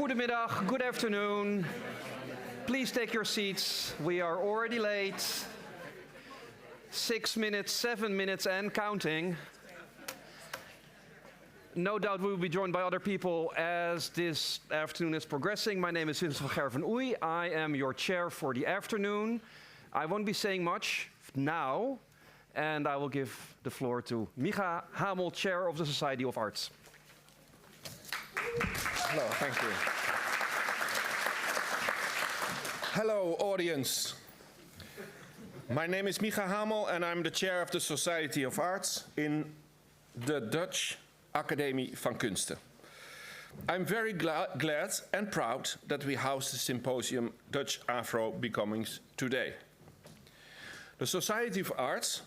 Goedemiddag, good afternoon. Please take your seats. We are already late. 6 minutes, 7 minutes and counting. No doubt we will be joined by other people as this afternoon is progressing. My name is Vincent van Velsen. I am your chair for the afternoon. I won't be saying much now, and I will give the floor to Micha Hamel, Chair of the Society of Arts. Hello, thank you. Hello, audience. My name is Micha Hamel, and I'm the chair of the Society of Arts in the Dutch Akademie van Kunsten. I'm very glad and proud that we house the Symposium Dutch Afro Becomings today. The Society of Arts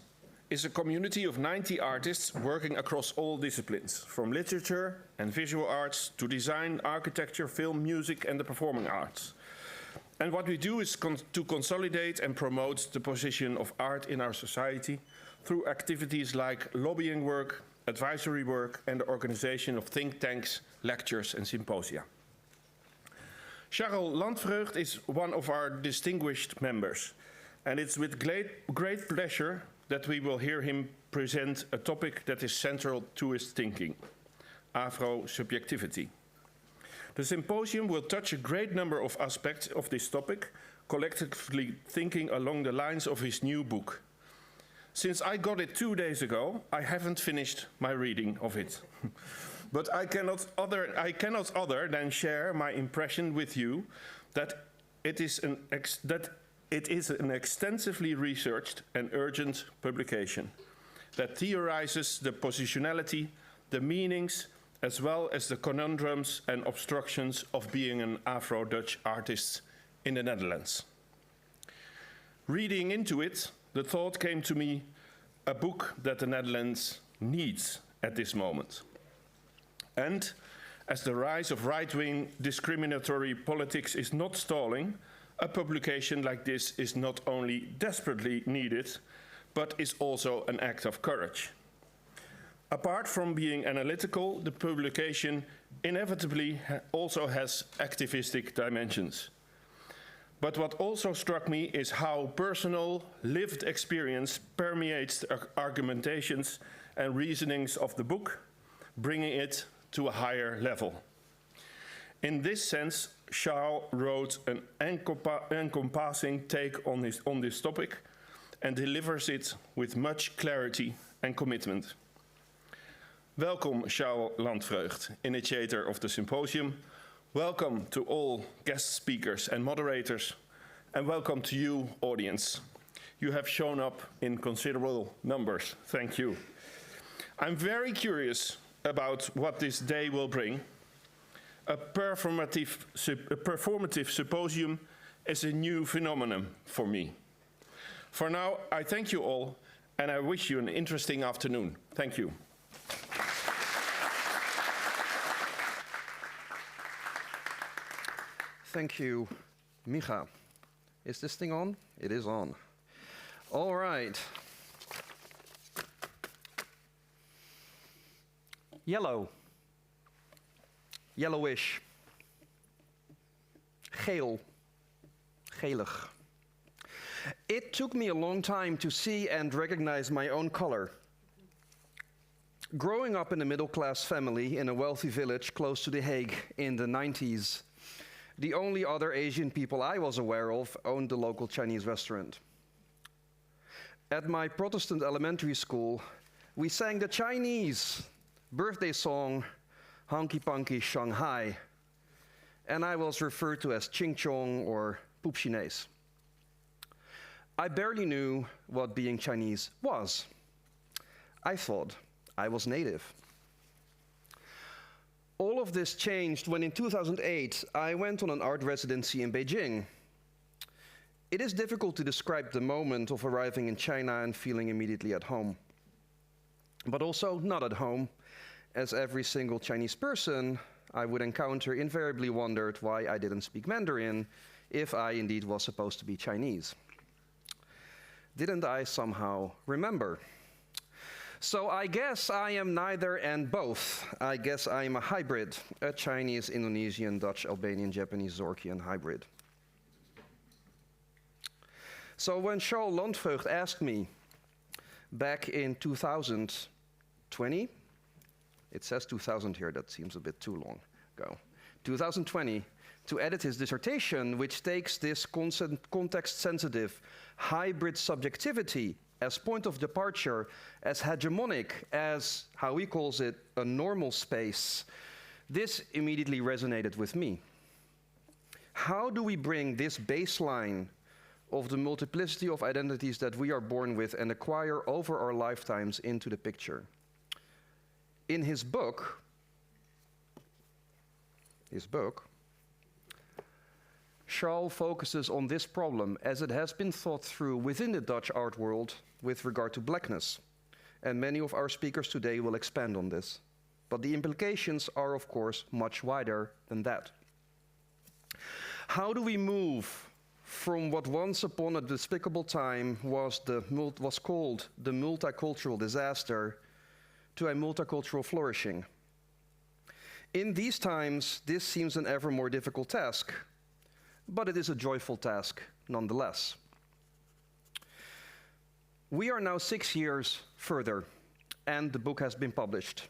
is a community of 90 artists working across all disciplines, from literature and visual arts to design, architecture, film, music and the performing arts. And what we do is to consolidate and promote the position of art in our society through activities like lobbying work, advisory work and the organization of think tanks, lectures and symposia. Charl Landvreugd is one of our distinguished members, and it's with great pleasure that we will hear him present a topic that is central to his thinking, Afro-subjectivity. The symposium will touch a great number of aspects of this topic, collectively thinking along the lines of his new book. Since I got it 2 days ago, I haven't finished my reading of it. But I cannot other than share my impression with you that it is an extensively researched and urgent publication that theorizes the positionality, the meanings, as well as the conundrums and obstructions of being an Afro-Dutch artist in the Netherlands. Reading into it, the thought came to me, a book that the Netherlands needs at this moment. And as the rise of right-wing discriminatory politics is not stalling, a publication like this is not only desperately needed, but is also an act of courage. Apart from being analytical, the publication inevitably also has activistic dimensions. But what also struck me is how personal, lived experience permeates the argumentations and reasonings of the book, bringing it to a higher level. In this sense, Charl wrote an encompassing take on this topic and delivers it with much clarity and commitment. Welcome, Charl Landvreugd, initiator of the symposium. Welcome to all guest speakers and moderators, and welcome to you, audience. You have shown up in considerable numbers. Thank you. I'm very curious about what this day will bring. A performative symposium is a new phenomenon for me. For now, I thank you all, and I wish you an interesting afternoon. Thank you. Thank you, Micha. Is this thing on? It is on. All right. Yellow. Yellowish. Geel. Gelig. It took me a long time to see and recognize my own color. Growing up in a middle-class family in a wealthy village close to The Hague in the 90s, the only other Asian people I was aware of owned the local Chinese restaurant. At my Protestant elementary school, we sang the Chinese birthday song, Hanky Panky Shanghai, and I was referred to as Ching Chong or Poep Chinees. I barely knew what being Chinese was. I thought I was native. All of this changed when in 2008 I went on an art residency in Beijing. It is difficult to describe the moment of arriving in China and feeling immediately at home. But also not at home, as every single Chinese person I would encounter invariably wondered why I didn't speak Mandarin if I indeed was supposed to be Chinese. Didn't I somehow remember? So I guess I am neither and both. I guess I am a hybrid, a Chinese, Indonesian, Dutch, Albanian, Japanese, Zorkian hybrid. So when Charl Landvreugd asked me back in 2020, it says 2000 here, that seems a bit too long ago, 2020, to edit his dissertation, which takes this context-sensitive hybrid subjectivity as point of departure, as hegemonic, as, how he calls it, a normal space. This immediately resonated with me. How do we bring this baseline of the multiplicity of identities that we are born with and acquire over our lifetimes into the picture? In his book, Charl focuses on this problem as it has been thought through within the Dutch art world with regard to blackness. And many of our speakers today will expand on this. But the implications are, of course, much wider than that. How do we move from what once upon a despicable time was called the multicultural disaster to a multicultural flourishing? In these times, this seems an ever more difficult task, but it is a joyful task nonetheless. We are now 6 years further, and the book has been published.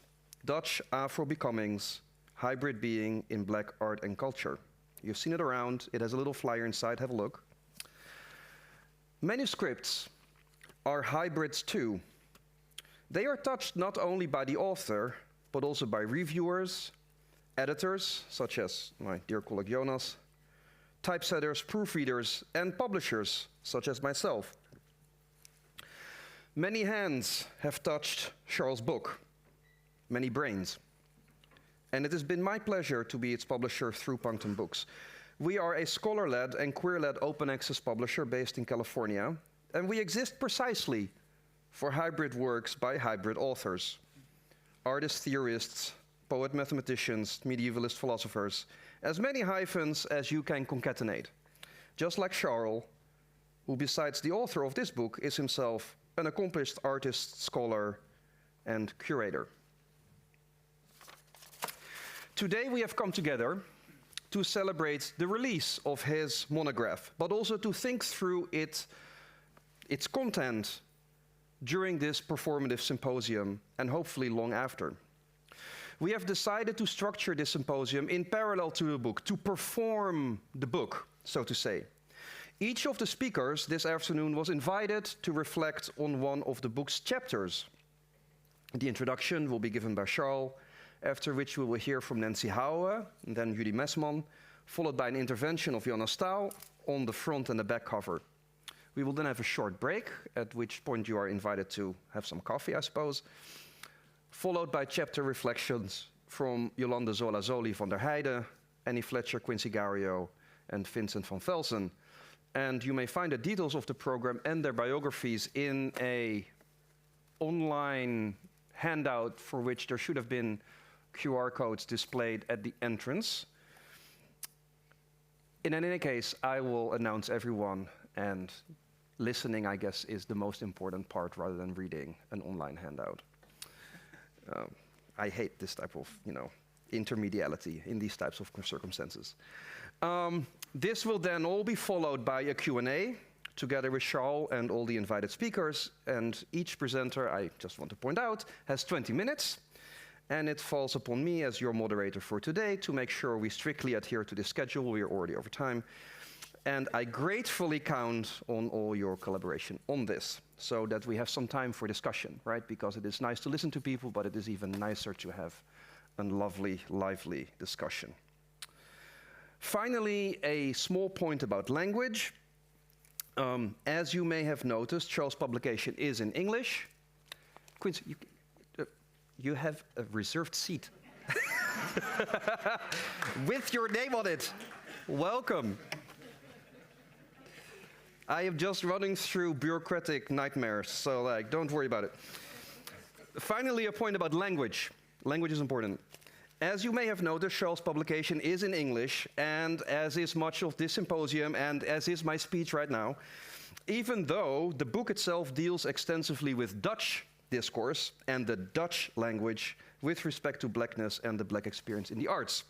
Dutch Afro Becomings, Hybrid Being in Black Art and Culture. You've seen it around. It has a little flyer inside. Have a look. Manuscripts are hybrids too. They are touched not only by the author, but also by reviewers, editors, such as my dear colleague Jonas, typesetters, proofreaders, and publishers, such as myself. Many hands have touched Charl's book, many brains. And it has been my pleasure to be its publisher through Punctum Books. We are a scholar-led and queer-led open access publisher based in California, and we exist precisely for hybrid works by hybrid authors. Artists, theorists, poet mathematicians, medievalist philosophers, as many hyphens as you can concatenate. Just like Charl, who besides the author of this book is himself an accomplished artist, scholar, and curator. Today we have come together to celebrate the release of his monograph, but also to think through its content during this performative symposium and hopefully long after. We have decided to structure this symposium in parallel to the book, to perform the book, so to say. Each of the speakers this afternoon was invited to reflect on one of the book's chapters. The introduction will be given by Charl, after which we will hear from Jouwe, and then Judi Mesman, followed by an intervention of Jonas Staal on the front and the back cover. We will then have a short break, at which point you are invited to have some coffee, I suppose, followed by chapter reflections from Yolande, Zola, Zoli van der Heide, Annie Fletcher, Quinsy Gario, and Vincent van Velsen. And you may find the details of the program and their biographies in an online handout for which there should have been QR codes displayed at the entrance. In any case, I will announce everyone, and listening, I guess, is the most important part rather than reading an online handout. I hate this type of, intermediality in these types of circumstances. This will then all be followed by a Q&A together with Charl and all the invited speakers, and each presenter, I just want to point out, has 20 minutes, and it falls upon me as your moderator for today to make sure we strictly adhere to the schedule. We are already over time, and I gratefully count on all your collaboration on this, so that we have some time for discussion, right? Because it is nice to listen to people, but it is even nicer to have a lovely, lively discussion. Finally, a small point about language. As you may have noticed, Charl's publication is in English. Quinsy, you have a reserved seat with your name on it. Welcome. I am just running through bureaucratic nightmares, so don't worry about it. Finally, a point about language. Language is important. As you may have noticed, Charl's publication is in English, and as is much of this symposium, and as is my speech right now, even though the book itself deals extensively with Dutch discourse and the Dutch language with respect to blackness and the black experience in the arts.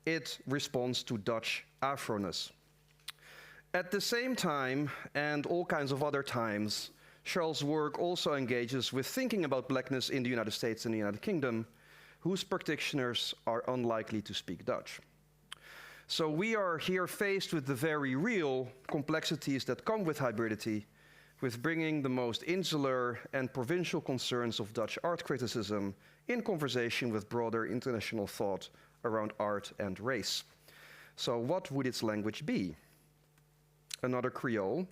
It responds to Dutch Afro-ness. At the same time, and all kinds of other times, Charl's work also engages with thinking about blackness in the United States and the United Kingdom, whose practitioners are unlikely to speak Dutch. So we are here faced with the very real complexities that come with hybridity, with bringing the most insular and provincial concerns of Dutch art criticism in conversation with broader international thought around art and race. So what would its language be? Another Creole?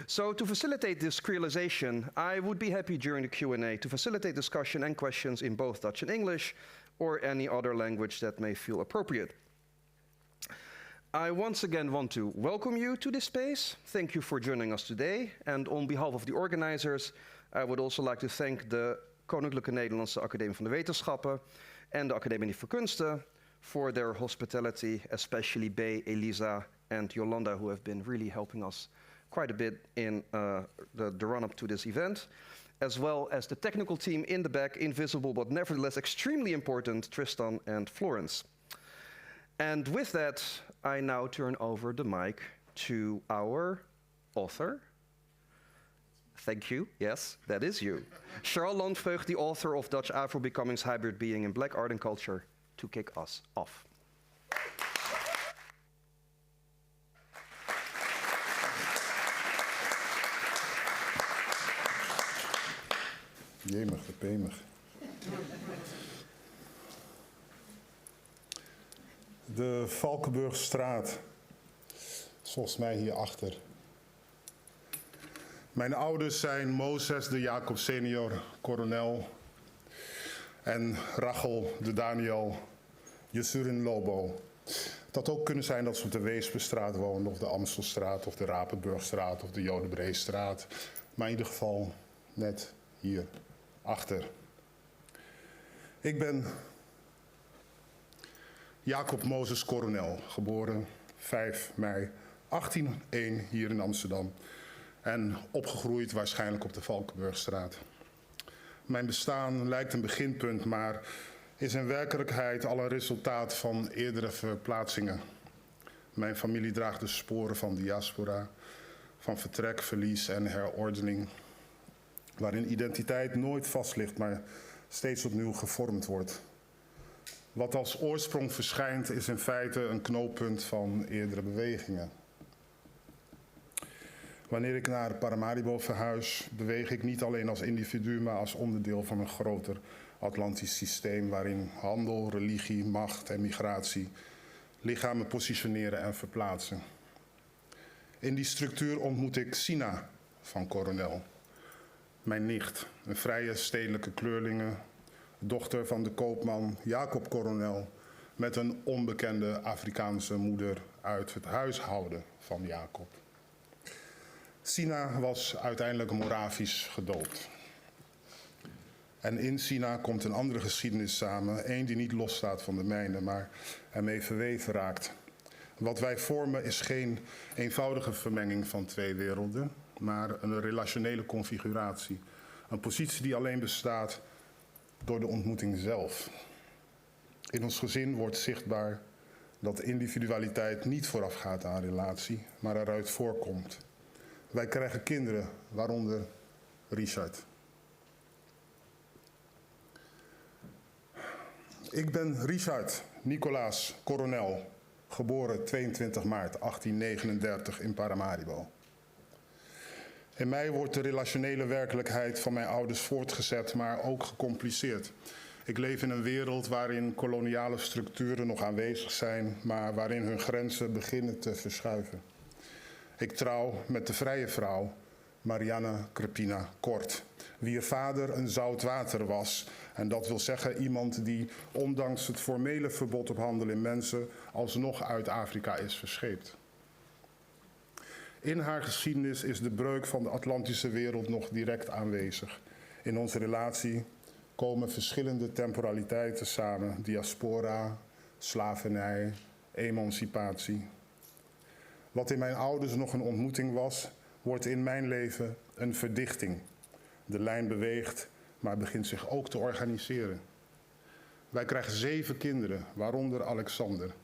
So to facilitate this creolization, I would be happy during the Q&A to facilitate discussion and questions in both Dutch and English, or any other language that may feel appropriate. I once again want to welcome you to this space. Thank you for joining us today. And on behalf of the organizers, I would also like to thank the Koninklijke Nederlandse Akademie van de Wetenschappen and the Akademie voor Kunsten for their hospitality, especially Bay, Elisa, and Yolande, who have been really helping us quite a bit in the run-up to this event, as well as the technical team in the back, invisible but nevertheless extremely important, Tristan and Florence. And with that, I now turn over the mic to our author. Thank you. Yes, that is you. Charl Landvreugd, the author of Dutch Afro Becomings, Hybrid Being in Black Art and Culture, to kick us off. Jemig, de pemig. De Valkenburgstraat, volgens mij hierachter. Mijn ouders zijn Mozes de Jacob senior, kolonel. En Rachel de Daniel, Jesurin Lobo. Het had ook kunnen zijn dat ze op de Weesperstraat woonden, of de Amstelstraat, of de Rapenburgstraat, of de Jodebreestraat. Maar in ieder geval net hier achter. Ik ben Jacob Mozes Coronel, geboren 5 mei 1801 hier in Amsterdam. En opgegroeid waarschijnlijk op de Valkenburgstraat. Mijn bestaan lijkt een beginpunt, maar is in werkelijkheid al een resultaat van eerdere verplaatsingen. Mijn familie draagt de sporen van diaspora, van vertrek, verlies en herordening, waarin identiteit nooit vast ligt, maar steeds opnieuw gevormd wordt. Wat als oorsprong verschijnt is in feite een knooppunt van eerdere bewegingen. Wanneer ik naar Paramaribo verhuis, beweeg ik niet alleen als individu, maar als onderdeel van een groter Atlantisch systeem waarin handel, religie, macht en migratie lichamen positioneren en verplaatsen. In die structuur ontmoet ik Sina van Coronel, mijn nicht, een vrije stedelijke kleurlinge, dochter van de koopman Jacob Coronel, met een onbekende Afrikaanse moeder uit het huishouden van Jacob. Sina was uiteindelijk Moravisch gedoopt. En in Sina komt een andere geschiedenis samen, één die niet losstaat van de mijne, maar ermee verweven raakt. Wat wij vormen is geen eenvoudige vermenging van twee werelden, maar een relationele configuratie. Een positie die alleen bestaat door de ontmoeting zelf. In ons gezin wordt zichtbaar dat individualiteit niet voorafgaat aan relatie, maar eruit voorkomt. Wij krijgen kinderen, waaronder Richard. Ik ben Richard Nicolaas Coronel, geboren 22 maart 1839 in Paramaribo. In mij wordt de relationele werkelijkheid van mijn ouders voortgezet, maar ook gecompliceerd. Ik leef in een wereld waarin koloniale structuren nog aanwezig zijn, maar waarin hun grenzen beginnen te verschuiven. Ik trouw met de vrije vrouw, Marianne Crepina Kort, wier vader een zoutwater was. En dat wil zeggen iemand die, ondanks het formele verbod op handel in mensen, alsnog uit Afrika is verscheept. In haar geschiedenis is de breuk van de Atlantische wereld nog direct aanwezig. In onze relatie komen verschillende temporaliteiten samen: diaspora, slavernij, emancipatie. Wat in mijn ouders nog een ontmoeting was, wordt in mijn leven een verdichting. De lijn beweegt, maar begint zich ook te organiseren. Wij krijgen 7 kinderen, waaronder Alexander.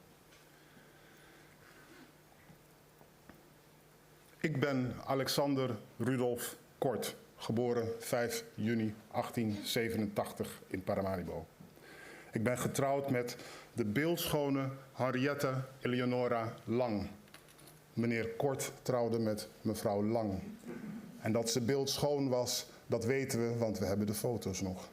Ik ben Alexander Rudolf Kort, geboren 5 juni 1887 in Paramaribo. Ik ben getrouwd met de beeldschone Henriette Eleonora Lang. Meneer Kort trouwde met mevrouw Lang. En dat ze beeldschoon was, dat weten we, want we hebben de foto's nog.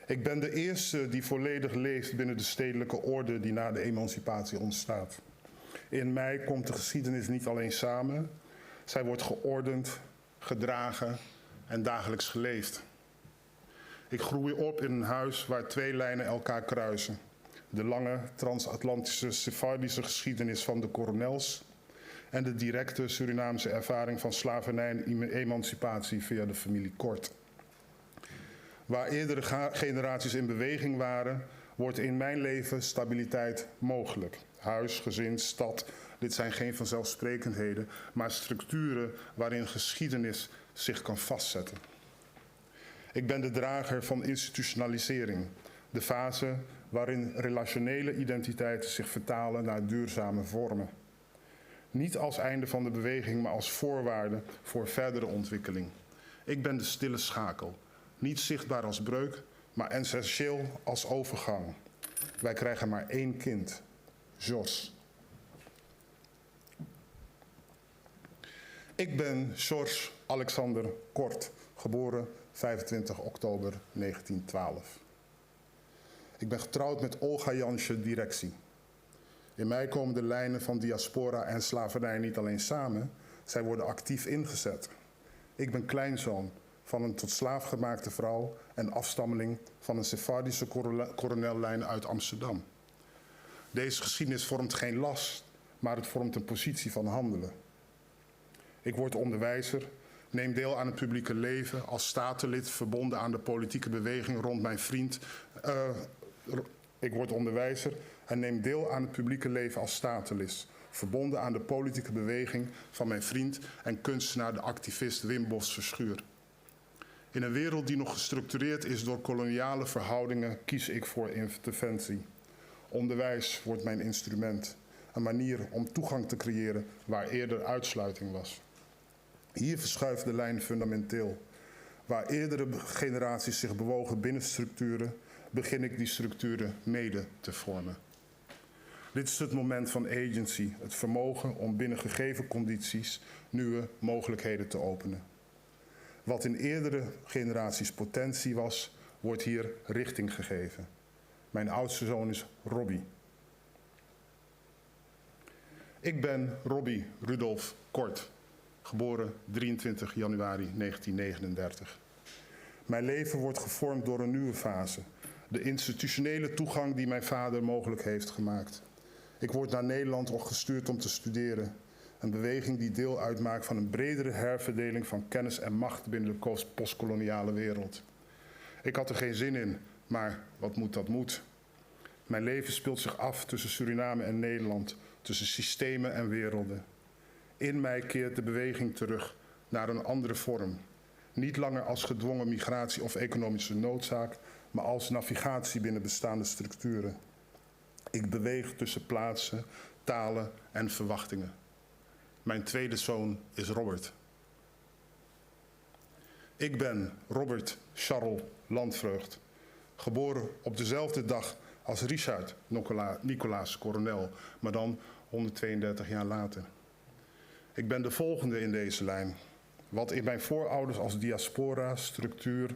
Ik ben de eerste die volledig leeft binnen de stedelijke orde die na de emancipatie ontstaat. In mij komt de geschiedenis niet alleen samen, zij wordt geordend, gedragen en dagelijks geleefd. Ik groei op in een huis waar 2 lijnen elkaar kruisen. De lange transatlantische Sephardische geschiedenis van de kolonels en de directe Surinaamse ervaring van slavernij en emancipatie via de familie Kort. Waar eerdere generaties in beweging waren, wordt in mijn leven stabiliteit mogelijk. Huis, gezin, stad, dit zijn geen vanzelfsprekendheden, maar structuren waarin geschiedenis zich kan vastzetten. Ik ben de drager van institutionalisering, de fase waarin relationele identiteiten zich vertalen naar duurzame vormen. Niet als einde van de beweging, maar als voorwaarde voor verdere ontwikkeling. Ik ben de stille schakel, niet zichtbaar als breuk, maar essentieel als overgang. Wij krijgen maar 1 kind, Jos. Ik ben George Alexander Kort, geboren 25 oktober 1912. Ik ben getrouwd met Olga Jansje Directie. In mij komen de lijnen van diaspora en slavernij niet alleen samen, zij worden actief ingezet. Ik ben kleinzoon van een tot slaaf gemaakte vrouw en afstammeling van een Sephardische kolonellijn uit Amsterdam. Deze geschiedenis vormt geen last, maar het vormt een positie van handelen. Ik word onderwijzer, neem deel aan het publieke leven als statenlid verbonden aan de politieke beweging rond mijn vriend. Ik word onderwijzer en neem deel aan het publieke leven als statenlid, verbonden aan de politieke beweging van mijn vriend en kunstenaar de activist Wim Bos Verschuur. In een wereld die nog gestructureerd is door koloniale verhoudingen kies ik voor interventie. Onderwijs wordt mijn instrument, een manier om toegang te creëren waar eerder uitsluiting was. Hier verschuift de lijn fundamenteel. Waar eerdere generaties zich bewogen binnen structuren, begin ik die structuren mede te vormen. Dit is het moment van agency, het vermogen om binnen gegeven condities nieuwe mogelijkheden te openen. Wat in eerdere generaties potentie was, wordt hier richting gegeven. Mijn oudste zoon is Robbie. Ik ben Robbie Rudolf Kort, geboren 23 januari 1939. Mijn leven wordt gevormd door een nieuwe fase. De institutionele toegang die mijn vader mogelijk heeft gemaakt. Ik word naar Nederland gestuurd om te studeren. Een beweging die deel uitmaakt van een bredere herverdeling van kennis en macht binnen de postkoloniale wereld. Ik had er geen zin in, maar wat moet dat moet. Mijn leven speelt zich af tussen Suriname en Nederland, tussen systemen en werelden. In mij keert de beweging terug naar een andere vorm. Niet langer als gedwongen migratie of economische noodzaak, maar als navigatie binnen bestaande structuren. Ik beweeg tussen plaatsen, talen en verwachtingen. Mijn tweede zoon is Robert. Ik ben Robert Charl Landvreugd, geboren op dezelfde dag als Richard Nicolaas Coronel, maar dan 132 jaar later. Ik ben de volgende in deze lijn. Wat in mijn voorouders als diaspora, structuur,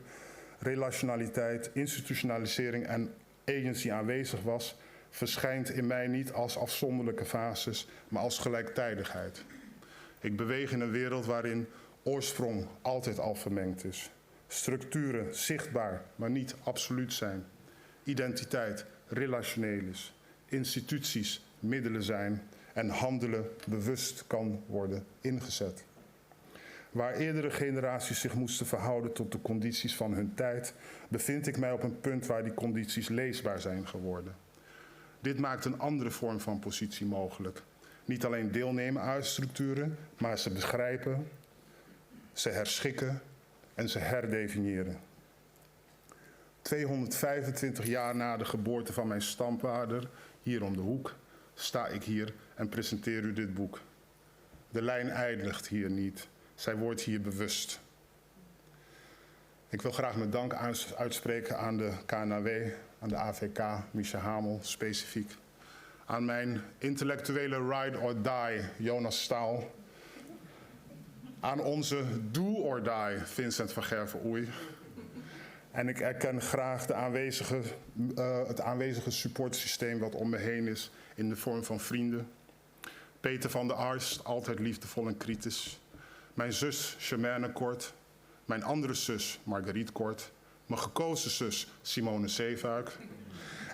relationaliteit, institutionalisering en agency aanwezig was, verschijnt in mij niet als afzonderlijke fases, maar als gelijktijdigheid. Ik beweeg in een wereld waarin oorsprong altijd al vermengd is. Structuren zichtbaar, maar niet absoluut zijn. Identiteit relationeel is. Instituties middelen zijn en handelen bewust kan worden ingezet. Waar eerdere generaties zich moesten verhouden tot de condities van hun tijd, bevind ik mij op een punt waar die condities leesbaar zijn geworden. Dit maakt een andere vorm van positie mogelijk. Niet alleen deelnemen aan structuren, maar ze begrijpen, ze herschikken, en ze herdefiniëren. 225 jaar na de geboorte van mijn stamvader, hier om de hoek, sta ik hier en presenteer u dit boek. De lijn eindigt hier niet. Zij wordt hier bewust. Ik wil graag mijn dank uitspreken aan de KNAW, aan de AVK, Micha Hamel specifiek. Aan mijn intellectuele ride or die, Jonas Staal. Aan onze do or die, Vincent van Gerven. En ik erken graag het aanwezige supportsysteem wat om me heen is in de vorm van vrienden. Peter van der Arst, altijd liefdevol en kritisch. Mijn zus Germaine Kort. Mijn andere zus Marguerite Kort. Mijn gekozen zus Simone Zeefuik.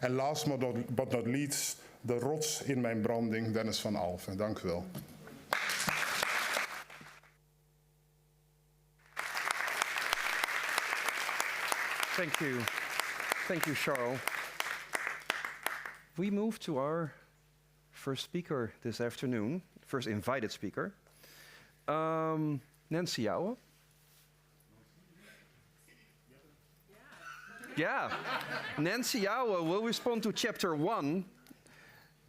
En last but not least, de rots in mijn branding, Dennis van Alphen. Dank u wel. Thank you. Thank you, Charl. We move to our first speaker this afternoon, first invited speaker, Nancy Jouwe. Yeah, Nancy Jouwe will respond to chapter 1.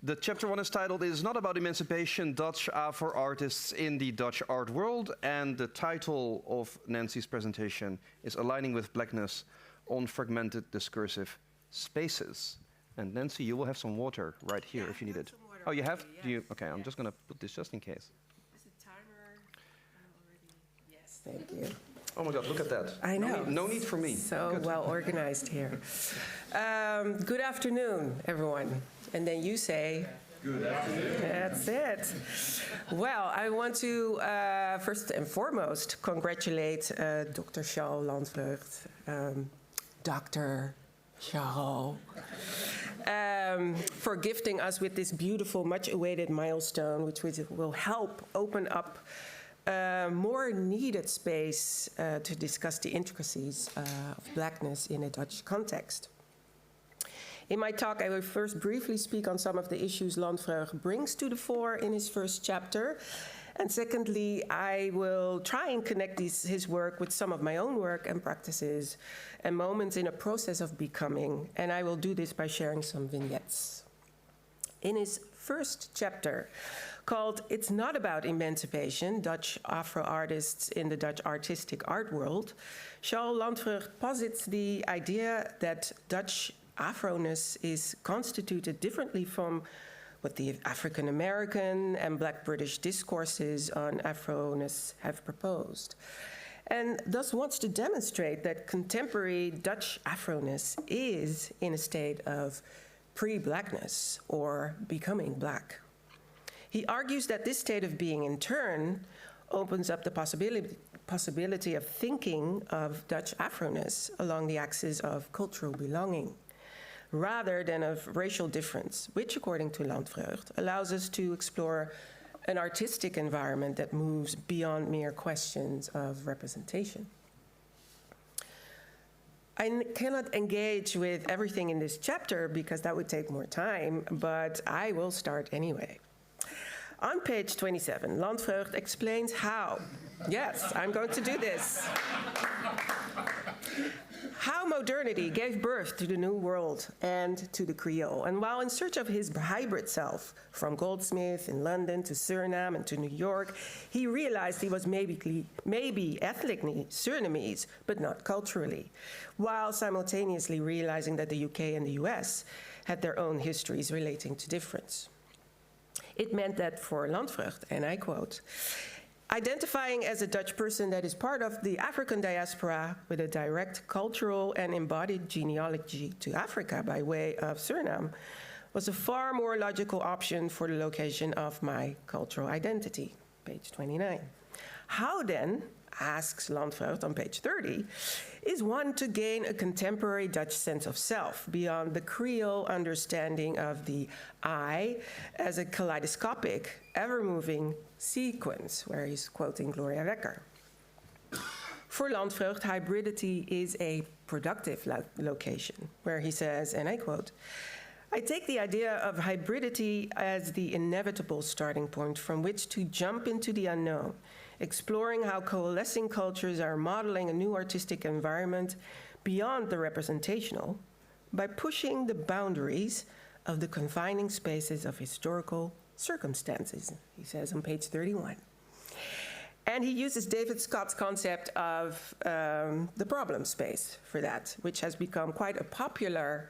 The chapter 1 is titled, "It is not about emancipation, Dutch Afro artists in the Dutch art world." And the title of Nancy's presentation is Aligning with Blackness on Fragmented Discursive Spaces. And Nancy, you will have some water right here if you need it. Oh, you have? Yes. Do you? Okay, I'm just going to put this just in case. Is the timer already? Yes, thank you. Oh my God, look at that. I know. No need for me. So Good. well organized here. Good afternoon, everyone. And then you say, good afternoon. That's it. Well, I want to first and foremost congratulate Dr. Charl Landvreugd, Dr. Charl, for gifting us with this beautiful, much-awaited milestone, which will help open up more needed space to discuss the intricacies of Blackness in a Dutch context. In my talk, I will first briefly speak on some of the issues Landvreugd brings to the fore in his first chapter. And secondly, I will try and connect his work with some of my own work and practices and moments in a process of becoming. And I will do this by sharing some vignettes. In his first chapter, called "It's Not About Emancipation, Dutch Afro Artists in the Dutch Artistic Art World," Charl Landvreugd posits the idea that Dutch Afro-ness is constituted differently from what the African American and Black British discourses on Afro-ness have proposed, and thus wants to demonstrate that contemporary Dutch Afro-ness is in a state of pre-Blackness or becoming Black. He argues that this state of being, in turn, opens up the possibility of thinking of Dutch Afro-ness along the axis of cultural belonging, rather than of racial difference, which, according to Landvreugd, allows us to explore an artistic environment that moves beyond mere questions of representation. I cannot engage with everything in this chapter because that would take more time, but I will start anyway. On page 27, Landvreugd explains how, yes, I'm going to do this, how modernity gave birth to the New World and to the Creole. And while in search of his hybrid self, from Goldsmith in London to Suriname and to New York, he realized he was maybe ethnically Surinamese, but not culturally, while simultaneously realizing that the UK and the US had their own histories relating to difference. It meant that for Landvreugd, and I quote, "Identifying as a Dutch person that is part of the African diaspora with a direct cultural and embodied genealogy to Africa by way of Suriname was a far more logical option for the location of my cultural identity." Page 29. How then, asks Landvreugd on page 30, is one to gain a contemporary Dutch sense of self beyond the Creole understanding of the I as a kaleidoscopic, ever-moving sequence, where he's quoting Gloria Wekker. For Landvreugd, hybridity is a productive location, where he says, and I quote, "I take the idea of hybridity as the inevitable starting point from which to jump into the unknown exploring how coalescing cultures are modeling a new artistic environment beyond the representational by pushing the boundaries of the confining spaces of historical circumstances, he says on page 31. And he uses David Scott's concept of the problem space for that, which has become quite a popular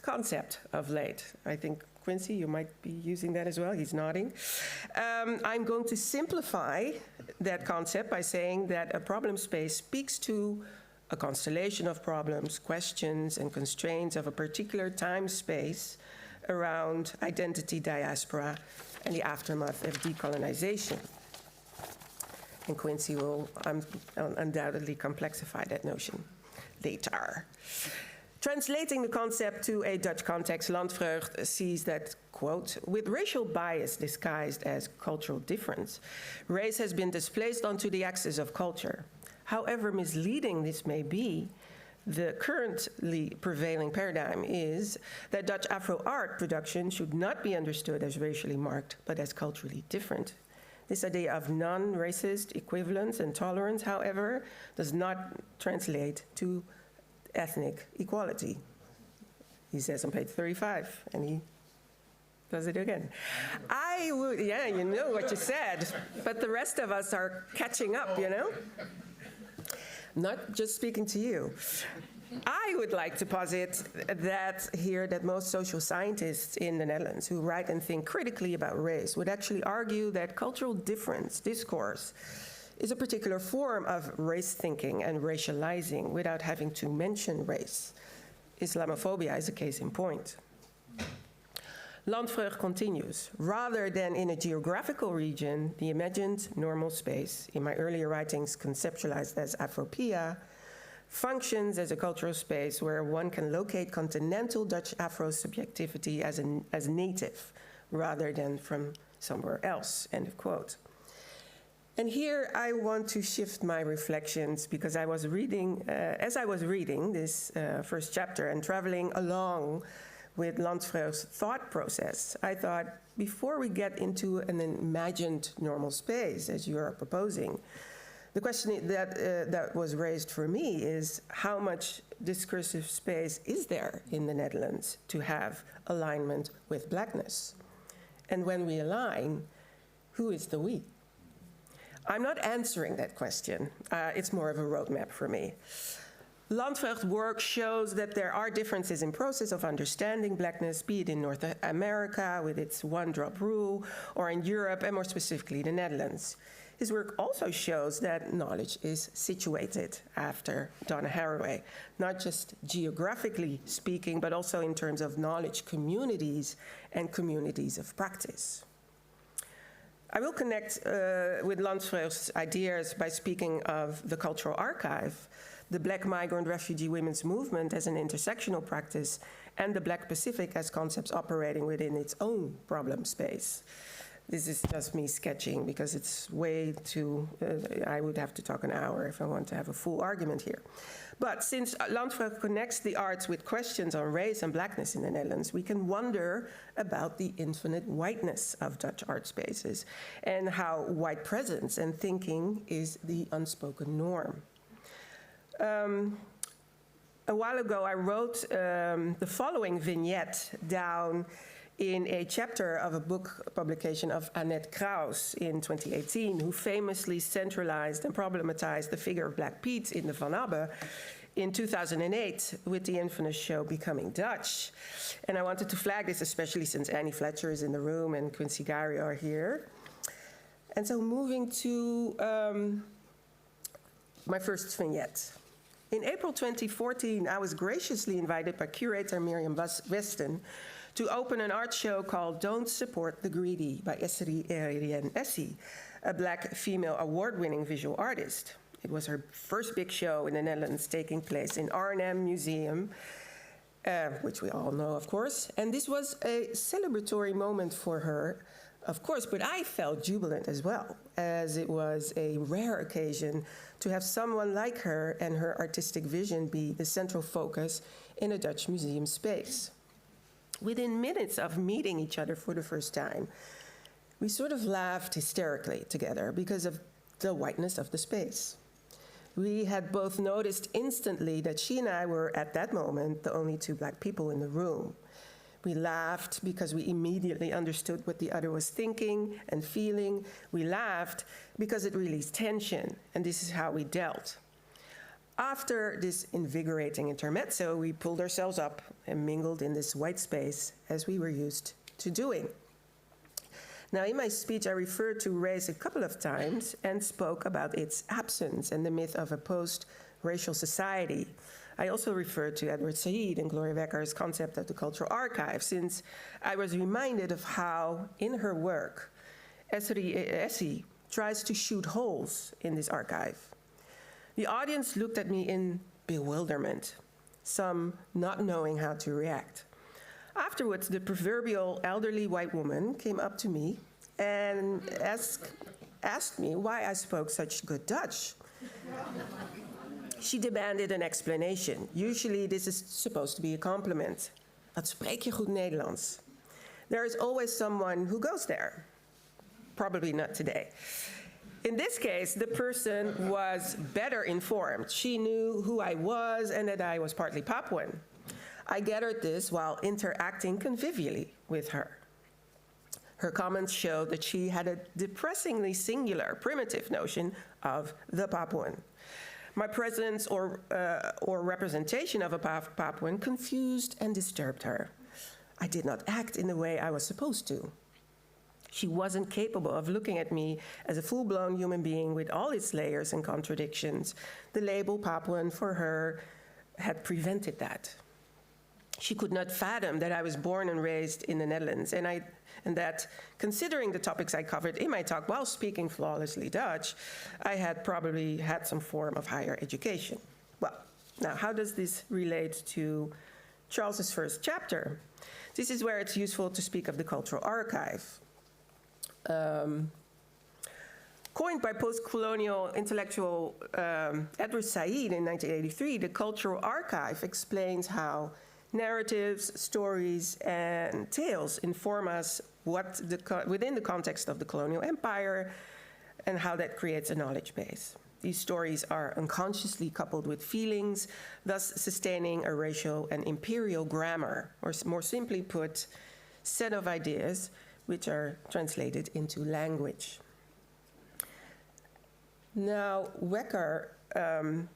concept of late. I think, Quinsy, you might be using that as well. He's nodding. I'm going to simplify that concept by saying that a problem space speaks to a constellation of problems, questions, and constraints of a particular time space around identity, diaspora, and the aftermath of decolonization. And Quinsy will undoubtedly complexify that notion later. Translating the concept to a Dutch context, Landvreugd sees that, quote, with racial bias disguised as cultural difference, race has been displaced onto the axis of culture. However misleading this may be, the currently prevailing paradigm is that Dutch Afro art production should not be understood as racially marked, but as culturally different. This idea of non-racist equivalence and tolerance, however, does not translate to ethnic equality. He says on page 35, and he does it again. I would, yeah, you know what you said, but the rest of us are catching up, you know? Not just speaking to you. I would like to posit that most social scientists in the Netherlands who write and think critically about race would actually argue that cultural difference discourse is a particular form of race thinking and racializing without having to mention race. Islamophobia is a case in point. Landvreugd continues, rather than in a geographical region, the imagined normal space, in my earlier writings conceptualized as Afropia, functions as a cultural space where one can locate continental Dutch Afro subjectivity as native, rather than from somewhere else, end of quote. And here I want to shift my reflections because I was reading, as I was reading this first chapter and traveling along with Landvreugd's thought process, I thought, before we get into an imagined normal space, as you are proposing, the question that was raised for me is how much discursive space is there in the Netherlands to have alignment with Blackness? And when we align, who is the we? I'm not answering that question. It's more of a roadmap for me. Landvreugd's work shows that there are differences in process of understanding Blackness, be it in North America with its one-drop rule, or in Europe, and more specifically the Netherlands. His work also shows that knowledge is situated after Donna Haraway, not just geographically speaking, but also in terms of knowledge communities and communities of practice. I will connect with Landvreugd's ideas by speaking of the cultural archive, the Black migrant refugee women's movement as an intersectional practice, and the Black Pacific as concepts operating within its own problem space. This is just me sketching because it's way too, I would have to talk an hour if I want to have a full argument here. But since Landvreugd connects the arts with questions on race and Blackness in the Netherlands, we can wonder about the infinite whiteness of Dutch art spaces and how white presence and thinking is the unspoken norm. A while ago, I wrote the following vignette down in a chapter of a book publication of Annette Kraus in 2018, who famously centralized and problematized the figure of Black Pete in the Van Abbe in 2008 with the infamous show Becoming Dutch. And I wanted to flag this, especially since Annie Fletcher is in the room and Quinsy Gario are here. And so moving to my first vignette. In April 2014, I was graciously invited by curator Miriam Weston to open an art show called Don't Support the Greedy by Esri Erien Essi, a Black female award-winning visual artist. It was her first big show in the Netherlands, taking place in Arnhem Museum, which we all know, of course. And this was a celebratory moment for her, of course, but I felt jubilant as well, as it was a rare occasion to have someone like her and her artistic vision be the central focus in a Dutch museum space. Within minutes of meeting each other for the first time, We sort of laughed hysterically together because of the whiteness of the space. We had both noticed instantly that she and I were, at that moment, the only two black people in the room. We laughed because we immediately understood what the other was thinking and feeling. We laughed because it released tension, and this is how we dealt. After this invigorating intermezzo, we pulled ourselves up and mingled in this white space as we were used to doing. Now, in my speech, I referred to race a couple of times and spoke about its absence and the myth of a post-racial society. I also referred to Edward Said and Gloria Wecker's concept of the cultural archive, since I was reminded of how, in her work, Essie tries to shoot holes in this archive. The audience looked at me in bewilderment, some not knowing how to react. Afterwards, the proverbial elderly white woman came up to me and asked me why I spoke such good Dutch. She demanded an explanation. Usually this is supposed to be a compliment. Wat spreek je goed Nederlands? There is always someone who goes there. Probably not today. In this case, the person was better informed. She knew who I was and that I was partly Papuan. I gathered this while interacting convivially with her. Her comments showed that she had a depressingly singular, primitive notion of the Papuan. My presence or representation of a Papuan confused and disturbed her. I did not act in the way I was supposed to. She wasn't capable of looking at me as a full-blown human being with all its layers and contradictions. The label Papuan for her had prevented that. She could not fathom that I was born and raised in the Netherlands, and that, considering the topics I covered in my talk while speaking flawlessly Dutch, I had probably had some form of higher education. Well, now how does this relate to Charles's first chapter? This is where it's useful to speak of the cultural archive. Coined by post-colonial intellectual Edward Said in 1983, the cultural archive explains how narratives, stories, and tales inform us within the context of the colonial empire and how that creates a knowledge base. These stories are unconsciously coupled with feelings, thus sustaining a racial and imperial grammar, or more simply put, set of ideas which are translated into language. Now, Wecker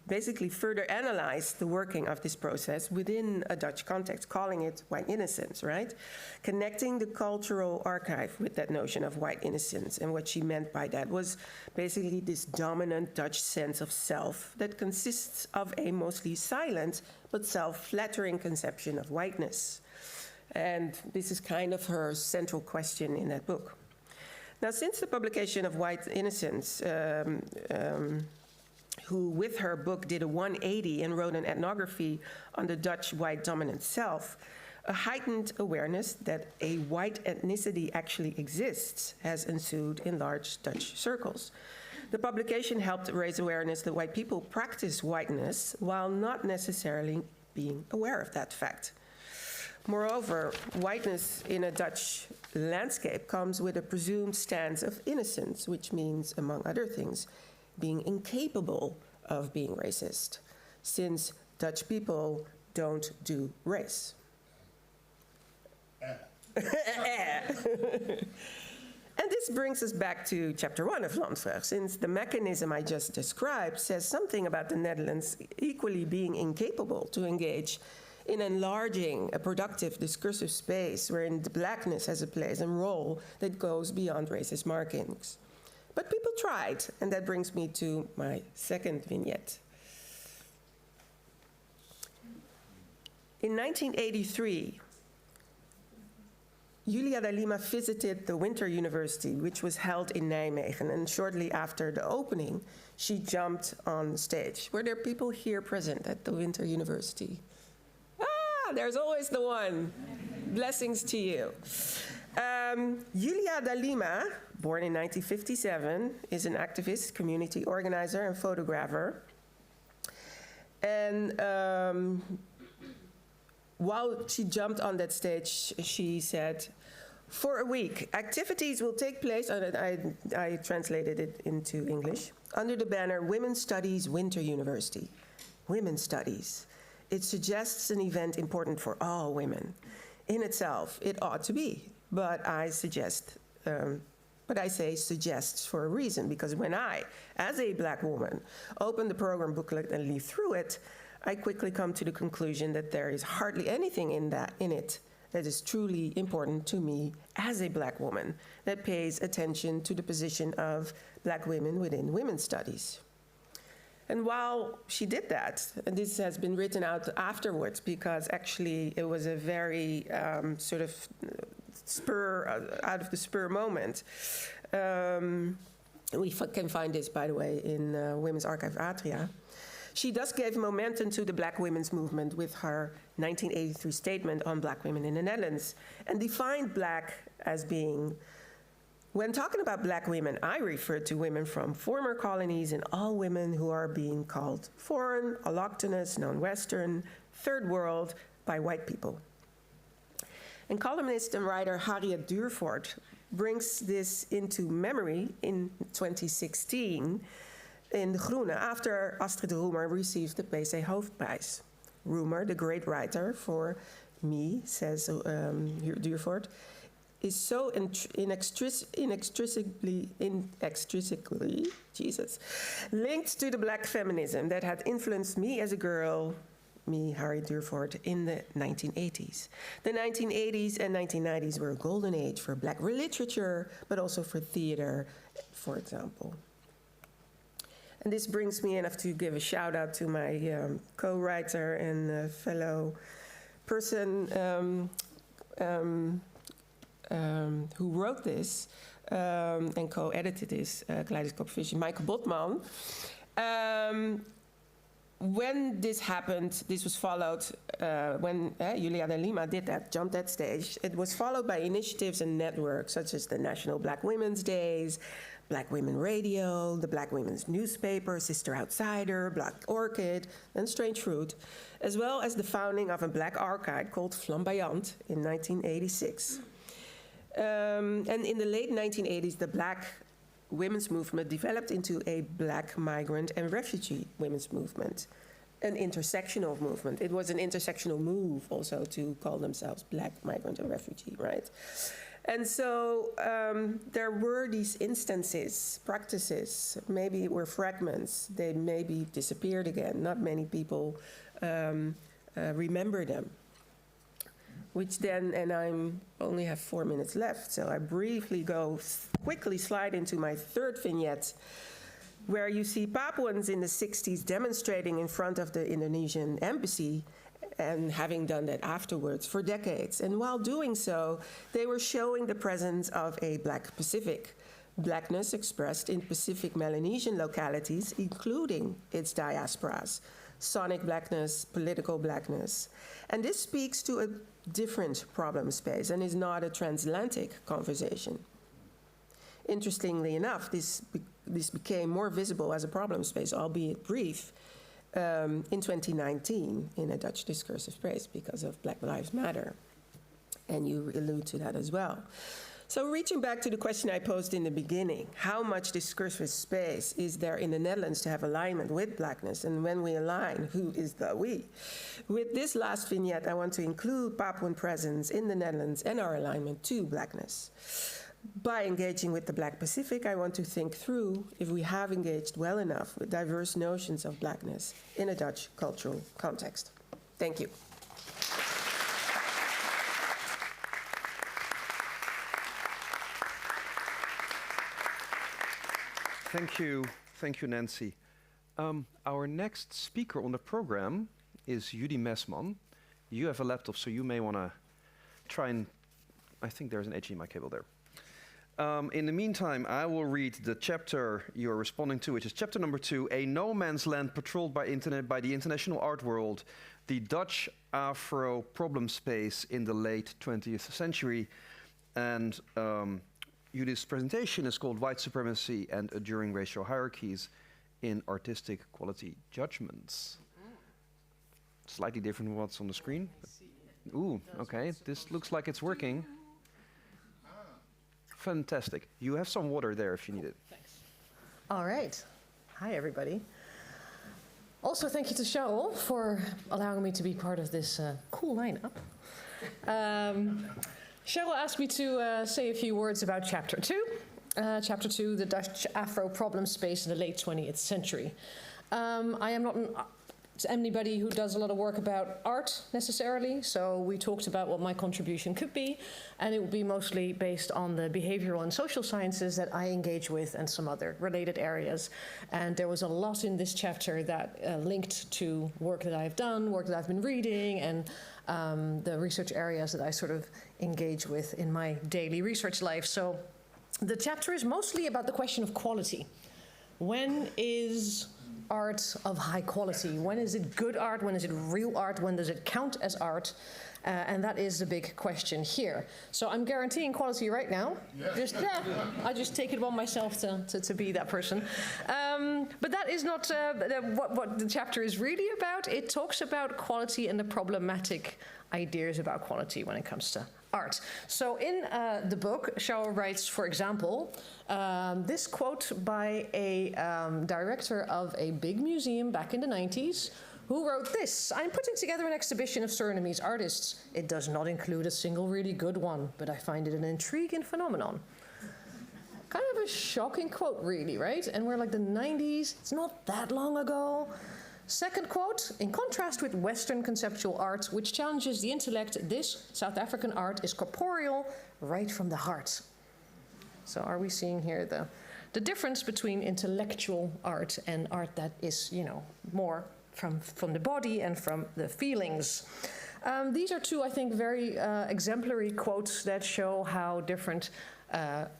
basically further analyzed the working of this process within a Dutch context, calling it white innocence, right? Connecting the cultural archive with that notion of white innocence. And what she meant by that was basically this dominant Dutch sense of self that consists of a mostly silent but self-flattering conception of whiteness. And this is kind of her central question in that book. Now, since the publication of White Innocence, who with her book did a 180 and wrote an ethnography on the Dutch white dominant self, a heightened awareness that a white ethnicity actually exists has ensued in large Dutch circles. The publication helped raise awareness that white people practice whiteness while not necessarily being aware of that fact. Moreover, whiteness in a Dutch landscape comes with a presumed stance of innocence, which means, among other things, being incapable of being racist, since Dutch people don't do race. And this brings us back to chapter 1 of Landvreugd, since the mechanism I just described says something about the Netherlands equally being incapable to engage in enlarging a productive discursive space wherein the blackness has a place and role that goes beyond racist markings. But people tried, and that brings me to my second vignette. In 1983, Julia de Lima visited the Winter University, which was held in Nijmegen, and shortly after the opening, she jumped on stage. Were there people here present at the Winter University? Ah, there's always the one. Blessings to you. Julia de Lima, born in 1957, is an activist, community organizer, and photographer. And while she jumped on that stage, she said, For a week, activities will take place, and I translated it into English, under the banner Women's Studies Winter University. Women's Studies. It suggests an event important for all women. In itself, it ought to be, but I say suggests for a reason, because when I, as a black woman, open the program booklet and leaf through it, I quickly come to the conclusion that there is hardly anything in it that is truly important to me as a black woman that pays attention to the position of black women within women's studies. And while she did that, and this has been written out afterwards because actually it was a very sort of out of the spur moment. We can find this, by the way, in Women's Archive Atria. She thus gave momentum to the black women's movement with her 1983 statement on black women in the Netherlands and defined black as being, when talking about black women, I refer to women from former colonies and all women who are being called foreign, allochthonous, non-Western, third world by white people. And columnist and writer Harriet Duurvoort brings this into memory in 2016 in De Groene after Astrid Roemer received the PC Hoofdprijs. Roemer, the great writer, for me, says Duurvoort, is so inextricably linked to the black feminism that had influenced me as a girl, me, Harry Duurvoort, in the 1980s. The 1980s and 1990s were a golden age for black literature, but also for theater, for example. And this brings me enough to give a shout out to my co-writer and fellow person who wrote this and co-edited this Kaleidoscope Vision, Michael Botman. When this happened, this was followed, when Julia de Lima did that, jumped that stage, it was followed by initiatives and networks such as the National Black Women's Days, Black Women Radio, the Black Women's Newspaper, Sister Outsider, Black Orchid, and Strange Fruit, as well as the founding of a black archive called Flamboyant in 1986. And in the late 1980s, the black women's movement developed into a black migrant and refugee women's movement, an intersectional movement. It was an intersectional move also to call themselves black migrant and refugee, right? And so there were these instances, practices, maybe it were fragments, they maybe disappeared again. Not many people remember them. Which then, and I only have 4 minutes left, so I briefly quickly slide into my third vignette, where you see Papuans in the 60s demonstrating in front of the Indonesian embassy and having done that afterwards for decades. And while doing so, they were showing the presence of a Black Pacific, blackness expressed in Pacific Melanesian localities, including its diasporas, sonic blackness, political blackness. And this speaks to a different problem space and is not a transatlantic conversation. Interestingly enough, this became more visible as a problem space, albeit brief, in 2019 in a Dutch discursive space because of Black Lives Matter. And you allude to that as well. So reaching back to the question I posed in the beginning, how much discursive space is there in the Netherlands to have alignment with blackness? And when we align, who is the we? With this last vignette, I want to include Papuan presence in the Netherlands and our alignment to blackness. By engaging with the Black Pacific, I want to think through if we have engaged well enough with diverse notions of blackness in a Dutch cultural context. Thank you. Thank you, Nancy. Our next speaker on the program is Judi Mesman. You have a laptop, so you may want to try and, I think there's an HDMI cable there. In the meantime, I will read the chapter you're responding to, which is chapter number 2, A No Man's Land Patrolled by the International Art World, the Dutch Afro Problem Space in the Late 20th Century. And Judi's presentation is called White Supremacy and Enduring Racial Hierarchies in Artistic Quality Judgments. Slightly different from what's on the screen. Ooh, okay, this looks like it's working. Fantastic. You have some water there if you need it. Thanks. All right. Hi, everybody. Also, thank you to Charl for allowing me to be part of this cool lineup. Charl asked me to say a few words about Chapter 2. Chapter 2, the Dutch Afro problem space in the late 20th century. I am not anybody who does a lot of work about art necessarily, so we talked about what my contribution could be, and it will be mostly based on the behavioral and social sciences that I engage with and some other related areas. And there was a lot in this chapter that linked to work that I've done, work that I've been reading, and the research areas that I sort of engage with in my daily research life. So the chapter is mostly about the question of quality. When is art of high quality? When is it good art? When is it real art? When does it count as art? And that is the big question here. So I'm guaranteeing quality right now. Yeah. I just take it upon myself to be that person. But that is not what the chapter is really about. It talks about quality and the problematic ideas about quality when it comes to art. So in the book, Charl writes, for example, this quote by a director of a big museum back in the 90s, who wrote this: "I'm putting together an exhibition of Surinamese artists. It does not include a single really good one, but I find it an intriguing phenomenon." Kind of a shocking quote, really, right? And we're like the 90s, it's not that long ago. Second quote: "In contrast with Western conceptual art, which challenges the intellect, this South African art is corporeal, right from the heart." So are we seeing here the difference between intellectual art and art that is, you know, more from the body and from the feelings? These are two, I think, very exemplary quotes that show how different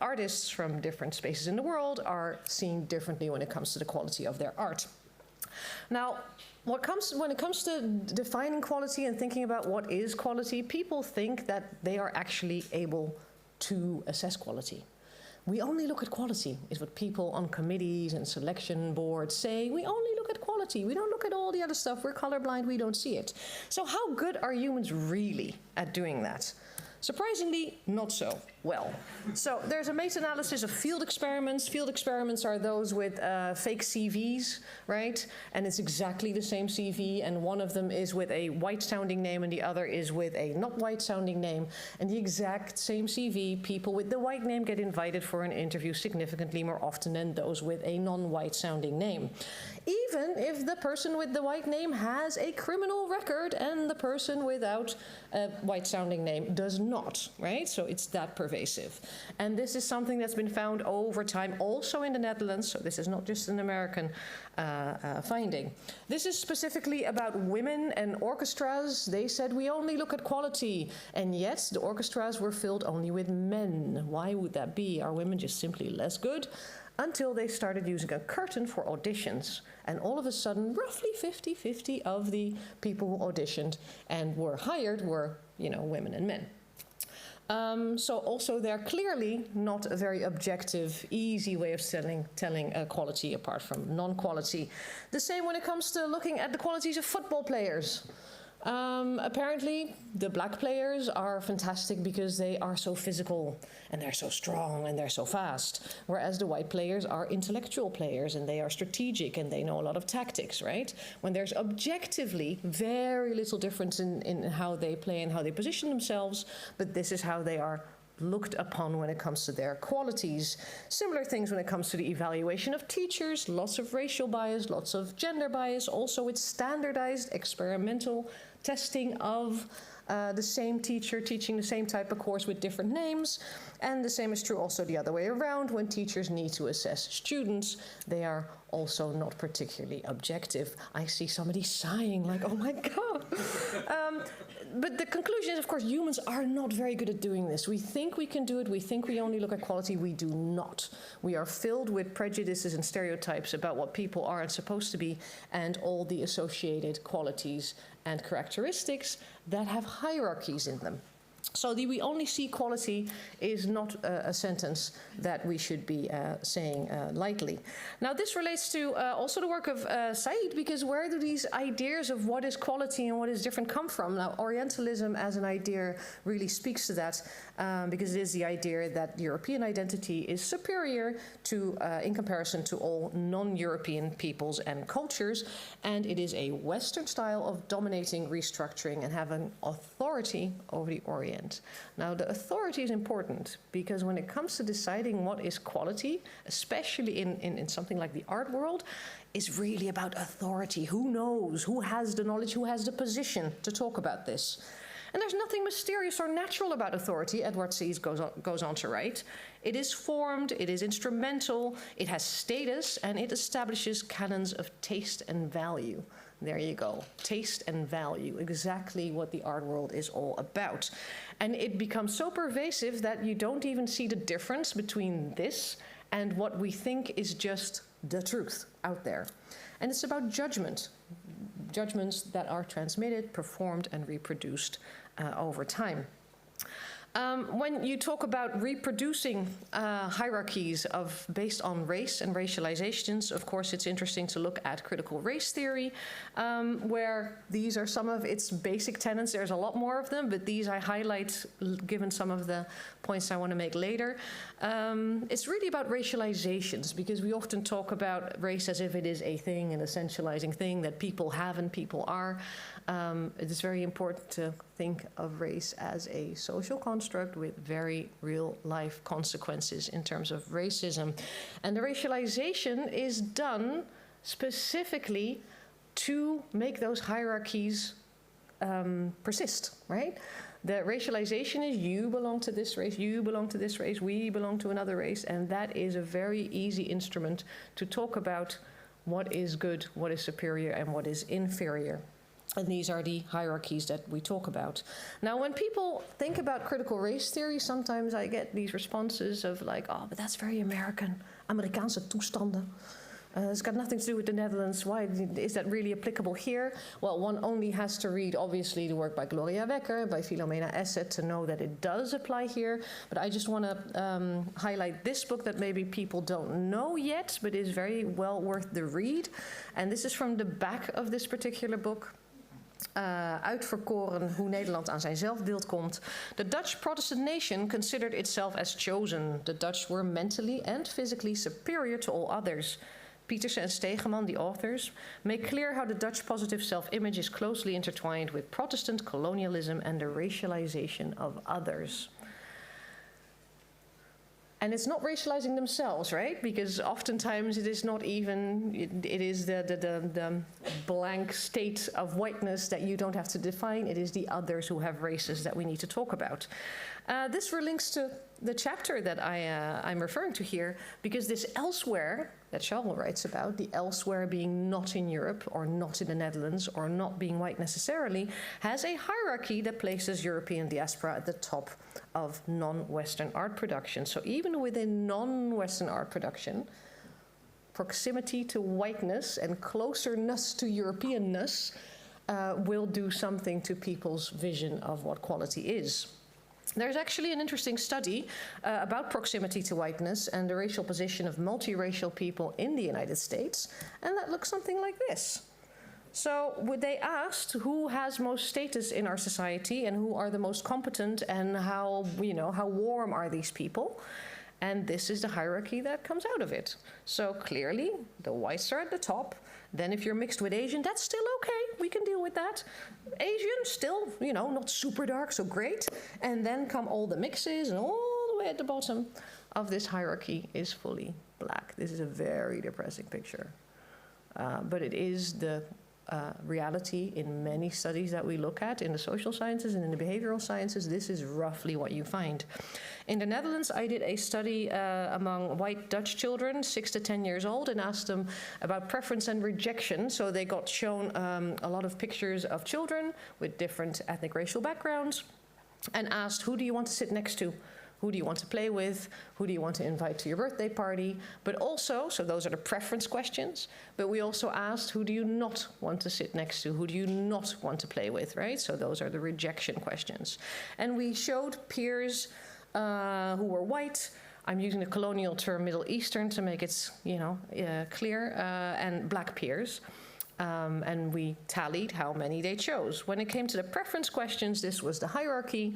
artists from different spaces in the world are seen differently when it comes to the quality of their art. Now, when it comes to defining quality and thinking about what is quality, people think that they are actually able to assess quality. We only look at quality, is what people on committees and selection boards say. We only look at quality. We don't look at all the other stuff. We're colorblind. We don't see it. So how good are humans really at doing that? Surprisingly, not so well. So there's a meta-analysis of field experiments. Field experiments are those with fake CVs, right? And it's exactly the same CV, and one of them is with a white-sounding name and the other is with a not white-sounding name. And the exact same CV, people with the white name get invited for an interview significantly more often than those with a non-white-sounding name. Even if the person with the white name has a criminal record and the person without a white-sounding name does not, right? So it's that pervasive. And this is something that's been found over time also in the Netherlands, so this is not just an American finding. This is specifically about women and orchestras. They said we only look at quality, and yet the orchestras were filled only with men. Why would that be? Are women just simply less good? Until they started using a curtain for auditions. And all of a sudden, roughly 50-50 of the people who auditioned and were hired were, you know, women and men. So also they're clearly not a very objective, easy way of telling quality apart from non-quality. The same when it comes to looking at the qualities of football players. Apparently, the black players are fantastic because they are so physical and they're so strong and they're so fast, whereas the white players are intellectual players and they are strategic and they know a lot of tactics, right? When there's objectively very little difference in how they play and how they position themselves, but this is how they are looked upon when it comes to their qualities. Similar things when it comes to the evaluation of teachers, lots of racial bias, lots of gender bias, also with standardized experimental testing of the same teacher teaching the same type of course with different names. And the same is true also the other way around. When teachers need to assess students, they are also not particularly objective. I see somebody sighing like, oh my God. But the conclusion is, of course, humans are not very good at doing this. We think we can do it. We think we only look at quality. We do not. We are filled with prejudices and stereotypes about what people are and supposed to be and all the associated qualities and characteristics that have hierarchies in them. So the "we only see quality" is not a sentence that we should be saying lightly. Now this relates to also the work of Said, because where do these ideas of what is quality and what is different come from? Now Orientalism as an idea really speaks to that, because it is the idea that European identity is superior to, in comparison to all non-European peoples and cultures, and it is a Western style of dominating, restructuring, and having authority over the Orient. Now, the authority is important because when it comes to deciding what is quality, especially in something like the art world, is really about authority. Who knows? Who has the knowledge? Who has the position to talk about this? And there's nothing mysterious or natural about authority, Edward Sees goes on to write. It is formed, it is instrumental, it has status, and it establishes canons of taste and value. There you go, taste and value, exactly what the art world is all about. And it becomes so pervasive that you don't even see the difference between this and what we think is just the truth out there. And it's about judgment, judgments that are transmitted, performed, and reproduced over time. When you talk about reproducing hierarchies based on race and racializations, of course it's interesting to look at critical race theory, where these are some of its basic tenets. There's a lot more of them, but these I highlight given some of the points I want to make later. It's really about racializations, because we often talk about race as if it is a thing, an essentializing thing that people have and people are. It is very important to think of race as a social construct with very real life consequences in terms of racism. And the racialization is done specifically to make those hierarchies persist, right? The racialization is you belong to this race, you belong to this race, we belong to another race, and that is a very easy instrument to talk about what is good, what is superior, and what is inferior. And these are the hierarchies that we talk about. Now, when people think about critical race theory, sometimes I get these responses of like, oh, but that's very American, Amerikaanse toestanden. It's got nothing to do with the Netherlands. Why is that really applicable here? Well, one only has to read, obviously, the work by Gloria Wekker, by Philomena Esset, to know that it does apply here. But I just want to highlight this book that maybe people don't know yet, but is very well worth the read. And this is from the back of this particular book. Uitverkoren hoe Nederland aan zijn zelfbeeld komt. The Dutch Protestant nation considered itself as chosen. The Dutch were mentally and physically superior to all others. Pietersen and Stegeman, the authors, make clear how the Dutch positive self-image is closely intertwined with Protestant colonialism and the racialization of others. And it's not racializing themselves, right? Because oftentimes it is not even, it is the blank state of whiteness that you don't have to define. It is the others who have races that we need to talk about. This relinks to the chapter that I'm referring to here, because this elsewhere that Charl writes about, the elsewhere being not in Europe or not in the Netherlands or not being white necessarily, has a hierarchy that places European diaspora at the top of non-Western art production. So even within non-Western art production, proximity to whiteness and closerness to Europeanness will do something to people's vision of what quality is. There's actually an interesting study about proximity to whiteness and the racial position of multiracial people in the United States, and that looks something like this. So they asked who has most status in our society and who are the most competent, and how warm are these people? And this is the hierarchy that comes out of it. So clearly, the whites are at the top. Then if you're mixed with Asian, that's still okay. We can deal with that. Asian, still, not super dark, so great. And then come all the mixes, and all the way at the bottom of this hierarchy is fully black. This is a very depressing picture. But it is the reality in many studies that we look at in the social sciences and in the behavioral sciences. This is roughly what you find. In the Netherlands, I did a study among white Dutch children, 6 to 10 years old, and asked them about preference and rejection. So they got shown a lot of pictures of children with different ethnic racial backgrounds and asked, who do you want to sit next to who do you want to play with, who do you want to invite to your birthday party, but also, so those are the preference questions, but we also asked who do you not want to sit next to, who do you not want to play with, right? So those are the rejection questions. And we showed peers who were white. I'm using the colonial term Middle Eastern to make it, clear, and black peers. And we tallied how many they chose. When it came to the preference questions, this was the hierarchy.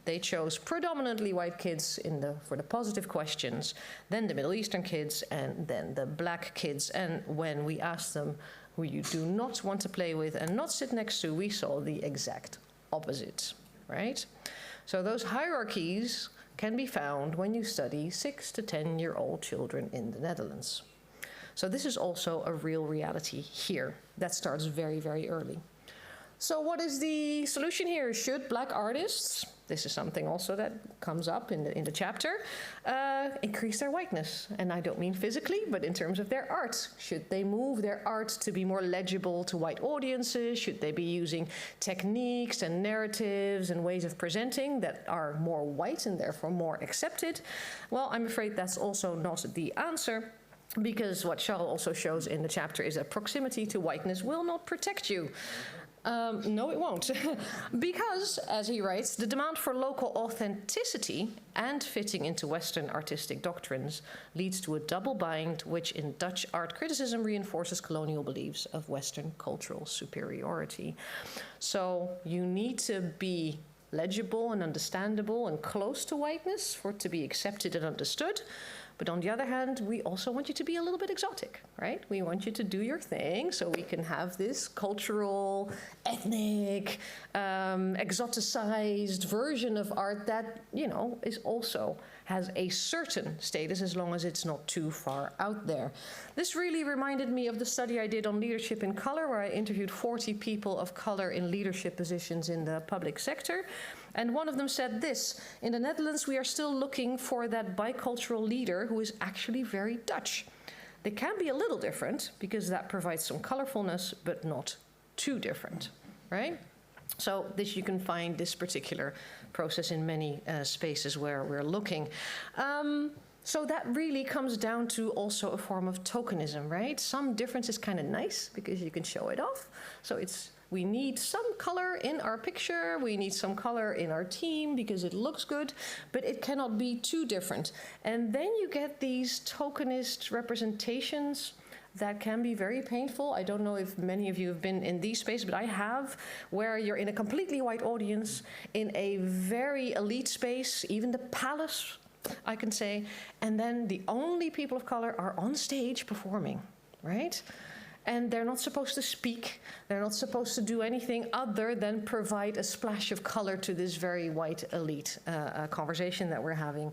They chose predominantly white kids for the positive questions, then the Middle Eastern kids, and then the black kids. And when we asked them who you do not want to play with and not sit next to, we saw the exact opposite, right? So those hierarchies can be found when you study 6 to 10-year-old children in the Netherlands. So this is also a real reality here that starts very, very early. So what is the solution here? Should black artists, this is something also that comes up in the chapter, increase their whiteness? And I don't mean physically, but in terms of their art. Should they move their art to be more legible to white audiences? Should they be using techniques and narratives and ways of presenting that are more white and therefore more accepted? Well, I'm afraid that's also not the answer, because what Charl also shows in the chapter is that proximity to whiteness will not protect you. No, it won't. Because, as he writes, the demand for local authenticity and fitting into Western artistic doctrines leads to a double bind, which in Dutch art criticism reinforces colonial beliefs of Western cultural superiority. So you need to be legible and understandable and close to whiteness for it to be accepted and understood. But on the other hand, we also want you to be a little bit exotic, right? We want you to do your thing so we can have this cultural, ethnic, exoticized version of art that, is also has a certain status as long as it's not too far out there. This really reminded me of the study I did on leadership in color, where I interviewed 40 people of color in leadership positions in the public sector. And one of them said this: in the Netherlands, we are still looking for that bicultural leader who is actually very Dutch. They can be a little different because that provides some colorfulness, but not too different, right? So you can find this particular process in many spaces where we're looking. So that really comes down to also a form of tokenism, right? Some difference is kind of nice because you can show it off. So we need some color in our picture, we need some color in our team because it looks good, but it cannot be too different. And then you get these tokenist representations that can be very painful. I don't know if many of you have been in these spaces, but I have, where you're in a completely white audience, in a very elite space, even the palace, I can say, and then the only people of color are on stage performing, right? And they're not supposed to speak. They're not supposed to do anything other than provide a splash of color to this very white elite conversation that we're having.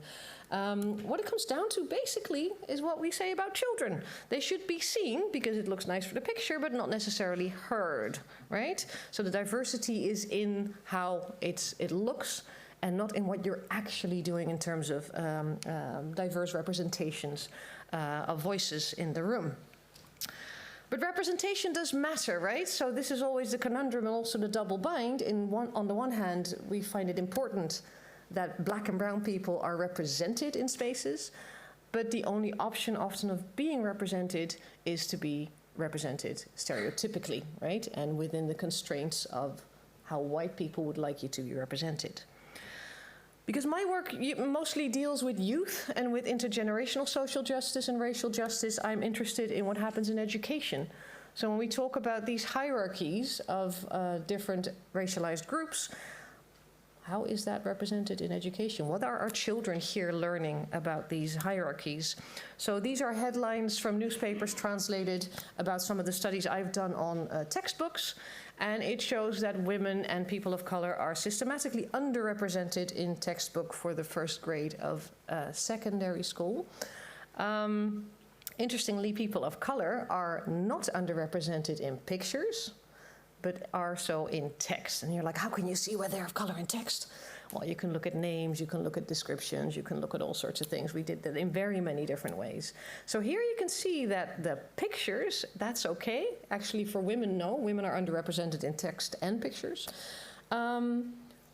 What it comes down to basically is what we say about children. They should be seen because it looks nice for the picture, but not necessarily heard, right? So the diversity is in how it looks and not in what you're actually doing in terms of diverse representations of voices in the room. But representation does matter, right? So this is always the conundrum and also the double bind. On the one hand, we find it important that black and brown people are represented in spaces, but the only option often of being represented is to be represented stereotypically, right? And within the constraints of how white people would like you to be represented. Because my work mostly deals with youth and with intergenerational social justice and racial justice, I'm interested in what happens in education. So when we talk about these hierarchies of different racialized groups, how is that represented in education? What are our children here learning about these hierarchies? So these are headlines from newspapers translated about some of the studies I've done on textbooks. And it shows that women and people of color are systematically underrepresented in textbook for the first grade of secondary school. Interestingly, people of color are not underrepresented in pictures, but are so in text. And you're like, how can you see where they're of color in text? Well, you can look at names, you can look at descriptions, you can look at all sorts of things. We did that in very many different ways. So here you can see that the pictures, that's okay. Actually, for women, no. Women are underrepresented in text and pictures.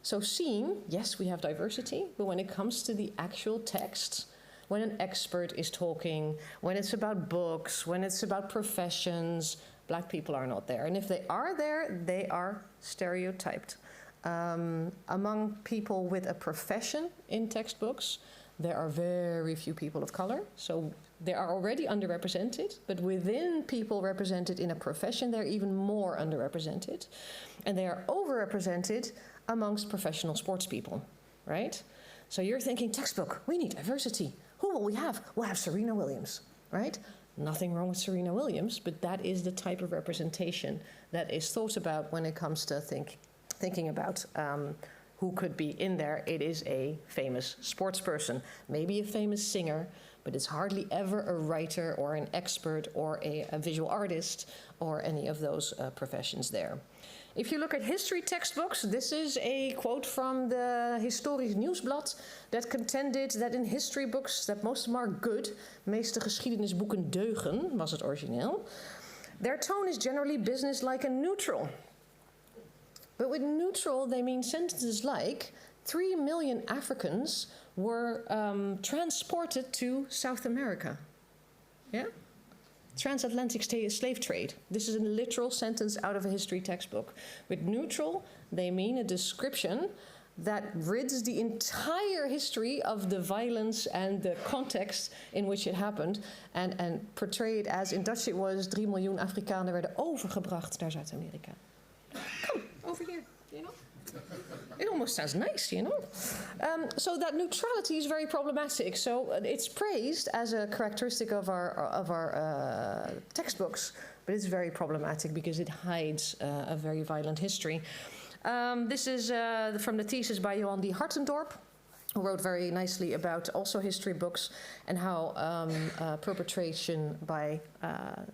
So seeing, yes, we have diversity, but when it comes to the actual text, when an expert is talking, when it's about books, when it's about professions, black people are not there. And if they are there, they are stereotyped. Among people with a profession in textbooks, there are very few people of color. So they are already underrepresented, but within people represented in a profession, they're even more underrepresented. And they are overrepresented amongst professional sports people, right? So you're thinking, textbook, we need diversity. Who will we have? We'll have Serena Williams, right? Nothing wrong with Serena Williams, but that is the type of representation that is thought about when it comes to thinking about who could be in there. It is a famous sports person, maybe a famous singer, but it's hardly ever a writer or an expert or a visual artist or any of those professions there. If you look at history textbooks, this is a quote from the Historisch Nieuwsblad that contended that in history books, that most of them are good, meeste geschiedenisboeken deugen, was het origineel. Their tone is generally businesslike and neutral. But with neutral, they mean sentences like 3 million Africans were transported to South America. Yeah? Transatlantic slave trade. This is a literal sentence out of a history textbook. With neutral, they mean a description that rids the entire history of the violence and the context in which it happened and portray it as, in Dutch it was, 3 miljoen Afrikanen werden overgebracht naar Zuid-Amerika. Come, over here, you know? It almost sounds nice, you know? So that neutrality is very problematic. So it's praised as a characteristic of our textbooks, but it's very problematic because it hides a very violent history. This is from the thesis by Yolande Hartendorp, who wrote very nicely about also history books and how perpetration by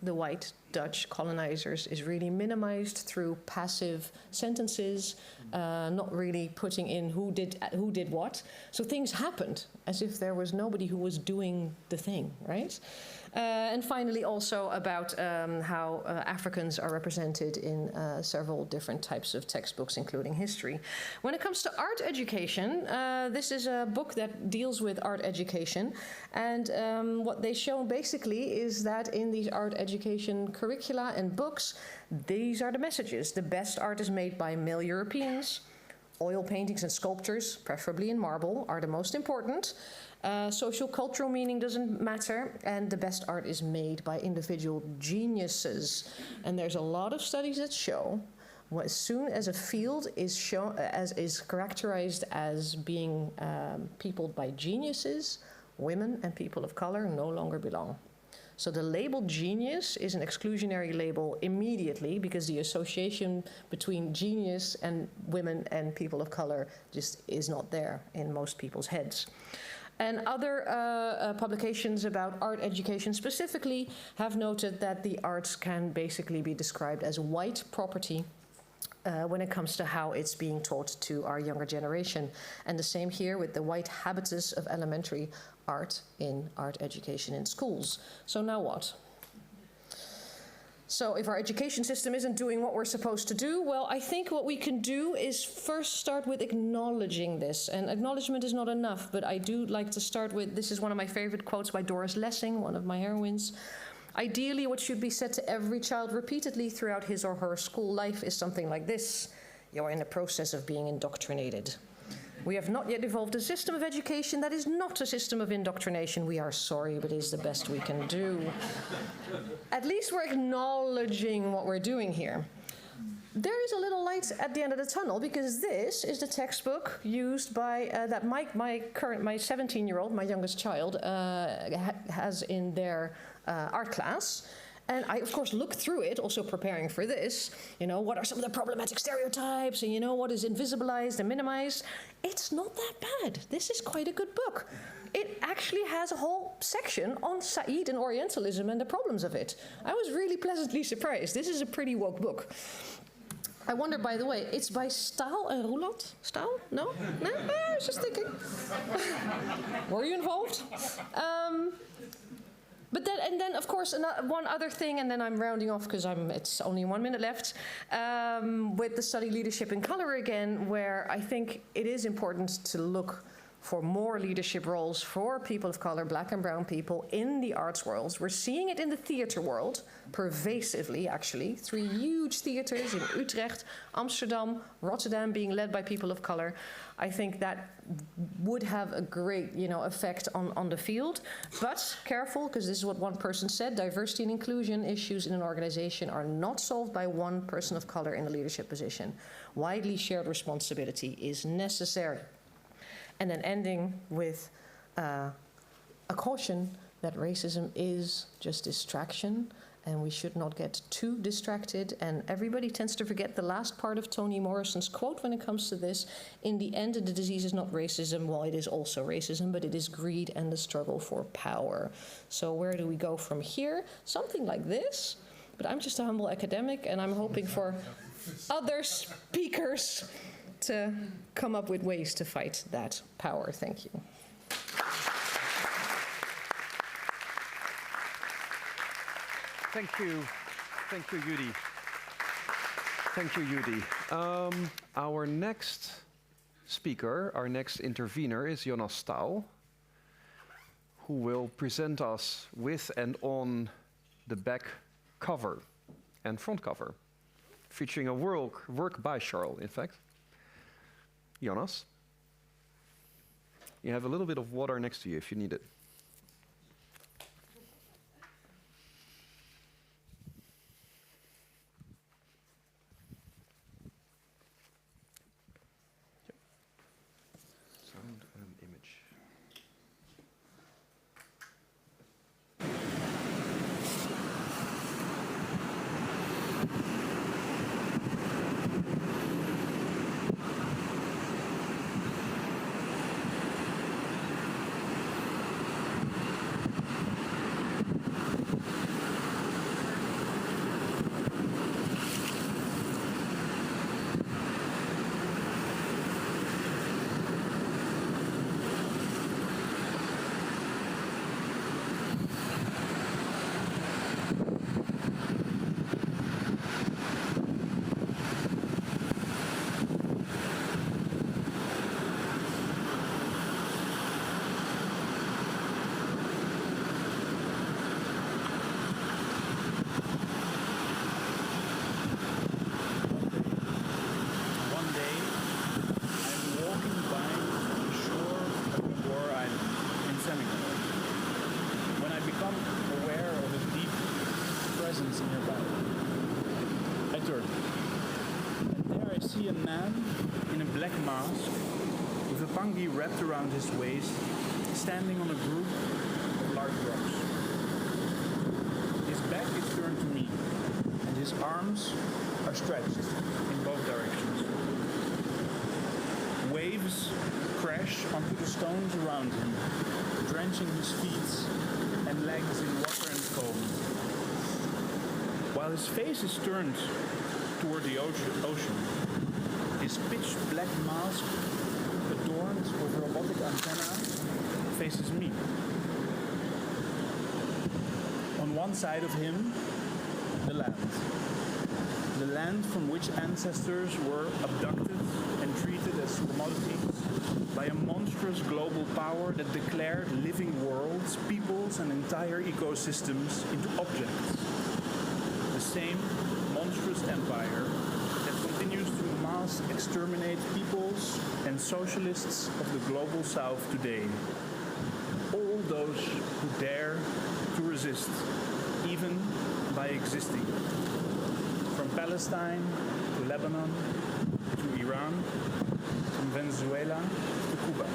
the white Dutch colonizers is really minimized through passive sentences, not really putting in who did what. So things happened as if there was nobody who was doing the thing, right? And finally also about how Africans are represented in several different types of textbooks, including history. When it comes to art education, this is a book that deals with art education. And what they show basically is that in these art education curricula and books, these are the messages. The best art is made by male Europeans. Oil paintings and sculptures, preferably in marble, are the most important. Social cultural meaning doesn't matter, and the best art is made by individual geniuses. And there's a lot of studies that show as soon as a field is characterized as being peopled by geniuses, women and people of color no longer belong. So the label genius is an exclusionary label immediately because the association between genius and women and people of color just is not there in most people's heads. And other publications about art education specifically have noted that the arts can basically be described as white property when it comes to how it's being taught to our younger generation. And the same here with the white habitus of elementary art in art education in schools. So now what? So if our education system isn't doing what we're supposed to do, well, I think what we can do is first start with acknowledging this. And acknowledgement is not enough, but I do like to start with, this is one of my favorite quotes by Doris Lessing, one of my heroines. Ideally, what should be said to every child repeatedly throughout his or her school life is something like this: you're in the process of being indoctrinated. We have not yet evolved a system of education that is not a system of indoctrination. We are sorry, but it is the best we can do. At least we're acknowledging what we're doing here. There is a little light at the end of the tunnel, because this is the textbook used by that my 17-year-old, my youngest child, has in their art class. And I, of course, looked through it, also preparing for this. You know, what are some of the problematic stereotypes? And, you know, what is invisibilized and minimized? It's not that bad. This is quite a good book. It actually has a whole section on Said and Orientalism and the problems of it. I was really pleasantly surprised. This is a pretty woke book. I wonder, by the way, it's by Staal and Roeland? Staal? No? No? I was just thinking. Were you involved? But then, and then, of course, one other thing, and then I'm rounding off because it's only 1 minute left, with the study Leadership in Color again, where I think it is important to look for more leadership roles for people of color, black and brown people, in the arts worlds. We're seeing it in the theater world, pervasively, actually. 3 huge theaters in Utrecht, Amsterdam, Rotterdam being led by people of color. I think that would have a great, effect on the field. But careful, because this is what one person said, diversity and inclusion issues in an organization are not solved by one person of color in a leadership position. Widely shared responsibility is necessary. And then ending with a caution that racism is just distraction, and we should not get too distracted. And everybody tends to forget the last part of Toni Morrison's quote when it comes to this. In the end, the disease is not racism. Well, it is also racism, but it is greed and the struggle for power. So where do we go from here? Something like this. But I'm just a humble academic, and I'm hoping for other speakers to come up with ways to fight that power. Thank you. Thank you, Judi. Thank you, Judi. Our next speaker, our next intervener is Jonas Staal, who will present us with and on the back cover and front cover, featuring a work by Charl, in fact. Jonas, you have a little bit of water next to you if you need it. Sound and image. see a man in a black mask with a pangi wrapped around his waist, standing on a group of large rocks. His back is turned to me, and his arms are stretched in both directions. Waves crash onto the stones around him, drenching his feet and legs in water and foam. While his face is turned toward the ocean, his pitch black mask, adorned with robotic antenna, faces me. On one side of him, the land. The land from which ancestors were abducted and treated as commodities by a monstrous global power that declared living worlds, peoples, and entire ecosystems into objects. The same monstrous empire that continues to mass exterminate peoples and socialists of the global south today. All those who dare to resist, even by existing. From Palestine to Lebanon to Iran, from Venezuela to Cuba.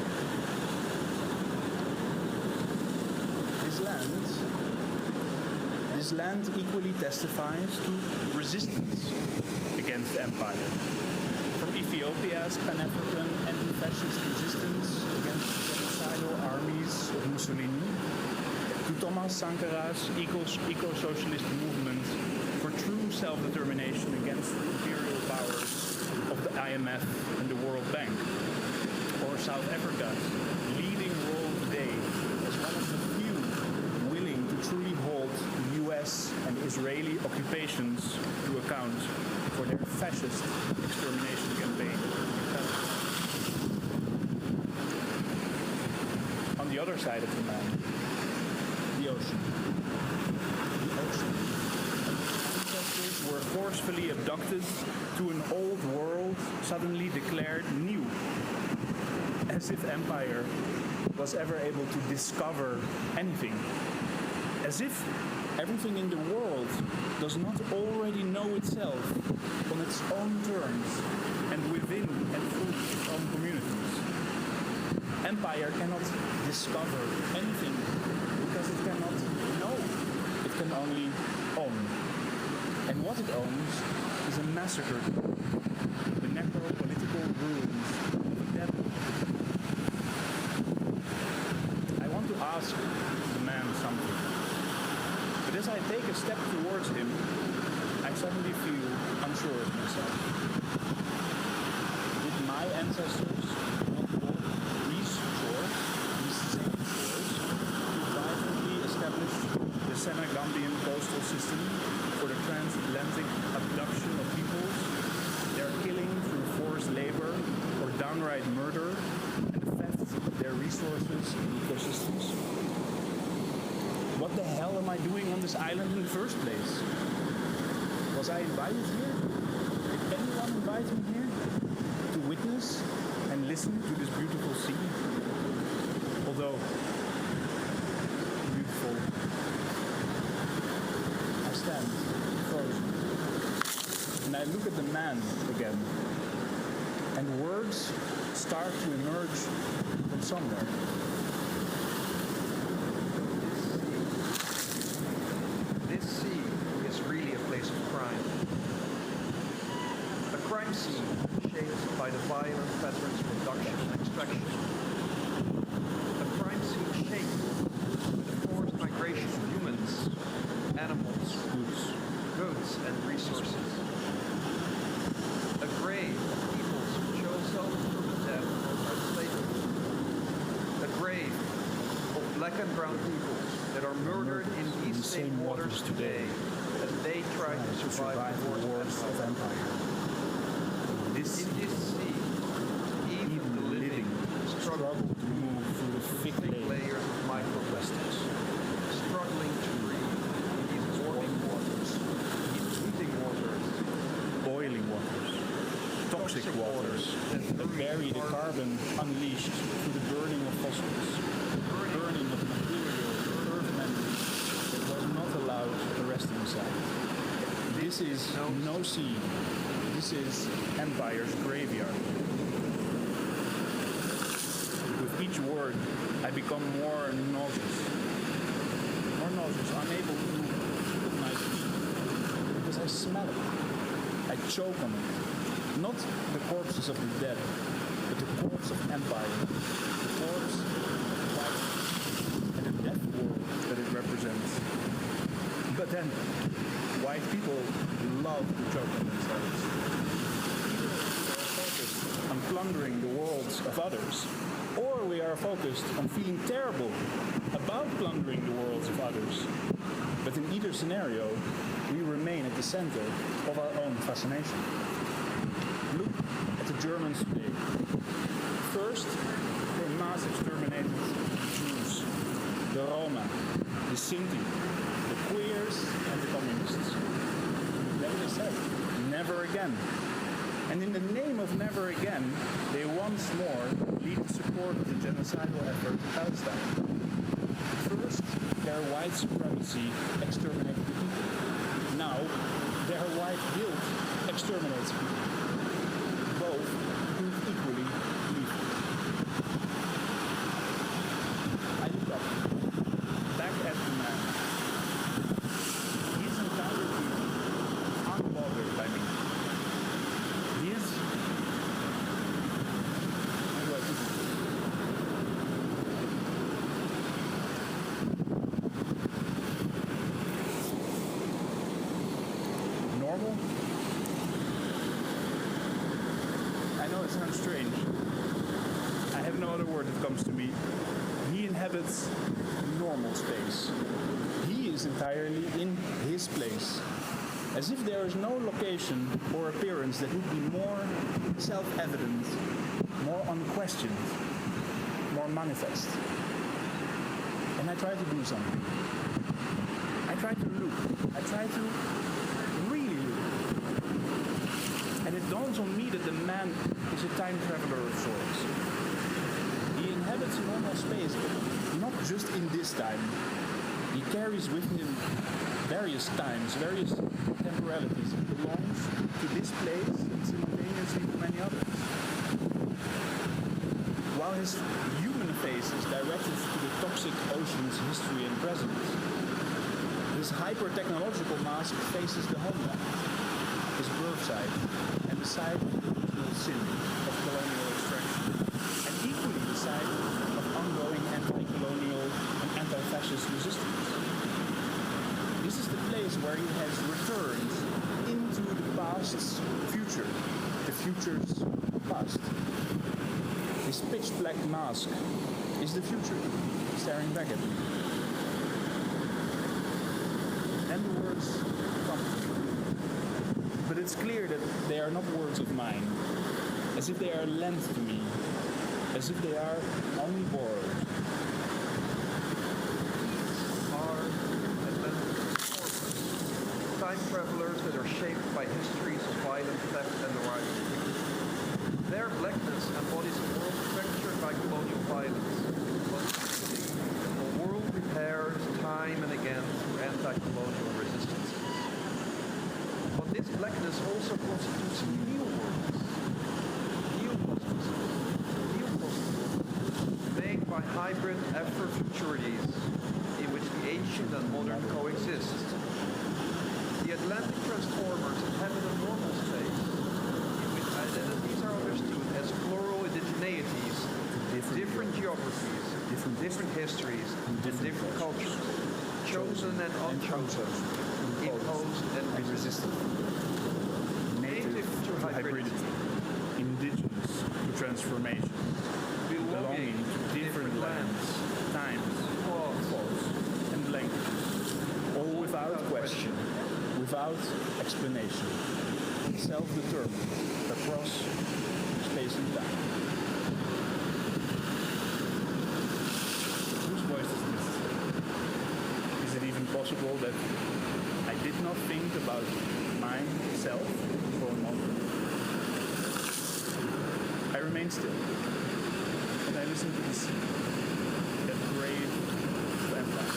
This land equally testifies to resistance against empire. From Ethiopia's Pan-African anti-fascist resistance against the genocidal armies of Mussolini, to Thomas Sankara's eco-socialist movement for true self-determination against the imperial powers of the IMF and the World Bank, or South Africa's leading role today as one of the few willing to truly hold the US and Israeli occupations to account for their fascist extermination campaign. On the other side of the man, the ocean. The ocean. Ancestors were forcefully abducted to an old world suddenly declared new, as if empire was ever able to discover anything, as if everything in the world does not already know itself on its own terms and within and through its own communities. Empire cannot discover anything because it cannot know. It can only own. And what it owns is a massacre, the necro-political ruins of the dead. I want to ask the man something. But as I take a step towards him, I suddenly feel unsure of myself. Did my ancestors not walk these shores, these same shores, to violently establish the Senegambian coastal system for the transatlantic abduction of peoples, their killing through forced labor or downright murder, and the theft of their resources and ecosystems? What the hell am I doing on this island in the first place? Was I invited here? Did anyone invite me here? To witness and listen to this beautiful sea? Although beautiful, I stand frozen. And I look at the man again. And words start to emerge from somewhere. This sea is really a place of crime. A crime scene shaped by the violent patterns of abduction and extraction. A crime scene shaped by the forced migration of humans, animals, goods, and resources. A grave of peoples who chose self-improvement death over slavery. A grave of black and brown peoples that are murdered in these same waters today as they try to survive the wars of empire. In this sea, even the living struggle to move through the thick layers of microplastics, struggling to breathe in these warming waters, these heating waters, boiling waters, toxic waters that bury the carbon unleashed through the burning of fossils, burning of material, earth memory that was not allowed a resting site. This is no sea. This is empire's graveyard. With each word, I become more nauseous, unable to put my feet because I smell it. I choke on it. Not the corpses of the dead, but the corpse of empire, the corpse of white, and the death world that it represents. But then, white people love to choke on themselves. Either we are focused on plundering the worlds of others, or we are focused on feeling terrible about plundering the worlds of others. But in either scenario, we remain at the center of our own fascination. Look at the Germans today. First, they mass exterminated the Jews, the Roma, the Sinti, the queers, and the communists. Then they said, never again. And in the name of never again, they once more lead in support of the genocidal effort in Palestine. First, their white supremacy exterminated the people. Now, their white guilt exterminates people. Both prove equally lethal. I look up, back at the man. He's entirely unbothered by me. He is, how do I put it? Normal? I know it sounds strange. I have no other word that comes to me. He inhabits normal space. He lives entirely in his place, as if there is no location or appearance that would be more self-evident, more unquestioned, more manifest. And I try to do something. I try to look. I try to really look. And it dawns on me that the man is a time traveler of sorts. He inhabits normal space, but not just in this time. He carries with him various times, various temporalities. He belongs to this place and simultaneously to many others. While his human face is directed to the toxic ocean's history and present, his hyper-technological mask faces the homeland, his birth site, and the site of the original sin of colonial extraction, and equally the site of ongoing anti-colonial and anti-fascist resistance. This is the place where he has returned into the past's future, the future's past. His pitch-black mask is the future, staring back at me. And the words come to me. But it's clear that they are not words of mine, as if they are lent to me, as if they are only borrowed. Are Atlantic performers, time travelers that are shaped by histories of violent theft and the rise of wickedness. Their blackness embodies a world fractured by colonial violence, a world repaired time and again through anti-colonial resistance. But this blackness also constitutes new worlds, new cosmos, made by hybrid Afro-futurities in which the ancient and modern coexist. The Atlantic transformers inhabit a normal space in which identities are understood as plural indigeneities, different geographies, different histories, and different cultures, chosen and unchosen, imposed and resisted. Native to hybridity, indigenous to transformation, belonging to different lands, times, thoughts, and languages, all without question, without explanation, self-determined across space and time. Whose voice is this? Is it even possible that I did not think about myself for a moment? I remain still, and I listen to the sea, that grave of empire.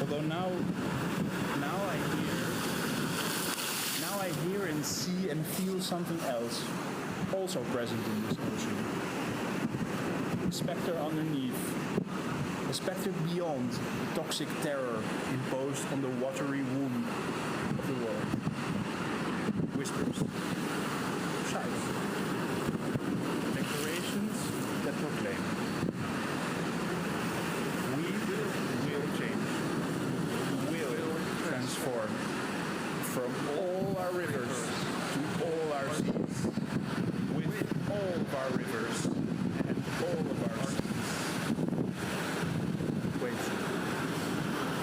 Although now I hear and see and feel something else, also present in this ocean. A spectre underneath, a spectre beyond the toxic terror imposed on the watery womb of the world. Whispers, shouts, declarations that proclaim. We will change. We will transform. From all our rivers to all our seas. With all of our rivers and all of our seas. Wait.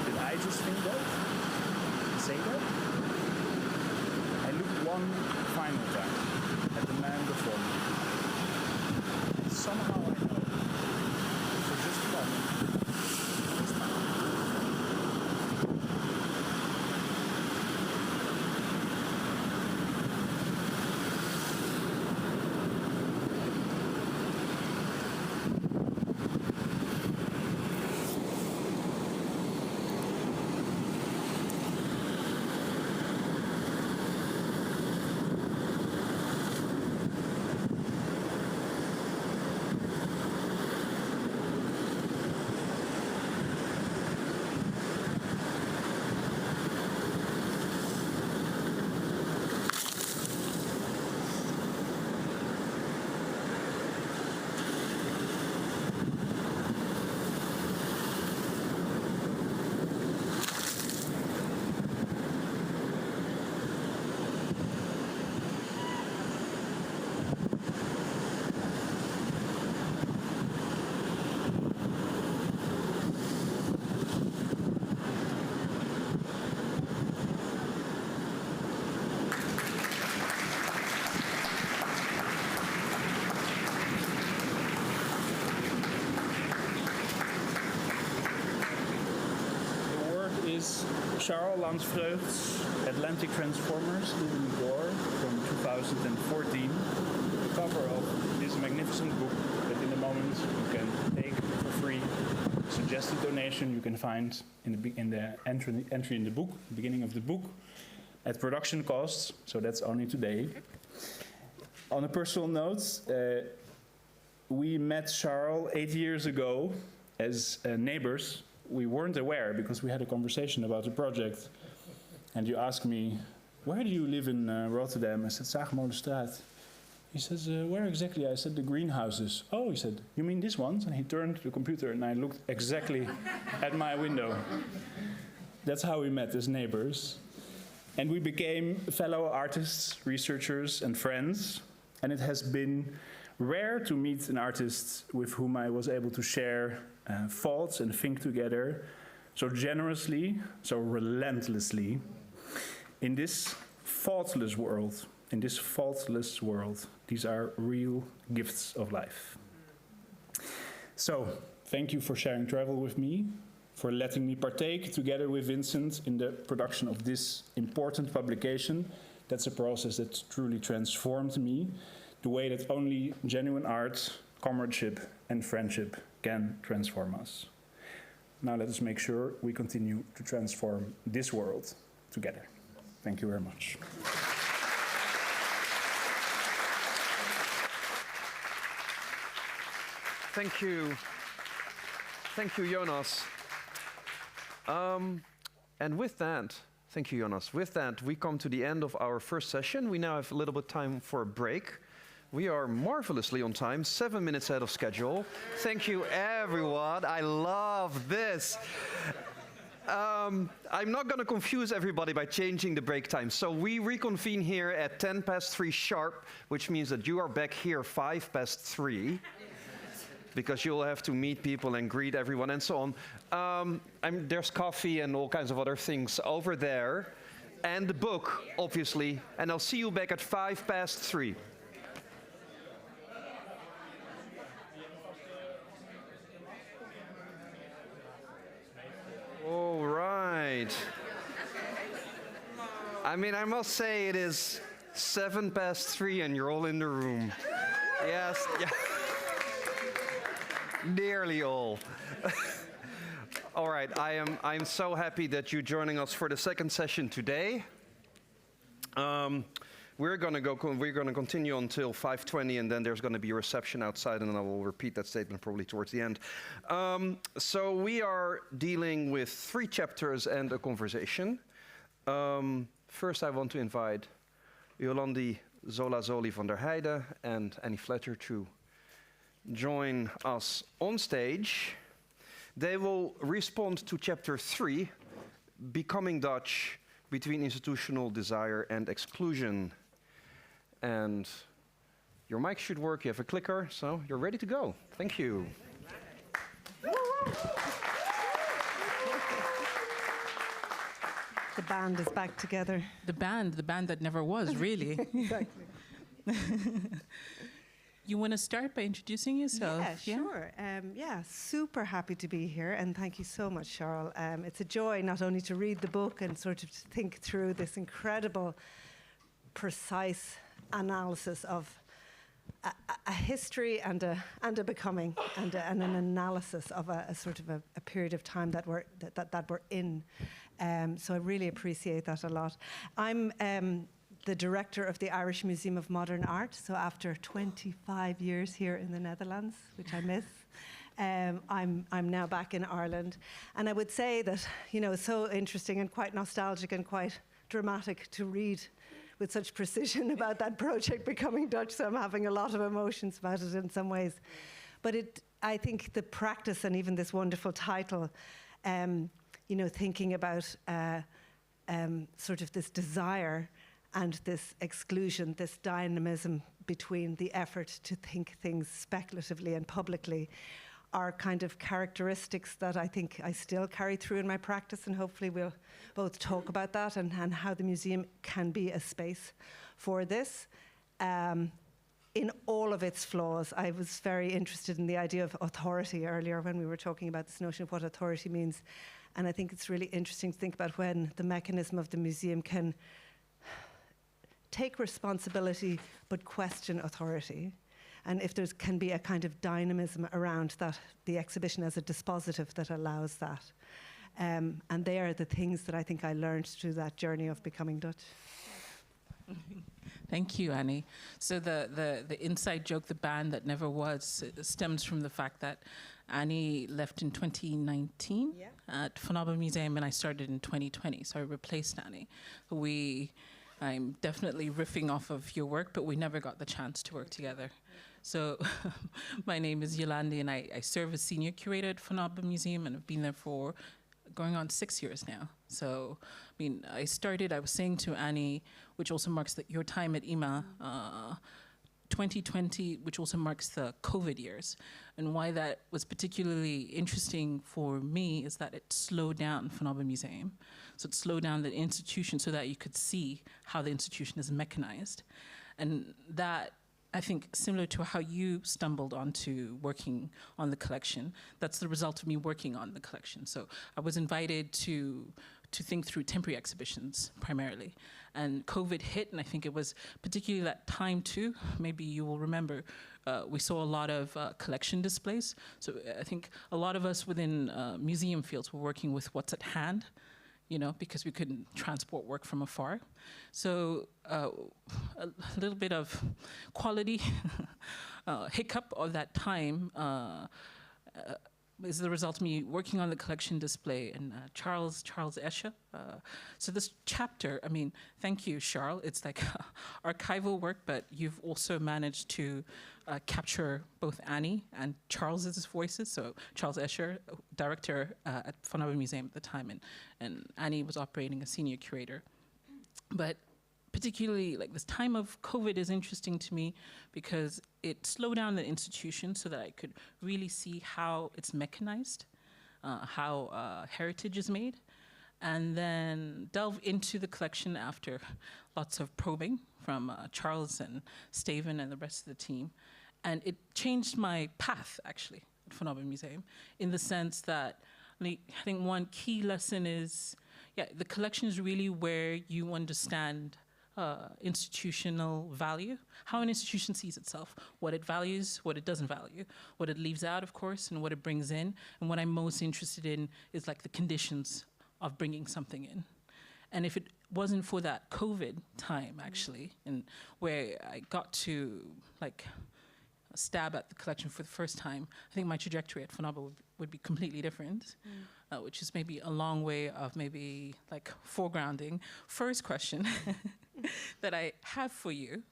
Did I just think that? Say that? I look one final Charl Landvreugd's Atlantic Transformers in the Door from 2014, the cover of this magnificent book that in a moment you can take for free. Suggested donation you can find in the entry in the book, beginning of the book, at production costs, so that's only today. On a personal note, we met Charl 8 years ago as neighbors. We weren't aware because we had a conversation about the project. And you asked me, where do you live in Rotterdam? I said, Zaagmolenstraat. He says, where exactly? I said, the greenhouses. Oh, he said, you mean these ones? And he turned to the computer and I looked exactly at my window. That's how we met as neighbors. And we became fellow artists, researchers, and friends. And it has been rare to meet an artist with whom I was able to share thoughts and think together so generously, so relentlessly, in this faultless world. In this faultless world, these are real gifts of life. So, thank you for sharing travel with me, for letting me partake together with Vincent in the production of this important publication. That's a process that truly transformed me, the way that only genuine art, comradeship, and friendship can transform us. Now let us make sure we continue to transform this world together. Thank you very much. Thank you. Thank you, Jonas. And with that, thank you, Jonas. With that, we come to the end of our first session. We now have a little bit time for a break. We are marvelously on time, 7 minutes ahead of schedule. Thank you, everyone. I love this. I'm not going to confuse everybody by changing the break time. So we reconvene here at 3:10 sharp, which means that you are back here 3:05, because you'll have to meet people and greet everyone and so on. There's coffee and all kinds of other things over there, and the book, obviously. And I'll see you back at 3:05. All right. I mean, I must say it is 3:07 and you're all in the room. Yes, yeah. Nearly all. All right, I'm so happy that you're joining us for the second session today. We're gonna continue until 5:20, and then there's gonna be a reception outside, and then I will repeat that statement probably towards the end. So we are dealing with 3 chapters and a conversation. First, I want to invite Yolande, Zola, Zoli van der Heide, and Fletcher to join us on stage. They will respond to chapter 3, Becoming Dutch, Between Institutional Desire and Exclusion. And your mic should work, you have a clicker, so you're ready to go. Thank you. The band is back together. The band that never was, really. Exactly. You want to start by introducing yourself? Yeah, sure. Super happy to be here, and thank you so much, Charl. It's a joy not only to read the book and sort of think through this incredible, precise analysis of a history and a becoming and an analysis of a sort of a period of time that we're in. So I really appreciate that a lot. I'm the director of the Irish Museum of Modern Art. So after 25 years here in the Netherlands, which I miss, I'm now back in Ireland. And I would say that, it's so interesting and quite nostalgic and quite dramatic to read with such precision about that project Becoming Dutch. So I'm having a lot of emotions about it in some ways. But I think the practice and even this wonderful title, thinking about sort of this desire and this exclusion, this dynamism between the effort to think things speculatively and publicly, are kind of characteristics that I think I still carry through in my practice, and hopefully we'll both talk about that and how the museum can be a space for this. In all of its flaws, I was very interested in the idea of authority earlier when we were talking about this notion of what authority means. And I think it's really interesting to think about when the mechanism of the museum can take responsibility but question authority. And if there can be a kind of dynamism around that, the exhibition as a dispositive that allows that. And they are the things that I think I learned through that journey of becoming Dutch. Thank you, Annie. So the inside joke, the band that never was, stems from the fact that Annie left in 2019 at Van Abbe Museum, and I started in 2020, so I replaced Annie. I'm definitely riffing off of your work, but we never got the chance to work together. So my name is Yolande, and I serve as senior curator at Van Abbe Museum, and I've been there for going on 6 years now. So, I mean, I was saying to Annie, which also marks your time at IMA, 2020, which also marks the COVID years. And why that was particularly interesting for me is that it slowed down Van Abbe Museum. So it slowed down the institution so that you could see how the institution is mechanized. And that, I think, similar to how you stumbled onto working on the collection, that's the result of me working on the collection. So I was invited to think through temporary exhibitions primarily. And COVID hit, and I think it was particularly that time too, maybe you will remember, we saw a lot of collection displays. So I think a lot of us within museum fields were working with what's at hand, because we couldn't transport work from afar. So a little bit of quality hiccup of that time is the result of me working on the collection display and Charles Escher. So this chapter, I mean, thank you, Charl. It's like archival work, but you've also managed to capture both Annie and Charles's voices. So Charles Escher, director at Van Abbe Museum at the time, and Annie was operating as senior curator. But particularly, like, this time of COVID is interesting to me because it slowed down the institution so that I could really see how it's mechanized, how heritage is made, and then delve into the collection after lots of probing from Charles and Steven and the rest of the team. And it changed my path, actually, at Van Abbe Museum, in the sense that I think one key lesson is, the collection is really where you understand institutional value, how an institution sees itself, what it values, what it doesn't value, what it leaves out, of course, and what it brings in. And what I'm most interested in is like the conditions of bringing something in. And if it wasn't for that COVID time, actually, and where I got to like stab at the collection for the first time, I think my trajectory at Van Abbe would be completely different, which is maybe a long way of maybe like foregrounding. First question that I have for you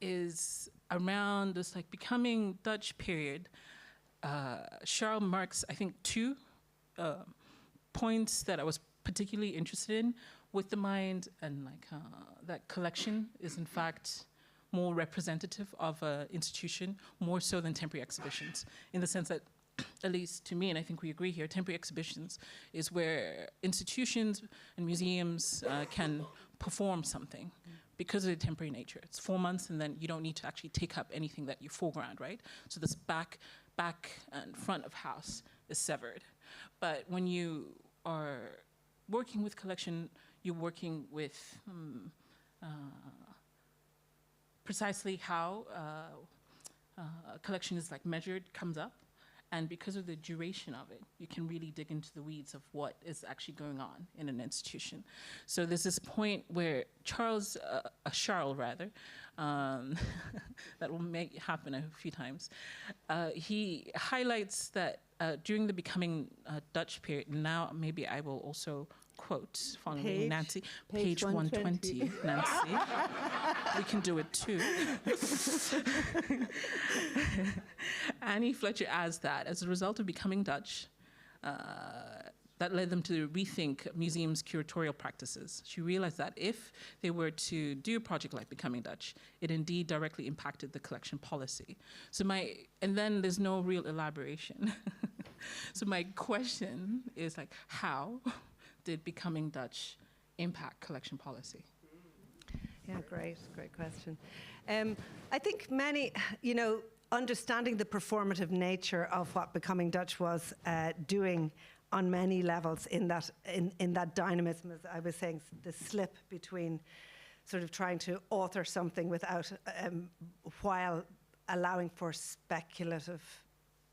is around this like becoming Dutch period. Charl marks, I think, two points that I was particularly interested in with the mind, and like that collection is in fact more representative of an institution, more so than temporary exhibitions, in the sense that, at least to me, and I think we agree here, temporary exhibitions is where institutions and museums can perform something because of the temporary nature. It's 4 months, and then you don't need to actually take up anything that you foreground, right? So this back and front of house is severed. But when you are working with collection, you're working with precisely how a collection is like measured, comes up. And because of the duration of it, you can really dig into the weeds of what is actually going on in an institution. So there's this point where Charl, that will make happen a few times, he highlights that during the becoming Dutch period, now maybe I will also quote, following Nancy, page 120, Nancy. We can do it too. Annie Fletcher adds that as a result of becoming Dutch, that led them to rethink museums' curatorial practices. She realized that if they were to do a project like Becoming Dutch, it indeed directly impacted the collection policy. And then there's no real elaboration. So my question is like, how did Becoming Dutch impact collection policy? Yeah, great question. I think many, understanding the performative nature of what Becoming Dutch was doing on many levels in that dynamism, as I was saying, the slip between sort of trying to author something without, while allowing for speculative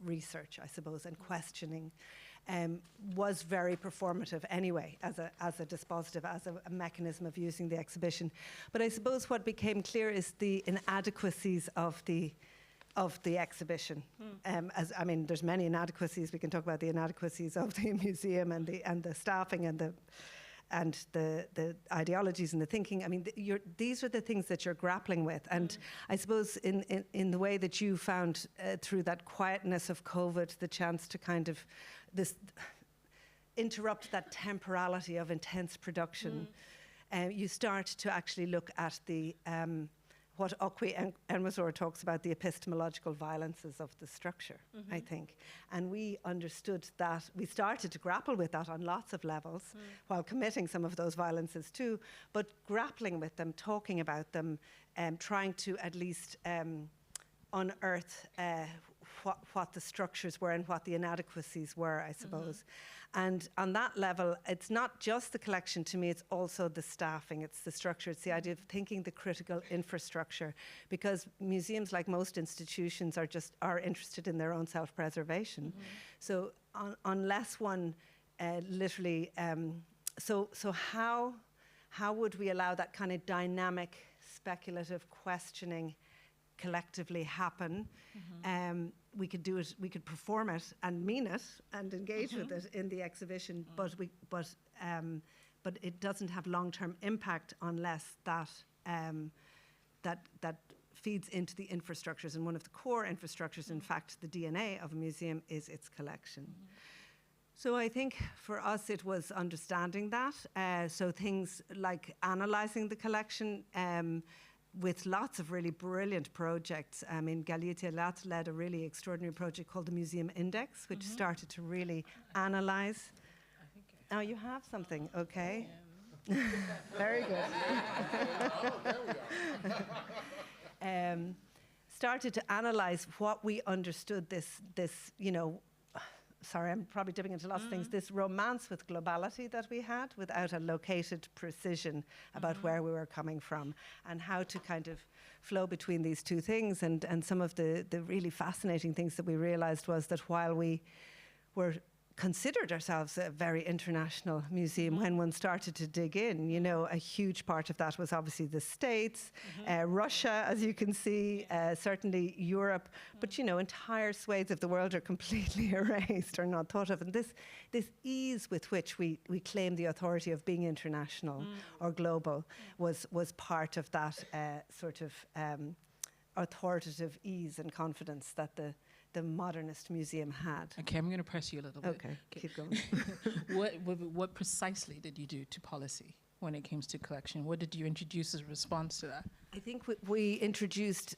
research, I suppose, and questioning, was very performative anyway, as a dispositive, as a mechanism of using the exhibition. But I suppose what became clear is the inadequacies of the exhibition. There's many inadequacies. We can talk about the inadequacies of the museum and the staffing and the ideologies and the thinking. I mean, these are the things that you're grappling with. And I suppose in the way that you found through that quietness of COVID, the chance to kind of interrupt that temporality of intense production, you start to actually look at the what Okwi Enwezor talks about, the epistemological violences of the structure, I think. And we understood that, we started to grapple with that on lots of levels, while committing some of those violences too, but grappling with them, talking about them, trying to at least unearth what the structures were and what the inadequacies were, I suppose. And on that level, it's not just the collection to me, it's also the staffing, it's the structure, it's the idea of thinking the critical infrastructure, because museums, like most institutions, are interested in their own self-preservation. So unless one literally, so how would we allow that kind of dynamic, speculative questioning collectively happen? We could do it, we could perform it and mean it and engage with it in the exhibition, but it doesn't have long-term impact unless that feeds into the infrastructures. And one of the core infrastructures, in fact, the DNA of a museum, is its collection. So I think for us it was understanding that. So things like analysing the collection, with lots of really brilliant projects. I mean, Galicia Lat led a really extraordinary project called the Museum Index, which started to really analyse. Oh, you have something, okay. Very good. Started to analyse what we understood this, sorry, I'm probably dipping into lots of things, this romance with globality that we had without a located precision about where we were coming from, and how to kind of flow between these two things. And some of the really fascinating things that we realized was that while we considered ourselves a very international museum, when one started to dig in, a huge part of that was obviously the States, Russia, as you can see, certainly Europe, but entire swathes of the world are completely erased or not thought of. And this ease with which we claim the authority of being international or global was part of that sort of authoritative ease and confidence that the modernist museum had. Okay, I'm going to press you a little bit. Okay, keep going. What precisely did you do to policy when it came to collection? What did you introduce as a response to that? I think we introduced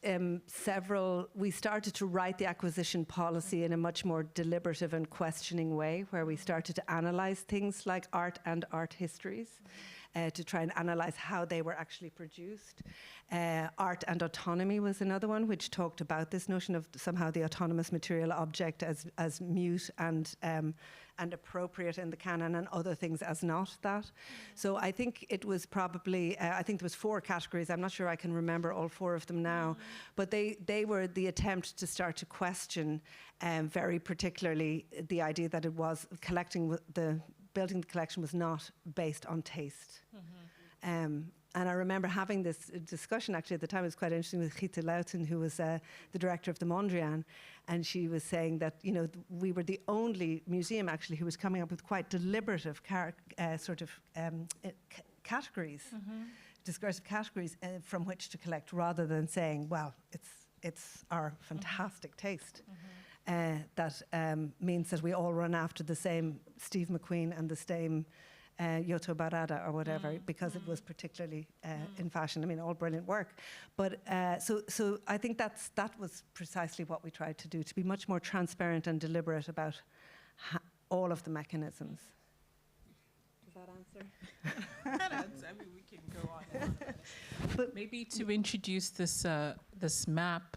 we started to write the acquisition policy in a much more deliberative and questioning way, where we started to analyse things like art and art histories, to try and analyse how they were actually produced. Art and autonomy was another one, which talked about this notion of somehow the autonomous material object as mute and appropriate in the canon, and other things as not that. So I think it was probably, I think there was 4 categories. I'm not sure I can remember all 4 of them now, but they were the attempt to start to question very particularly the idea that it was building the collection was not based on taste. And I remember having this discussion, actually, at the time. It was quite interesting, with Gitte Luiten, who was the director of the Mondrian, and she was saying that, we were the only museum, actually, who was coming up with quite deliberative categories, discursive categories from which to collect, rather than saying, well, it's our fantastic taste. That means that we all run after the same Steve McQueen and the same Yoto Barada or whatever, because it was particularly in fashion. I mean, all brilliant work. But so I think that was precisely what we tried to do, to be much more transparent and deliberate about all of the mechanisms. Does that answer. I mean, we can go on. But maybe to introduce this this map,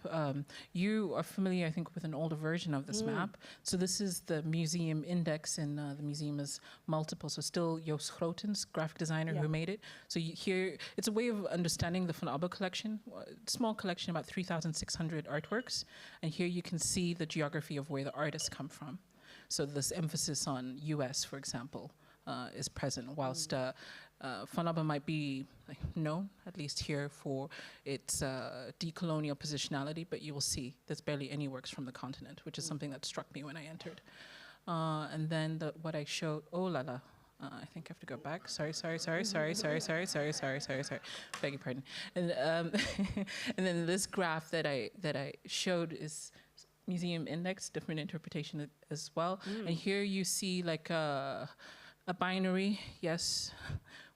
you are familiar, I think, with an older version of this map. So this is the museum index, and the museum is multiple. So still Joost Grotens, graphic designer, who made it. So here, it's a way of understanding the Van Abbe collection, small collection, about 3,600 artworks. And here you can see the geography of where the artists come from. So this emphasis on US, for example, is present, whilst Van Abbe might be known, at least here, for its decolonial positionality, but you will see there's barely any works from the continent, which is something that struck me when I entered. And then what I showed, oh la la, I think I have to go back. Sorry. Beg your pardon. And and then this graph that I showed is museum index, different interpretation as well. And here you see like a binary, yes,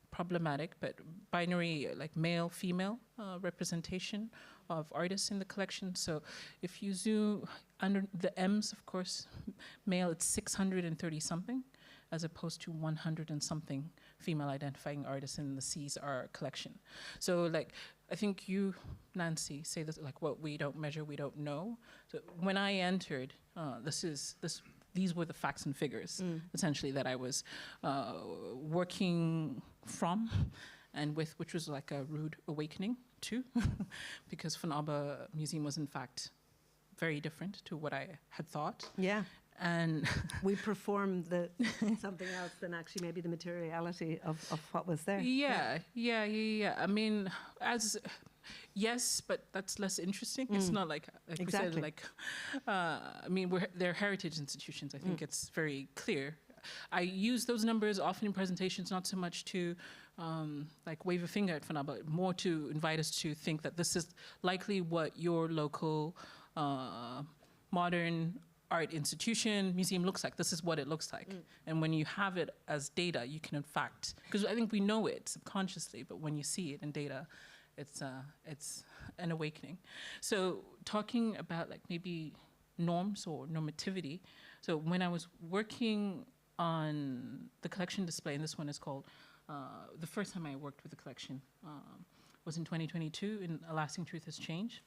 problematic, but binary like male, female representation of artists in the collection. So if you zoom under the M's, of course, male, it's 630 something, as opposed to 100 and something female identifying artists in the C's R collection. So like, I think you, Nancy, say this, like, what we don't measure, we don't know. So when I entered, these were the facts and figures, essentially, that I was working from and with, which was like a rude awakening too, because Van Abbe Museum was in fact very different to what I had thought. Yeah. And we performed something else than actually maybe the materiality of what was there. Yeah. I mean, yes, but that's less interesting. It's not like Exactly. we said, like, I mean, they're heritage institutions. I think it's very clear. I use those numbers often in presentations, not so much to like wave a finger at Van Abbe, but more to invite us to think that this is likely what your local modern art institution, museum looks like. This is what it looks like. And when you have it as data, you can in fact, because I think we know it subconsciously, but when you see it in data, it's an awakening. So talking about like maybe norms or normativity. So when I was working on the collection display, and this one is called, the first time I worked with the collection was in 2022 in A Lasting Truth Has Changed.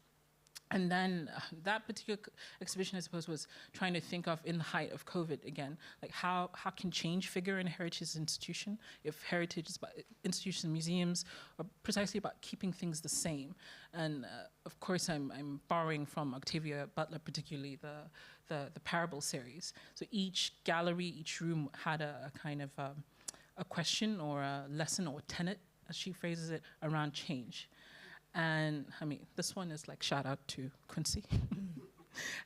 And then that particular exhibition, I suppose, was trying to think of, in the height of COVID again, like how can change figure in a heritage institution if heritage is about institutions and museums are precisely about keeping things the same. And of course, I'm borrowing from Octavia Butler, particularly the Parable series. So each gallery, each room had a kind of a question or a lesson or a tenet, as she phrases it, around change. And I mean, this one is like shout out to Quinsy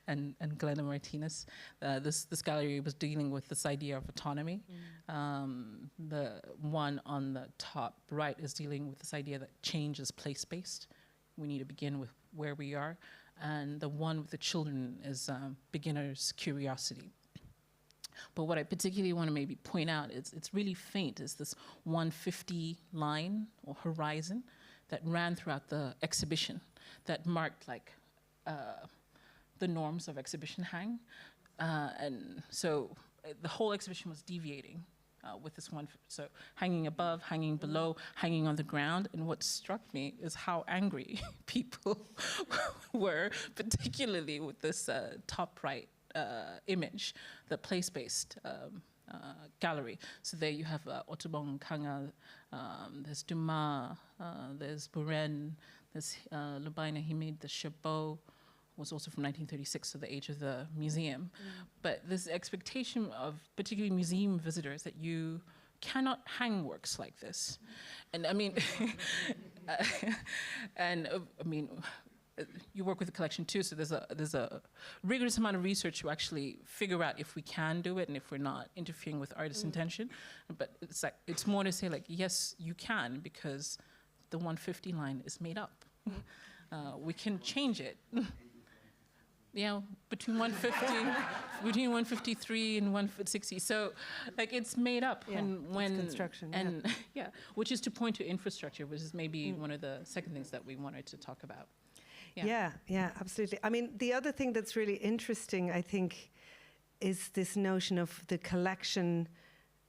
and Glenna Martinez. This gallery was dealing with this idea of autonomy. The one on the top right is dealing with this idea that change is place-based. We need to begin with where we are. And the one with the children is beginner's curiosity. But what I particularly want to maybe point out is it's really faint, is this 150 line or horizon that ran throughout the exhibition that marked like the norms of exhibition hang. And so the whole exhibition was deviating with this one, so hanging above, hanging below, hanging on the ground. And what struck me is how angry people were, particularly with this top right image, the place-based gallery. So there you have Otobong Kanga, there's Dumas, there's Buren, there's Lubaina Himid, the Chabot was also from 1936, so the age of the museum. But this expectation of particularly museum visitors that you cannot hang works like this. And I mean, I mean, you work with the collection too, so there's a rigorous amount of research to actually figure out if we can do it and if we're not interfering with artist's intention. But it's more to say like, yes, you can, because the 150 line is made up. We can change it. You know, between 153 and 160. So, like, it's made up. Yeah, and when it's construction. And yeah, which is to point to infrastructure, which is maybe one of the second things that we wanted to talk about. Yeah, absolutely. I mean, the other thing that's really interesting, I think, is this notion of the collection,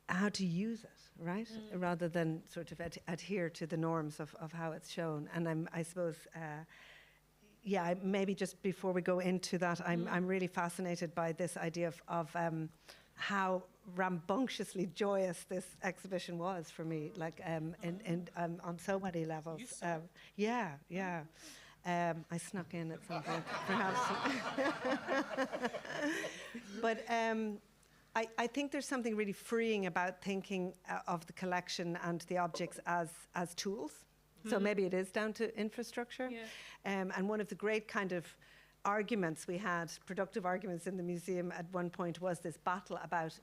how to use it, right? Rather than sort of adhere to the norms of how it's shown. And I suppose, maybe just before we go into that, I'm really fascinated by this idea of how rambunctiously joyous this exhibition was for me, like on so many levels. I snuck in at some point, perhaps. But I think there's something really freeing about thinking of the collection and the objects as tools. So maybe it is down to infrastructure. Yeah. And one of the great kind of arguments we had, productive arguments in the museum at one point, was this battle about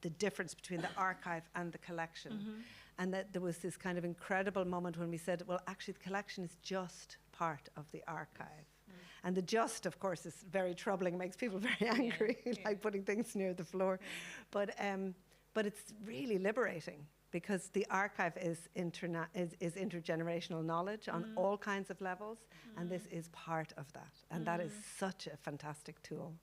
the difference between the archive and the collection. And that there was this kind of incredible moment when we said, well, actually the collection is just part of the archive. And the just, of course, is very troubling, makes people very angry, like putting things near the floor. But it's really liberating, because the archive is intergenerational knowledge on all kinds of levels, and this is part of that. And that is such a fantastic tool.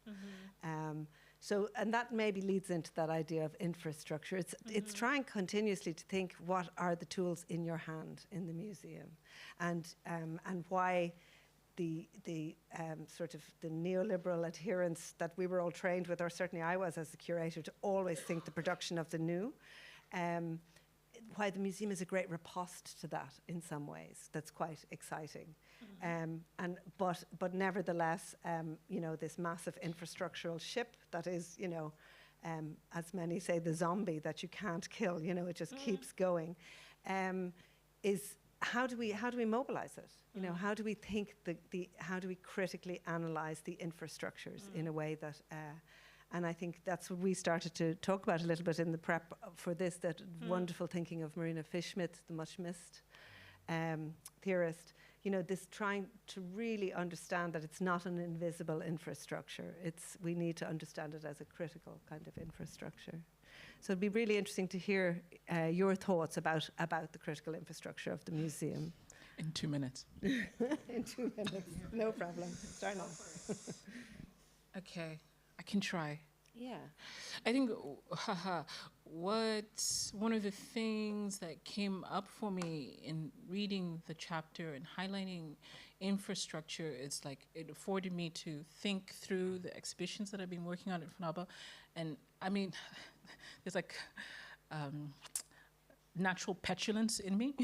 So, and that maybe leads into that idea of infrastructure. It's trying continuously to think, what are the tools in your hand in the museum, and why the sort of the neoliberal adherence that we were all trained with, or certainly I was as a curator, to always think the production of the new. Why the museum is a great riposte to that in some ways. That's quite exciting. But nevertheless, this massive infrastructural ship that is, as many say, the zombie that you can't kill. It just keeps going. Is how do we mobilize it? How do we think how do we critically analyze the infrastructures in a way that. And I think that's what we started to talk about a little bit in the prep for this, that wonderful thinking of Marina Fischmidt, the much missed theorist, this trying to really understand that it's not an invisible infrastructure. We need to understand it as a critical kind of infrastructure. So it'd be really interesting to hear your thoughts about the critical infrastructure of the museum. In 2 minutes. In 2 minutes, no problem. Start now. Okay. I can try. Yeah. I think one of the things that came up for me in reading the chapter and highlighting infrastructure is like it afforded me to think through the exhibitions that I've been working on at FNABA. And I mean, there's like natural petulance in me.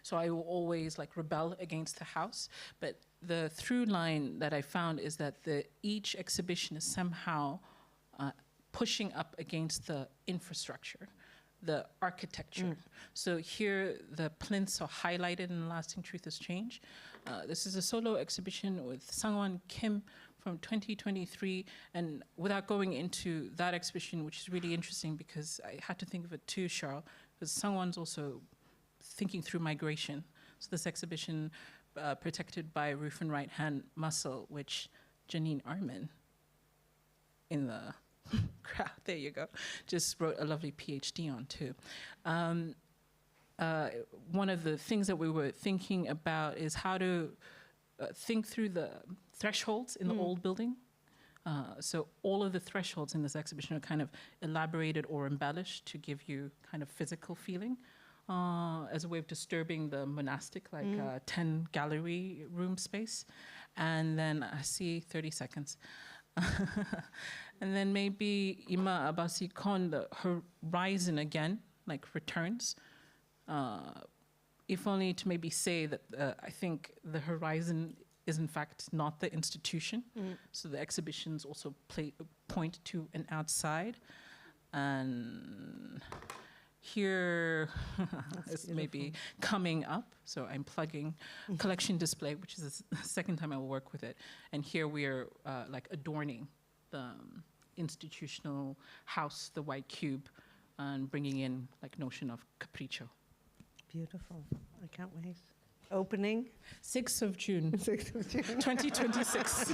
So I will always like rebel against the house. But the through line that I found is that each exhibition is somehow pushing up against the infrastructure, the architecture. So here the plinths are highlighted in Lasting Truth is Change. This is a solo exhibition with Sangwon Kim from 2023. And without going into that exhibition, which is really interesting because I had to think of it too, Charl, because Sangwon's also thinking through migration. So this exhibition, Protected by Roof and Right Hand Muscle, which Janine Armin in the crowd, there you go, just wrote a lovely PhD on too. One of the things that we were thinking about is how to think through the thresholds in the old building. So all of the thresholds in this exhibition are kind of elaborated or embellished to give you kind of physical feeling as a way of disturbing the monastic, like 10 gallery room space. And then I see 30 seconds. And then maybe Ima Abasi Khan, the horizon again, like returns. If only to maybe say that I think the horizon is in fact not the institution. So the exhibitions also point to an outside. And here is maybe coming up. So I'm plugging collection display, which is the second time I will work with it. And here we are like adorning the institutional house, the white cube, and bringing in like notion of capriccio. Beautiful. I can't wait. Opening? 6th of June. 6th of June. 2026.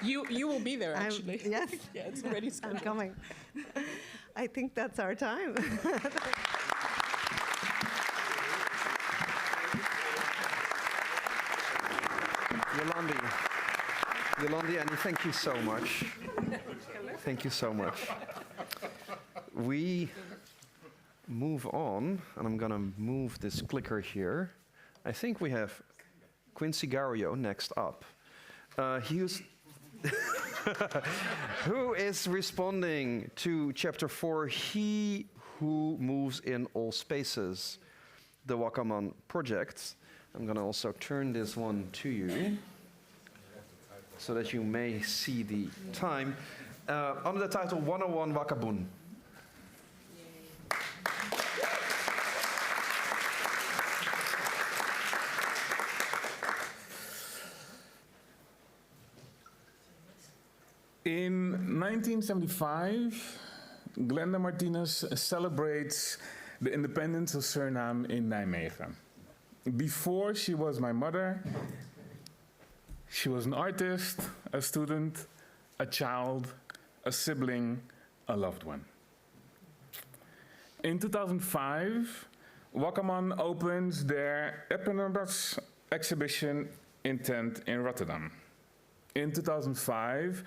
You will be there, actually. Yes. Yeah, it's already scheduled. I'm coming. I think that's our time. Yolande, Annie, thank you so much. Thank you so much. move on, and I'm gonna move this clicker here. I think we have Quinsy Gario next up. Who is responding to chapter 4, He Who Moves in All Spaces, the Wakaman project. I'm gonna also turn this one to you so that you may see the time. Under the title 101 Wakabun. In 1975, Glenda Martinez celebrates the independence of Suriname in Nijmegen. Before she was my mother, she was an artist, a student, a child, a sibling, a loved one. In 2005, Wakaman opens their eponymous exhibition Intent in Rotterdam. In 2005,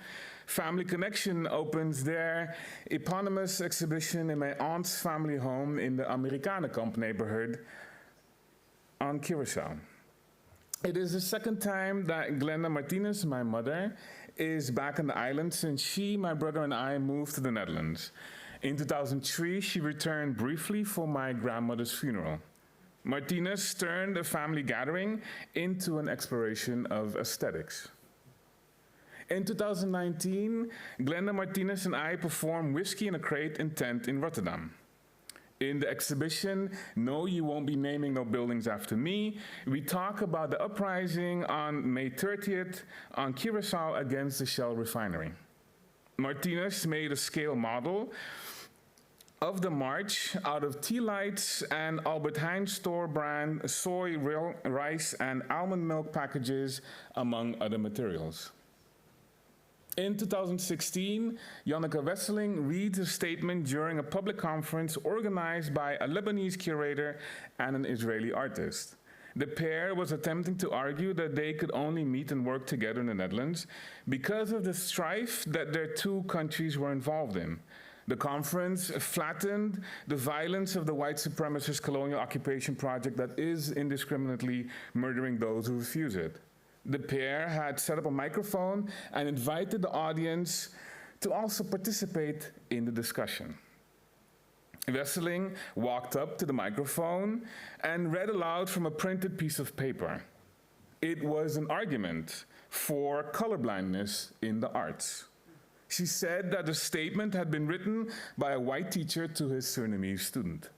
Family Connection opens their eponymous exhibition in my aunt's family home in the Amerikanenkamp neighborhood on Curaçao. It is the second time that Glenda Martinez, my mother, is back on the island since she, my brother, and I moved to the Netherlands. In 2003, she returned briefly for my grandmother's funeral. Martinez turned a family gathering into an exploration of aesthetics. In 2019, Glenda Martinez and I performed Whiskey in a Crate Intent in Rotterdam. In the exhibition, No, You Won't Be Naming No Buildings After Me, we talk about the uprising on May 30th on Curaçao against the Shell refinery. Martinez made a scale model of the march out of tea lights and Albert Heijn store brand soy, rice, and almond milk packages, among other materials. In 2016, Janneke Wesseling reads a statement during a public conference organized by a Lebanese curator and an Israeli artist. The pair was attempting to argue that they could only meet and work together in the Netherlands because of the strife that their two countries were involved in. The conference flattened the violence of the white supremacist colonial occupation project that is indiscriminately murdering those who refuse it. The pair had set up a microphone and invited the audience to also participate in the discussion. Wesseling walked up to the microphone and read aloud from a printed piece of paper. It was an argument for colorblindness in the arts. She said that the statement had been written by a white teacher to his Surinamese student.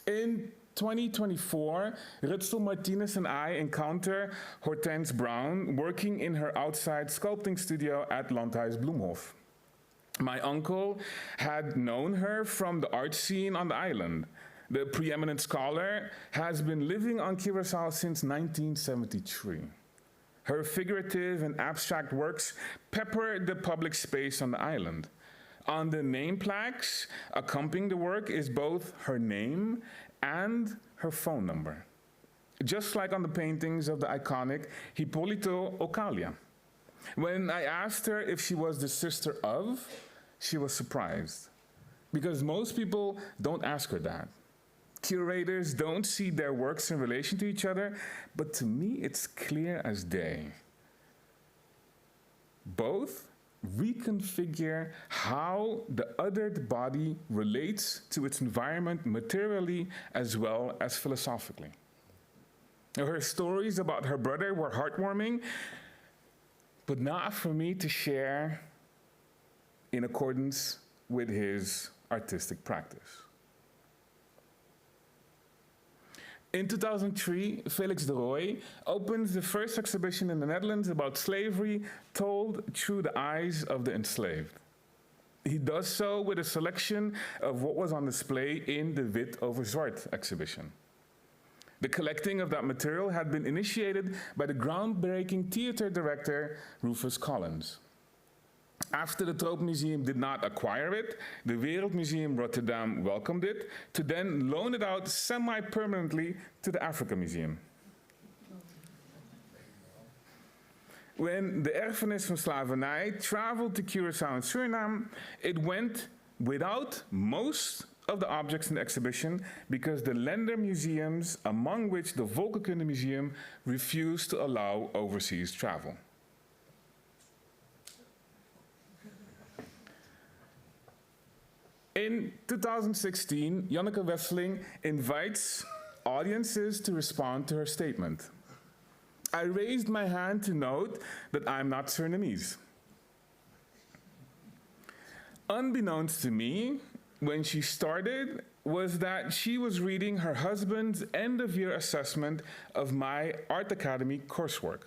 In 2024, Rutzel Martinez and I encounter Hortense Brown working in her outside sculpting studio at Landhuis Bloemhof. My uncle had known her from the art scene on the island. The preeminent scholar has been living on Curaçao since 1973. Her figurative and abstract works pepper the public space on the island. On the name plaques accompanying the work is both her name and her phone number, just like on the paintings of the iconic Hipólito Ocalia. When I asked her if she was the sister of, she was surprised, because most people don't ask her that. Curators don't see their works in relation to each other, but to me it's clear as day. Both reconfigure how the othered body relates to its environment materially as well as philosophically. Her stories about her brother were heartwarming, but not for me to share in accordance with his artistic practice. In 2003, Felix de Rooij opens the first exhibition in the Netherlands about slavery told through the eyes of the enslaved. He does so with a selection of what was on display in the Wit over Zwart exhibition. The collecting of that material had been initiated by the groundbreaking theater director Rufus Collins. After the Tropenmuseum did not acquire it, the Wereldmuseum Rotterdam welcomed it to then loan it out semi-permanently to the Africa Museum. When the erfenis van slavernij traveled to Curaçao and Suriname, it went without most of the objects in the exhibition because the lender museums, among which the Volkenkunde Museum, refused to allow overseas travel. In 2016, Janneke Wesseling invites audiences to respond to her statement. I raised my hand to note that I'm not Surinamese. Unbeknownst to me, when she started, was that she was reading her husband's end-of-year assessment of my Art Academy coursework.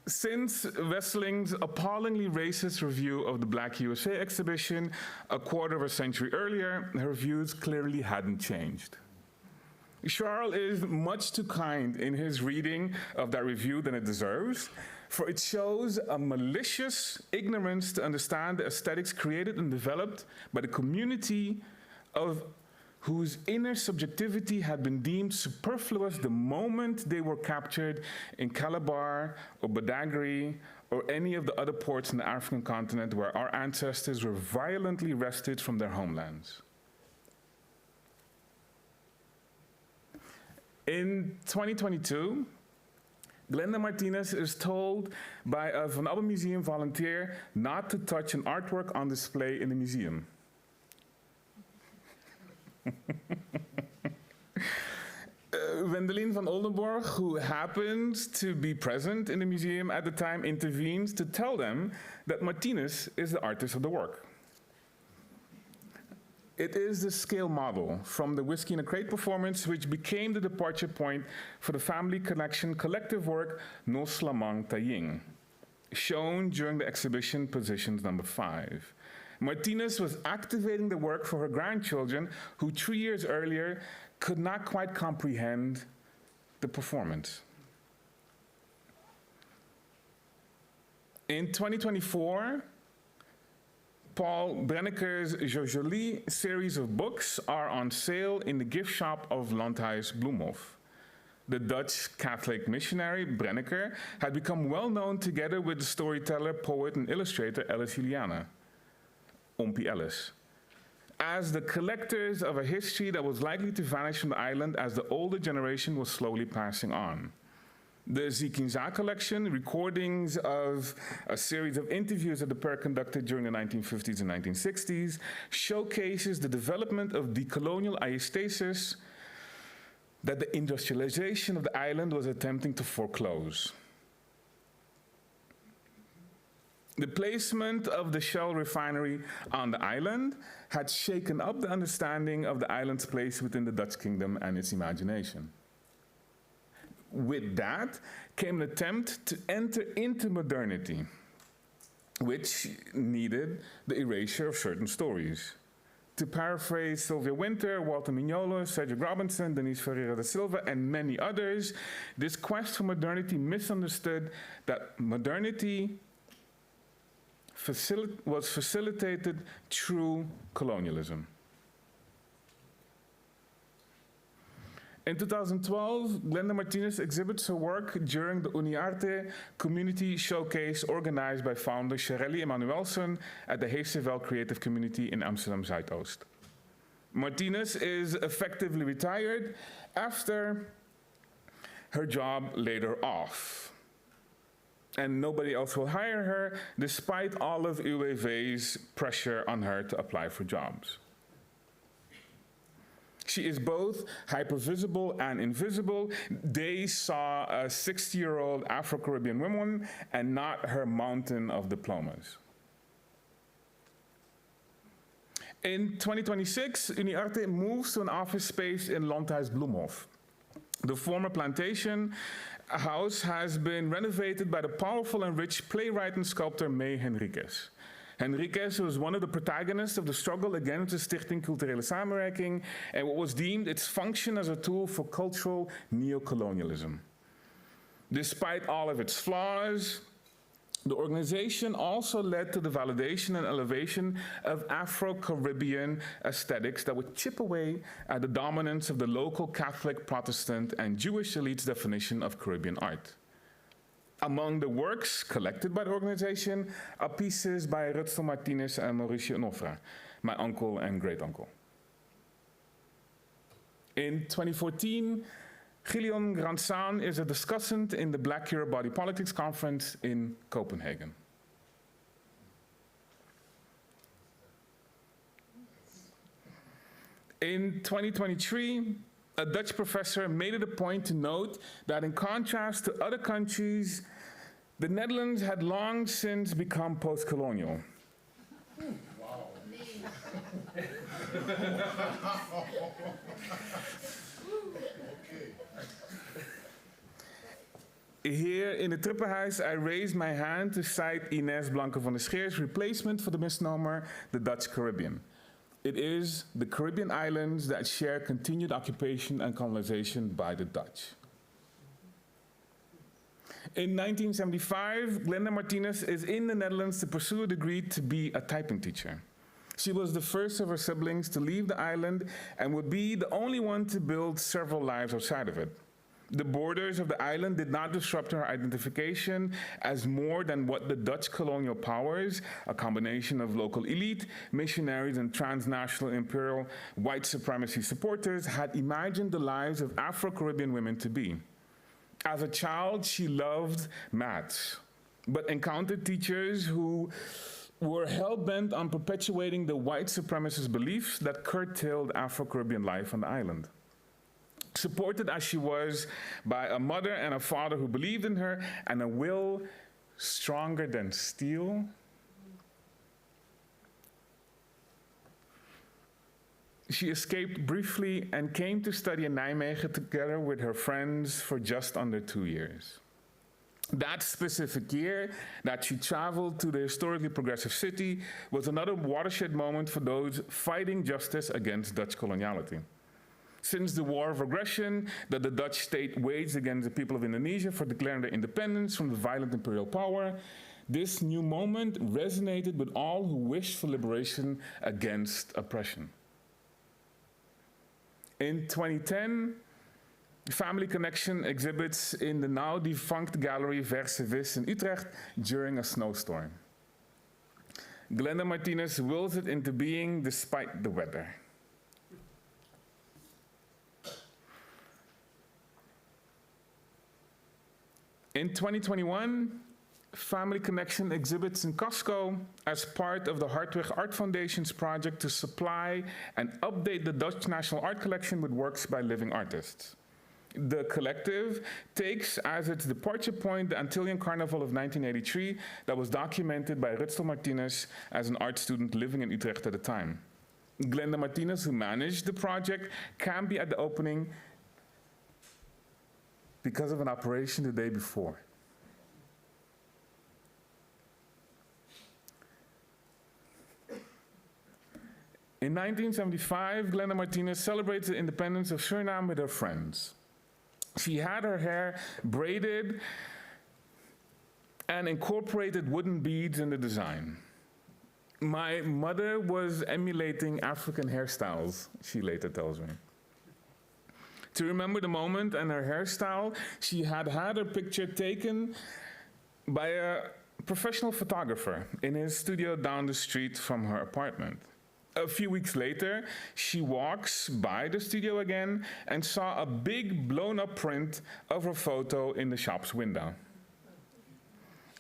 Since Wesseling's appallingly racist review of the Black USA exhibition a quarter of a century earlier, her views clearly hadn't changed. Charl is much too kind in his reading of that review than it deserves, for it shows a malicious ignorance to understand the aesthetics created and developed by the community of whose inner subjectivity had been deemed superfluous the moment they were captured in Calabar or Badagry or any of the other ports in the African continent where our ancestors were violently wrested from their homelands. In 2022, Glenda Martinez is told by a Van Abbe Museum volunteer not to touch an artwork on display in the museum. Wendelin van Oldenborg, who happens to be present in the museum at the time, intervenes to tell them that Martinez is the artist of the work. It is the scale model from the Whiskey in a Crate performance which became the departure point for the Family Connection collective work Nos Lamang Taying, shown during the exhibition Positions number 5. Martinez was activating the work for her grandchildren who 3 years earlier could not quite comprehend the performance. In 2024, Paul Brenneker's Jolie series of books are on sale in the gift shop of Landhuis Bloemhof. The Dutch Catholic missionary Brenneker had become well known together with the storyteller, poet, and illustrator Ellis Juliana, Ompie Ellis, as the collectors of a history that was likely to vanish from the island as the older generation was slowly passing on. The Zikinza collection, recordings of a series of interviews that the pair conducted during the 1950s and 1960s, showcases the development of decolonial aesthesis that the industrialization of the island was attempting to foreclose. The placement of the Shell refinery on the island had shaken up the understanding of the island's place within the Dutch kingdom and its imagination. With that came an attempt to enter into modernity, which needed the erasure of certain stories. To paraphrase Sylvia Wynter, Walter Mignolo, Cedric Robinson, Denise Ferreira da Silva, and many others, this quest for modernity misunderstood that modernity was facilitated through colonialism. In 2012, Glenda Martinez exhibits her work during the Uniarte Community Showcase organized by founder Sherelle Emanuelson at the Heesterveld Creative Community in Amsterdam Zuidoost. Martinez is effectively retired after her job laid her off. And nobody else will hire her, despite all of UWV's pressure on her to apply for jobs. She is both hypervisible and invisible. They saw a 60-year-old Afro-Caribbean woman and not her mountain of diplomas. In 2026, Uniarte moves to an office space in Landhuis Bloemhof. The former plantation house has been renovated by the powerful and rich playwright and sculptor May Henriques. Henriques was one of the protagonists of the struggle against the Stichting Culturele Samenwerking and what was deemed its function as a tool for cultural neocolonialism. Despite all of its flaws, The organization also led to the validation and elevation of Afro-Caribbean aesthetics that would chip away at the dominance of the local Catholic, Protestant, and Jewish elites' definition of Caribbean art. Among the works collected by the organization are pieces by Rutzel Martinez and Mauricio Onofre, my uncle and great-uncle. In 2014, Gillian Grandsaan is a discussant in the Black Queer Body Politics Conference in Copenhagen. In 2023, a Dutch professor made it a point to note that in contrast to other countries, the Netherlands had long since become post-colonial. Here in the Trippenhuis, I raised my hand to cite Ines Blanke van der Scheer's replacement for the misnomer, the Dutch Caribbean. It is the Caribbean islands that share continued occupation and colonization by the Dutch. In 1975, Glenda Martinez is in the Netherlands to pursue a degree to be a typing teacher. She was the first of her siblings to leave the island and would be the only one to build several lives outside of it. The borders of the island did not disrupt her identification as more than what the Dutch colonial powers, a combination of local elite, missionaries, and transnational imperial white supremacy supporters, had imagined the lives of Afro-Caribbean women to be. As a child, she loved maths, but encountered teachers who were hell-bent on perpetuating the white supremacist beliefs that curtailed Afro-Caribbean life on the island. Supported as she was by a mother and a father who believed in her and a will stronger than steel, she escaped briefly and came to study in Nijmegen together with her friends for just under 2 years. That specific year that she traveled to the historically progressive city was another watershed moment for those fighting justice against Dutch coloniality. Since the war of aggression that the Dutch state waged against the people of Indonesia for declaring their independence from the violent imperial power, this new moment resonated with all who wished for liberation against oppression. In 2010, Family Connection exhibits in the now defunct gallery Verse Vis in Utrecht during a snowstorm. Glenda Martinez wills it into being despite the weather. In 2021, Family Connection exhibits in Costco as part of the Hartwig Art Foundation's project to supply and update the Dutch National Art Collection with works by living artists. The collective takes as its departure point the Antillian Carnival of 1983 that was documented by Rutzel Martinez as an art student living in Utrecht at the time. Glenda Martinez, who managed the project, can't be at the opening because of an operation the day before. In 1975, Glenda Martinez celebrates the independence of Suriname with her friends. She had her hair braided and incorporated wooden beads in the design. My mother was emulating African hairstyles, she later tells me. To remember the moment and her hairstyle, she had had her picture taken by a professional photographer in his studio down the street from her apartment. A few weeks later, she walks by the studio again and saw a big blown-up print of her photo in the shop's window.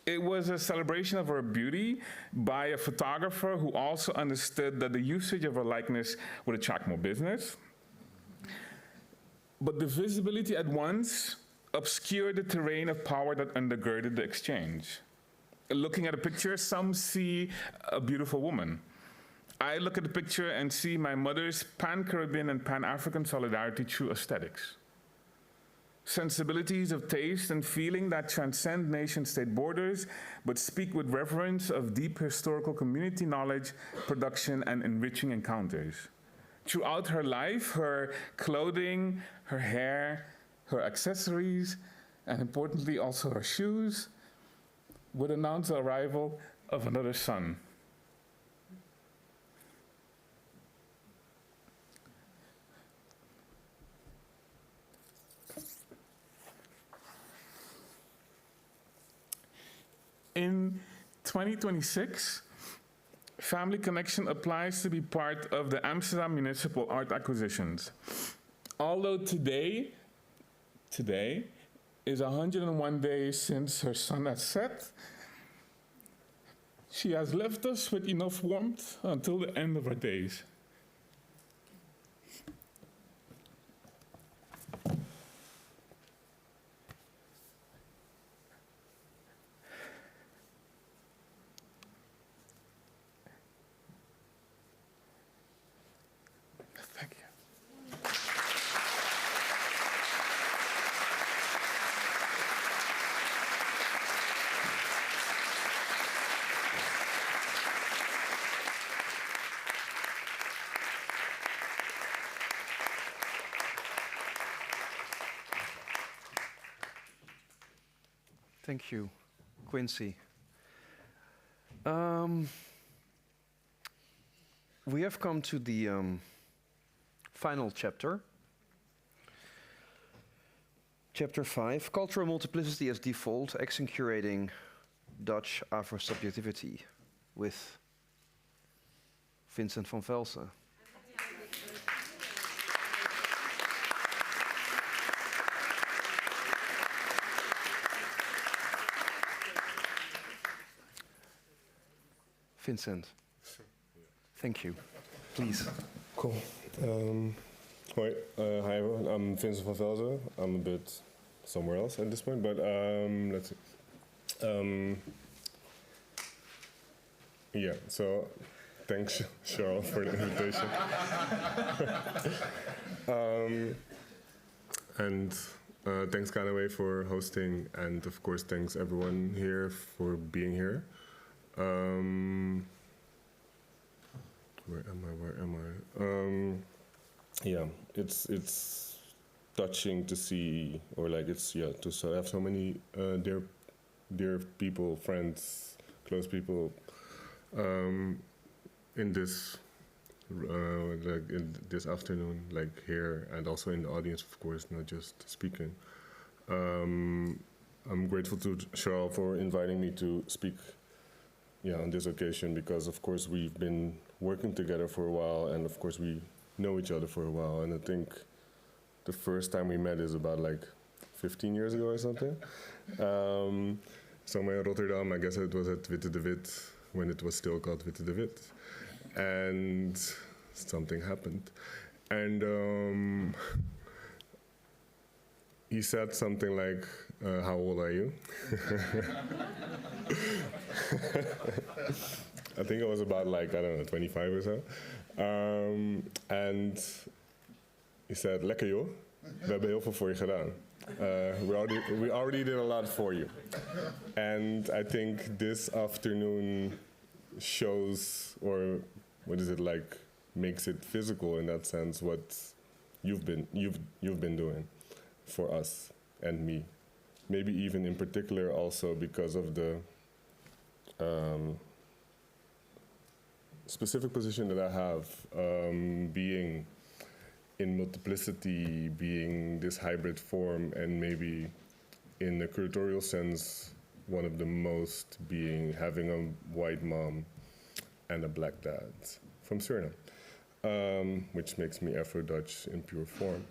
It was a celebration of her beauty by a photographer who also understood that the usage of her likeness would attract more business. But the visibility at once obscured the terrain of power that undergirded the exchange. Looking at a picture, some see a beautiful woman. I look at the picture and see my mother's pan-Caribbean and pan-African solidarity through aesthetics. Sensibilities of taste and feeling that transcend nation-state borders, but speak with reverence of deep historical community knowledge, production, and enriching encounters. Throughout her life, her clothing, her hair, her accessories, and importantly also her shoes, would announce the arrival of another son. In 2026, Family Connection applies to be part of the Amsterdam Municipal Art Acquisitions. Although today is 101 days since her son has set, she has left us with enough warmth until the end of her days. Thank you. Thank you, Quinsy. We have come to the final chapter. Chapter 5, Cultural Multiplicity as Default, Action Curating Dutch Afro-Subjectivity with Vincent van Velsen. Vincent, thank you. Please. Cool. Hi, everyone. I'm Vincent van Velsen. I'm a bit somewhere else at this point, but let's see. Yeah, so thanks, Charl, for the invitation. And thanks, KNAW, for hosting, and of course, thanks everyone here for being here. Where am I? Yeah, it's touching to see, or like to have so many dear people, friends, close people, in this like in this afternoon, like here, and also in the audience, of course, not just speaking. I'm grateful to Charl for inviting me to speak. Yeah, on this occasion, because of course we've been working together for a while, and of course we know each other for a while, and I think the first time we met is about like 15 years ago or something. Somewhere in Rotterdam, I guess it was at Witte de Wit, when it was still called Witte de Wit, and something happened. And he said something like, how old are you? I think it was about like, I don't know, 25 or so. And he said, lekker joh, we hebben heel veel voor je gedaan. We already did a lot for you. And I think this afternoon shows, or what is it like, makes it physical in that sense, what you've been doing for us and me. Maybe even in particular also because of the specific position that I have, being in multiplicity, being this hybrid form, and maybe in a curatorial sense, one of the most being having a white mom and a black dad from Suriname, which makes me Afro-Dutch in pure form.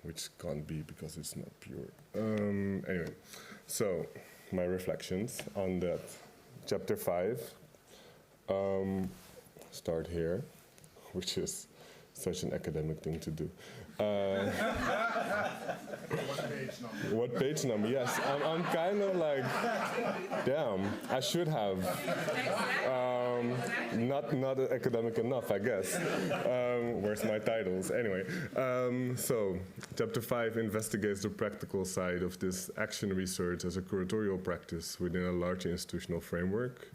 Which can't be because it's not pure. Anyway, so my reflections on that. Chapter 5, start here, which is such an academic thing to do. What page number? Yes, I'm kind of like, damn, I should have. Not academic enough, I guess. Where's my titles? Anyway, so chapter 5 investigates the practical side of this action research as a curatorial practice within a larger institutional framework.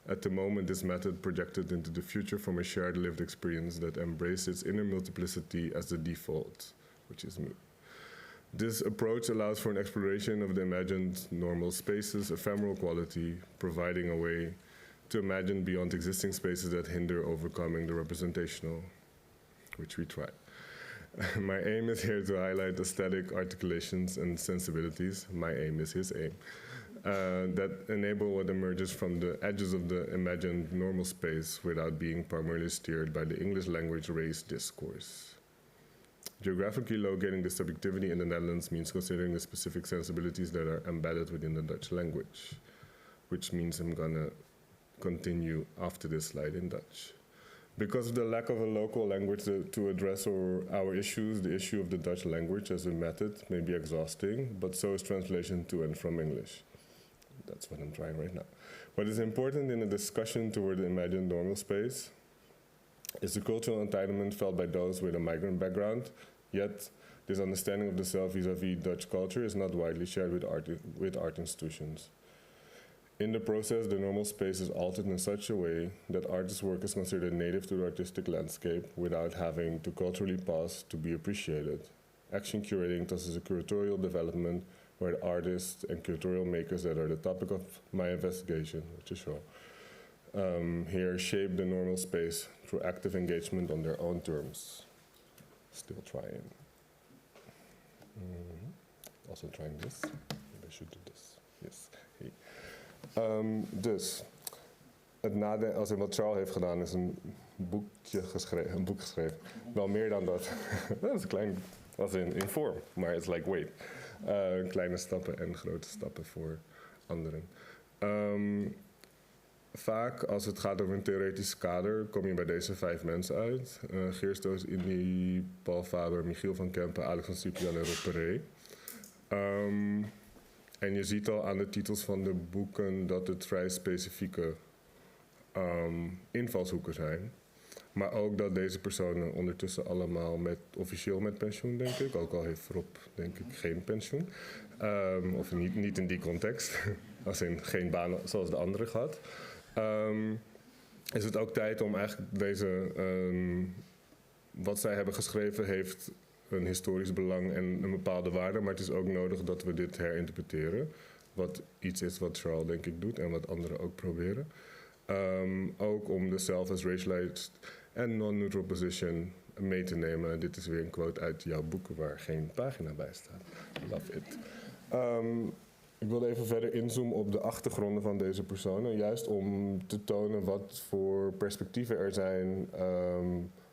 At the moment, this method projected into the future from a shared lived experience that embraces its inner multiplicity as the default, which is me. This approach allows for an exploration of the imagined normal spaces' ephemeral quality, providing a way to imagine beyond existing spaces that hinder overcoming the representational, which we try. My aim is here to highlight aesthetic articulations and sensibilities. My aim is his aim. That enable what emerges from the edges of the imagined normal space without being primarily steered by the English language race discourse. Geographically locating the subjectivity in the Netherlands means considering the specific sensibilities that are embedded within the Dutch language, which means I'm gonna continue after this slide in Dutch. Because of the lack of a local language to address our issues, the issue of the Dutch language as a method may be exhausting, but so is translation to and from English. That's what I'm trying right now. What is important in a discussion toward the imagined normal space is the cultural entitlement felt by those with a migrant background, yet this understanding of the self vis-à-vis Dutch culture is not widely shared with art institutions. In the process, the normal space is altered in such a way that artist's work is considered native to the artistic landscape without having to culturally pause to be appreciated. Action curating thus is a curatorial development where the artists and curatorial makers that are the topic of my investigation, which is shown, here shape the normal space through active engagement on their own terms. Still trying. Also trying this. Maybe I should do this. Yes. Hey. Dus, het nadenken, als in wat Charl heeft gedaan, is een boek geschreven. Wel meer dan dat. Dat is klein, als in vorm, maar het is like wait. Kleine stappen en grote stappen voor anderen. Vaak, als het gaat over een theoretisch kader, kom je bij deze 5 mensen uit. Geerstoos, Indy, Paul Faber, Michiel van Kempen, Alex van Cyprian en Rob Perret. En je ziet al aan de titels van de boeken dat het vrij specifieke invalshoeken zijn. Maar ook dat deze personen ondertussen allemaal officieel met pensioen, denk ik. Ook al heeft Rob, denk ik, geen pensioen. Of niet in die context. Als in geen baan zoals de andere gehad. Is het ook tijd om eigenlijk deze... wat zij hebben geschreven heeft een historisch belang en een bepaalde waarde. Maar het is ook nodig dat we dit herinterpreteren. Wat iets is wat Charl, denk ik, doet en wat anderen ook proberen. Ook om de self as racialized en non-neutral position mee te nemen. Dit is weer een quote uit jouw boek waar geen pagina bij staat. Love it. Ik wilde even verder inzoomen op de achtergronden van deze personen. Juist om te tonen wat voor perspectieven er zijn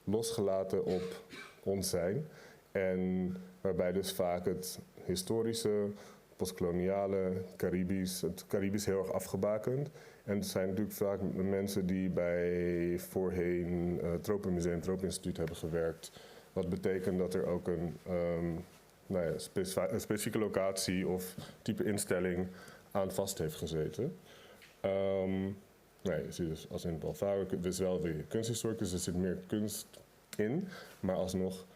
losgelaten op ons zijn. En waarbij dus vaak het historische, postkoloniale, het Caribisch heel erg afgebakend. En het zijn natuurlijk vaak mensen die bij voorheen het Tropenmuseum, Tropeninstituut hebben gewerkt. Wat betekent dat er ook een specifieke locatie of type instelling aan vast heeft gezeten. Je ziet dus als in Paul Faber, het is wel weer kunsthistoricus, er zit meer kunst in, maar alsnog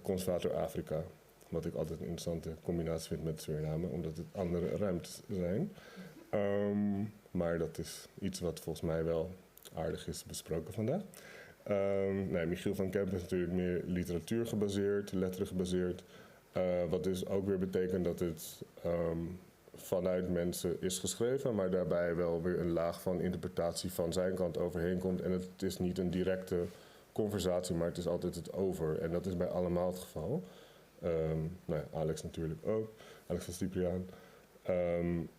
conservator Afrika. Wat ik altijd een interessante combinatie vind met Suriname, omdat het andere ruimtes zijn. Maar dat is iets wat volgens mij wel aardig is besproken vandaag. Michiel van Kempen is natuurlijk meer literatuur gebaseerd, letteren gebaseerd. Wat dus ook weer betekent dat het vanuit mensen is geschreven, maar daarbij wel weer een laag van interpretatie van zijn kant overheen komt. En het is niet een directe conversatie, maar het is altijd het over. En dat is bij allemaal het geval. Alex natuurlijk ook, Alex van Cyprian. En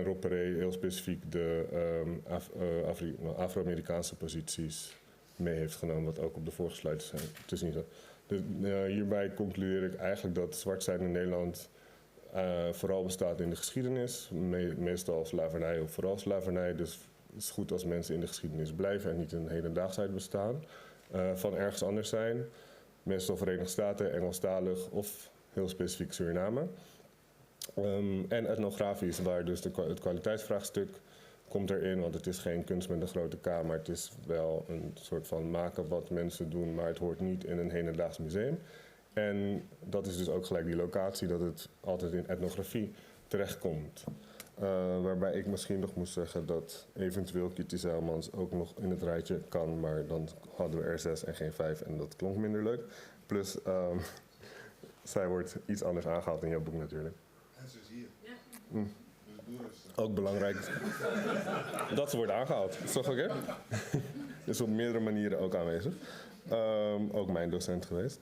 Rob Perret heel specifiek de Afro-Amerikaanse posities mee heeft genomen, wat ook op de vorige slides zijn te zien. Hierbij concludeer ik eigenlijk dat zwart zijn in Nederland vooral bestaat in de geschiedenis, meestal slavernij of vooral slavernij. Dus het is goed als mensen in de geschiedenis blijven en niet in hedendaagsheid bestaan. Van ergens anders zijn, meestal Verenigde Staten, Engelstalig of heel specifiek Suriname. En etnografisch, waar dus het kwaliteitsvraagstuk komt erin, want het is geen kunst met een grote K, maar het is wel een soort van maken wat mensen doen, maar het hoort niet in een hedendaags museum. En dat is dus ook gelijk die locatie, dat het altijd in etnografie terechtkomt. Waarbij ik misschien nog moest zeggen dat eventueel Kitty Zijlmans ook nog in het rijtje kan, maar dan hadden we er 6 en geen 5 en dat klonk minder leuk. Plus zij wordt iets anders aangehaald in jouw boek natuurlijk. En ze is hier. Dus doe rustig. Ook belangrijk dat ze wordt aangehaald. Is toch oké? Dus op meerdere manieren ook aanwezig. Ook mijn docent geweest.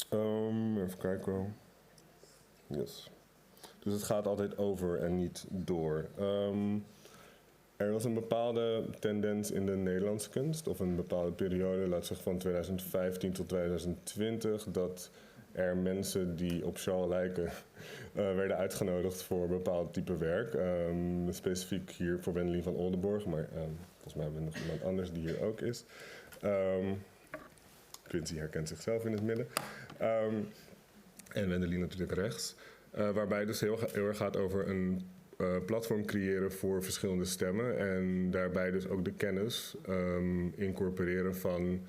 Even kijken. Yes. Dus het gaat altijd over en niet door. Er was een bepaalde tendens in de Nederlandse kunst, of een bepaalde periode, laat ik zeggen van 2015 tot 2020, dat er mensen die op Charl lijken werden uitgenodigd voor een bepaald type werk. Specifiek hier voor Wendelin van Oldenborg, maar volgens mij hebben we nog iemand anders die hier ook is. Quinsy herkent zichzelf in het midden. En Wendelin natuurlijk rechts. Waarbij het dus heel erg gaat over een platform creëren voor verschillende stemmen. En daarbij dus ook de kennis incorporeren van,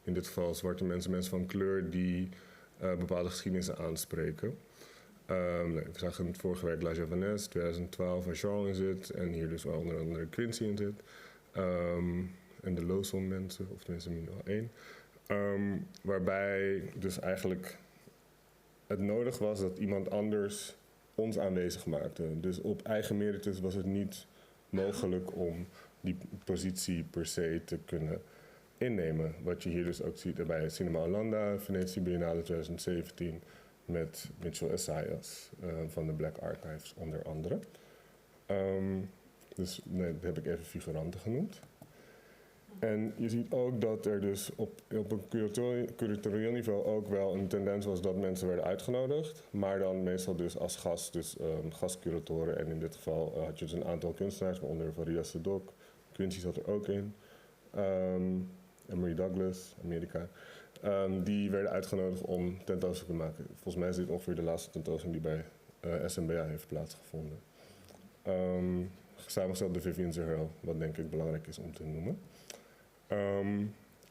in dit geval zwarte mensen, mensen van kleur die bepaalde geschiedenissen aanspreken. We zagen in het vorige werk La Jeunesse, 2012, waar Charl in zit. En hier dus wel onder andere Quinsy in zit. En de Lawson mensen, of tenminste minimaal 1. Waarbij dus eigenlijk het nodig was dat iemand anders ons aanwezig maakte. Dus op eigen meritus was het niet mogelijk om die positie per se te kunnen innemen. Wat je hier dus ook ziet bij Cinema Yolande, Venetië Biennale 2017, met Mitchell Essayas van de Black Archives onder andere. Dus nee, dat heb ik even figuranten genoemd. En je ziet ook dat er dus op een curatorieel niveau ook wel een tendens was dat mensen werden uitgenodigd. Maar dan meestal dus als gast, dus gastcuratoren. En in dit geval had je dus een aantal kunstenaars, waaronder Faria Sedok. Quinsy zat er ook in. Emery Douglas, Amerika. Die werden uitgenodigd om tentoonstellingen te maken. Volgens mij is dit ongeveer de laatste tentoonstelling die bij SMBA heeft plaatsgevonden. Samengesteld door Vivian Zerhel, wat denk ik belangrijk is om te noemen.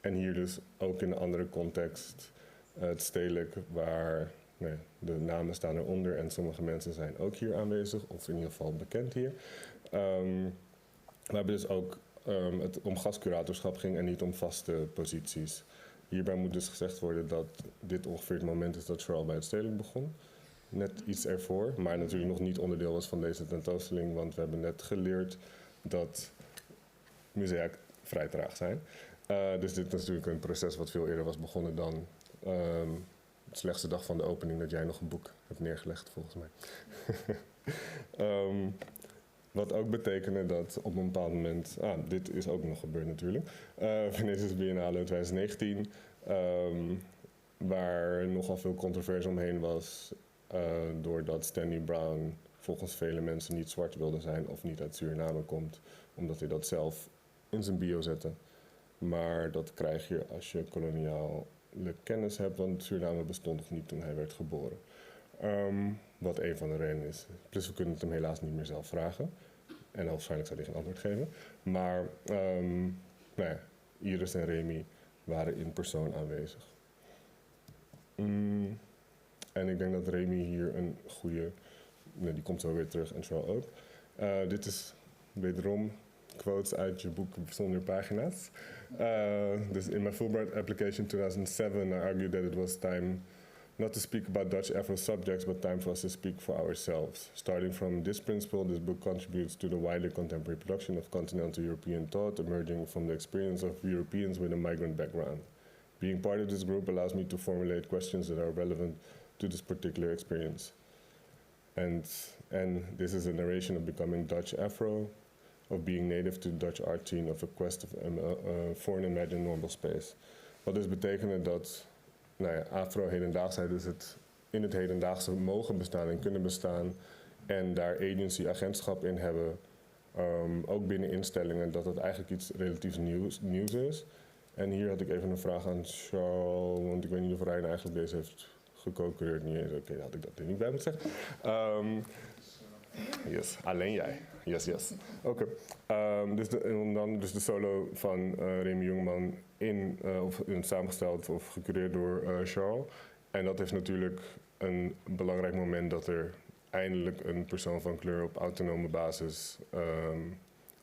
En hier dus ook in een andere context, het stedelijk, waar de namen staan eronder en sommige mensen zijn ook hier aanwezig, of in ieder geval bekend hier. We hebben dus ook het om gastcuratorschap ging en niet om vaste posities. Hierbij moet dus gezegd worden dat dit ongeveer het moment is dat Charl bij het stedelijk begon. Net iets ervoor, maar natuurlijk nog niet onderdeel was van deze tentoonstelling, want we hebben net geleerd dat musea vrij traag zijn. Dus dit is natuurlijk een proces wat veel eerder was begonnen dan de slechtste dag van de opening dat jij nog een boek hebt neergelegd, volgens mij. Wat ook betekende dat op een bepaald moment, dit is ook nog gebeurd natuurlijk, Venetië Biennale in 2019, waar nogal veel controverse omheen was, doordat Stanley Brown volgens vele mensen niet zwart wilde zijn of niet uit Suriname komt, omdat hij dat zelf in zijn bio zette. Maar dat krijg je als je koloniale kennis hebt, want Suriname bestond nog niet toen hij werd geboren. Wat een van de redenen is. Plus we kunnen het hem helaas niet meer zelf vragen. En waarschijnlijk zal hij geen antwoord geven. Maar Iris en Remy waren in persoon aanwezig. En ik denk dat Remy hier een goede, die komt zo weer terug en Charl ook. Dit is wederom quotes uit je boek zonder pagina's. Dus in my Fulbright application 2007, I argued that it was time not to speak about Dutch Afro subjects, but time for us to speak for ourselves. Starting from this principle, this book contributes to the wider contemporary production of continental European thought, emerging from the experience of Europeans with a migrant background. Being part of this group allows me to formulate questions that are relevant to this particular experience. And this is a narration of becoming Dutch Afro, of being native to the Dutch art scene, of a quest for an imagined normal space. Wat dus betekende dat Afro-hedendaagsheid, dus in het hedendaagse mogen bestaan en kunnen bestaan en daar agency, agentschap in hebben, ook binnen instellingen, dat eigenlijk iets relatief nieuws is. En hier had ik even een vraag aan Charl, want ik weet niet of Rijn eigenlijk deze heeft geco-cureerd. Oké, dan had ik dat er niet bij moeten zeggen. Yes, alleen jij. Yes. Oké. Dus de solo van Remy Jongeman samengesteld of gecureerd door Charl. En dat is natuurlijk een belangrijk moment dat er eindelijk een persoon van kleur op autonome basis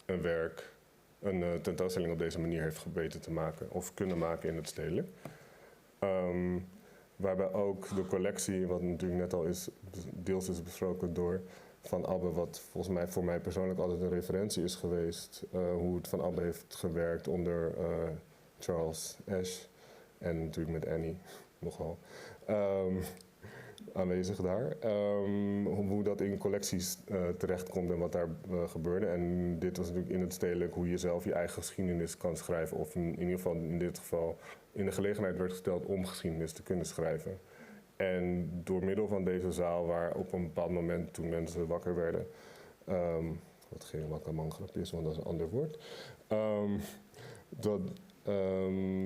een tentoonstelling op deze manier heeft gebeten te maken of kunnen maken in het stedelijk. Waarbij ook de collectie, wat natuurlijk net al deels is besproken door Van Abbe, wat volgens mij voor mij persoonlijk altijd een referentie is geweest. Hoe het Van Abbe heeft gewerkt onder Charles Ash en natuurlijk met Annie nogal aanwezig daar. Hoe dat in collecties terechtkomt en wat daar gebeurde. En dit was natuurlijk in het stedelijk hoe je zelf je eigen geschiedenis kan schrijven. Of in ieder geval in dit geval in de gelegenheid werd gesteld om geschiedenis te kunnen schrijven. En door middel van deze zaal, waar op een bepaald moment toen mensen wakker werden, wat geen wakkermangrap is, want dat is een ander woord,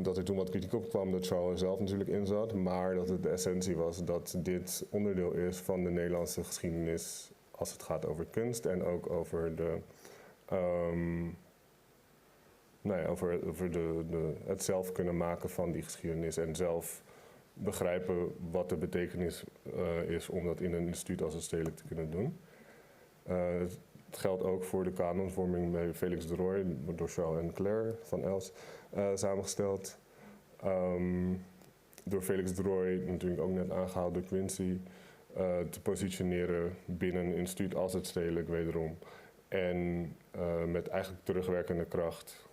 dat er toen wat kritiek op kwam, dat Charles er zelf natuurlijk in zat, maar dat het de essentie was dat dit onderdeel is van de Nederlandse geschiedenis als het gaat over kunst en ook over het zelf kunnen maken van die geschiedenis en zelf begrijpen wat de betekenis is om dat in een instituut als het stedelijk te kunnen doen. Het geldt ook voor de kanonvorming bij Felix de Rooij, door Charles en Claire van Els samengesteld. Door Felix de Rooij, natuurlijk ook net aangehaald door Quinsy, te positioneren binnen een instituut als het stedelijk wederom. En met eigenlijk terugwerkende kracht,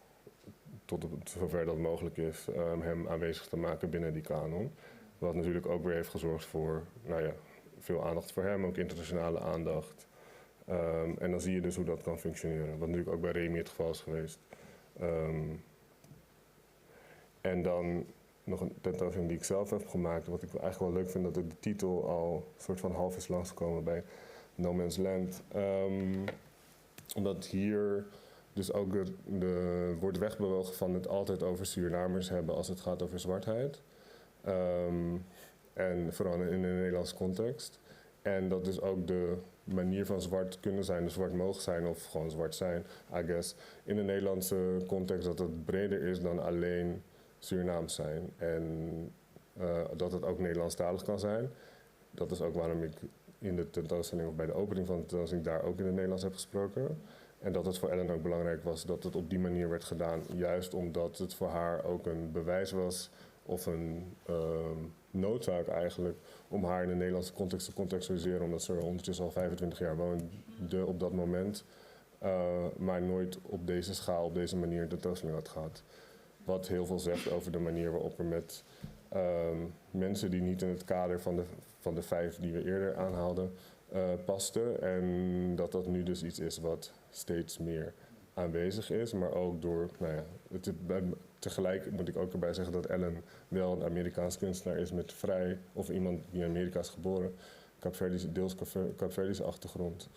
tot zover dat mogelijk is, hem aanwezig te maken binnen die kanon. Wat natuurlijk ook weer heeft gezorgd voor veel aandacht voor hem, ook internationale aandacht. En dan zie je dus hoe dat kan functioneren, wat natuurlijk ook bij Remy het geval is geweest. En dan nog een tentoonstelling die ik zelf heb gemaakt, wat ik eigenlijk wel leuk vind, dat de titel al een soort van half is langsgekomen bij No Man's Land. Omdat hier dus ook wordt wegbewogen van het altijd over Surinamers hebben als het gaat over zwartheid. En vooral in de Nederlandse context. En dat dus ook de manier van zwart kunnen zijn, dus zwart mogen zijn of gewoon zwart zijn, I guess. In de Nederlandse context dat het breder is dan alleen Surinaams zijn. En dat het ook Nederlandstalig kan zijn. Dat is ook waarom ik in de tentoonstelling of bij de opening van de tentoonstelling daar ook in het Nederlands heb gesproken. En dat het voor Ellen ook belangrijk was dat het op die manier werd gedaan. Juist omdat het voor haar ook een bewijs was of een noodzaak eigenlijk om haar in de Nederlandse context te contextualiseren. Omdat ze er ondertussen al 25 jaar woonde op dat moment. Maar nooit op deze schaal, op deze manier een tentoonstelling had gehad. Wat heel veel zegt over de manier waarop er met mensen die niet in het kader van de 5 die we eerder aanhaalden pasten. En dat nu dus iets is wat steeds meer aanwezig is. Maar ook door, tegelijk moet ik ook erbij zeggen dat Ellen wel een Amerikaans kunstenaar is met of iemand die in Amerika is geboren. Deels Kaapverdische achtergrond.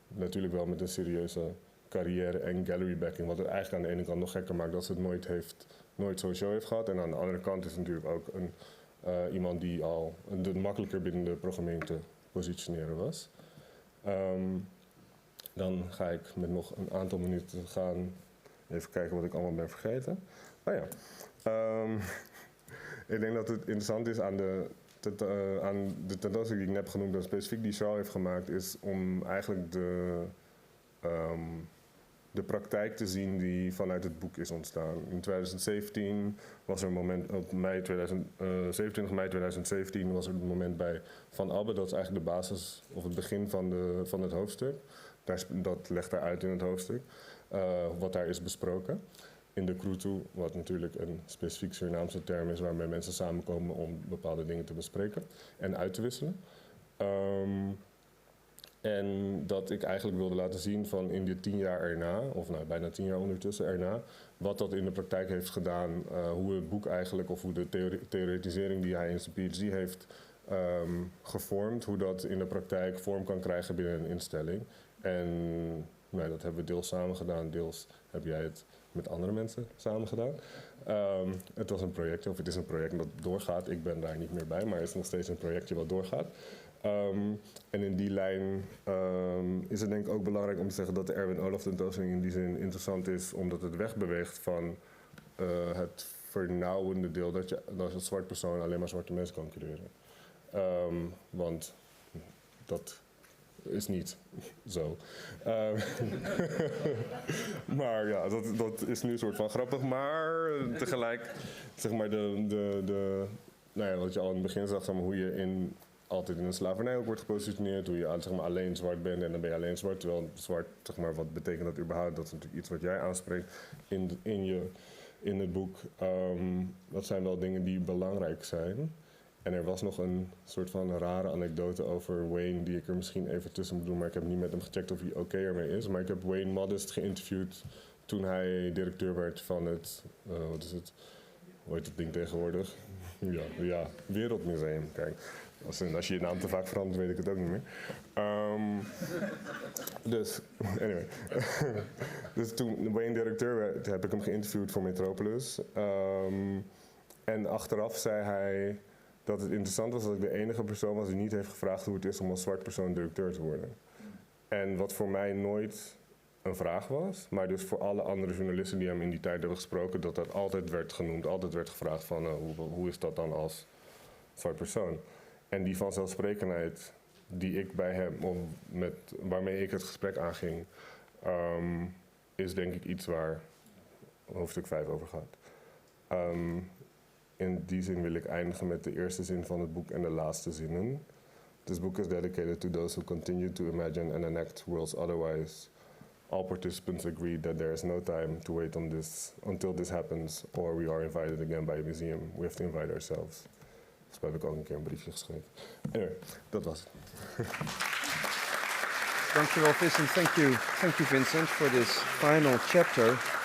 Natuurlijk wel met een serieuze carrière en gallery backing. Wat het eigenlijk aan de ene kant nog gekker maakt dat ze het nooit sowieso heeft gehad. En aan de andere kant is het natuurlijk ook iemand die al makkelijker binnen de programmering te positioneren was. Dan ga ik met nog een aantal minuten gaan. Even kijken wat ik allemaal ben vergeten. Ik denk dat het interessant is aan de tentoonstelling die ik net heb genoemd, dat specifiek die Charl heeft gemaakt, is om eigenlijk de praktijk te zien die vanuit het boek is ontstaan. In 2017 was er een moment, op 27 mei 2017 was er een moment bij Van Abbe, dat is eigenlijk de basis of het begin van het hoofdstuk. Dat legt daar uit in het hoofdstuk, wat daar is besproken. In de Krutu, wat natuurlijk een specifiek Surinaamse term is waarmee mensen samenkomen om bepaalde dingen te bespreken en uit te wisselen. En dat ik eigenlijk wilde laten zien van in die 10 jaar erna, of bijna 10 jaar ondertussen erna, wat dat in de praktijk heeft gedaan, hoe het boek eigenlijk, of hoe de theoretisering die hij in zijn PhD heeft gevormd, hoe dat in de praktijk vorm kan krijgen binnen een instelling. En dat hebben we deels samen gedaan, deels heb jij het met andere mensen samen gedaan. Het was een projectje, of het is een project dat doorgaat. Ik ben daar niet meer bij, maar het is nog steeds een projectje wat doorgaat. En in die lijn is het denk ik ook belangrijk om te zeggen dat de Erwin Olaf tentoonstelling in die zin interessant is, omdat het wegbeweegt van het vernauwende deel dat je als zwart persoon alleen maar zwarte mensen kan cureren. Want dat is niet zo. Maar ja, dat is nu een soort van grappig, maar tegelijk zeg maar nou ja, wat je al in het begin zag, zeg maar, hoe je altijd in de slavernij ook wordt gepositioneerd, hoe je zeg maar, alleen zwart bent en dan ben je alleen zwart, terwijl zwart, zeg maar, wat betekent dat überhaupt? Dat is natuurlijk iets wat jij aanspreekt in het boek. Dat zijn wel dingen die belangrijk zijn. En er was nog een soort van rare anekdote over Wayne, die ik er misschien even tussen moet doen, maar ik heb niet met hem gecheckt of hij oké ermee is. Maar ik heb Wayne Modest geïnterviewd toen hij directeur werd van het, wat is het, hoe heet het ding tegenwoordig? Ja, Wereldmuseum, kijk. Als je je naam te vaak verandert, weet ik het ook niet meer. Dus, anyway. Dus toen Wayne directeur werd, heb ik hem geïnterviewd voor Metropolis. En achteraf zei hij dat het interessant was dat ik de enige persoon was die niet heeft gevraagd hoe het is om als zwart persoon directeur te worden. En wat voor mij nooit een vraag was, maar dus voor alle andere journalisten die hem in die tijd hebben gesproken, dat altijd werd genoemd, altijd werd gevraagd van hoe is dat dan als zwart persoon. En die vanzelfsprekendheid die ik bij hem, waarmee ik het gesprek aanging, is denk ik iets waar hoofdstuk 5 over gaat. In die zin wil ik eindigen met de eerste zin van het boek en de laatste zinnen. This book is dedicated to those who continue to imagine and enact worlds otherwise. All participants agree that there is no time to wait on this until this happens, or we are invited again by a museum. We have to invite ourselves. Dus heb ik ook een keer een briefje geschreven. Anyway, dat was het. Dankjewel, Vincent. Thank you, Vincent, for this final chapter.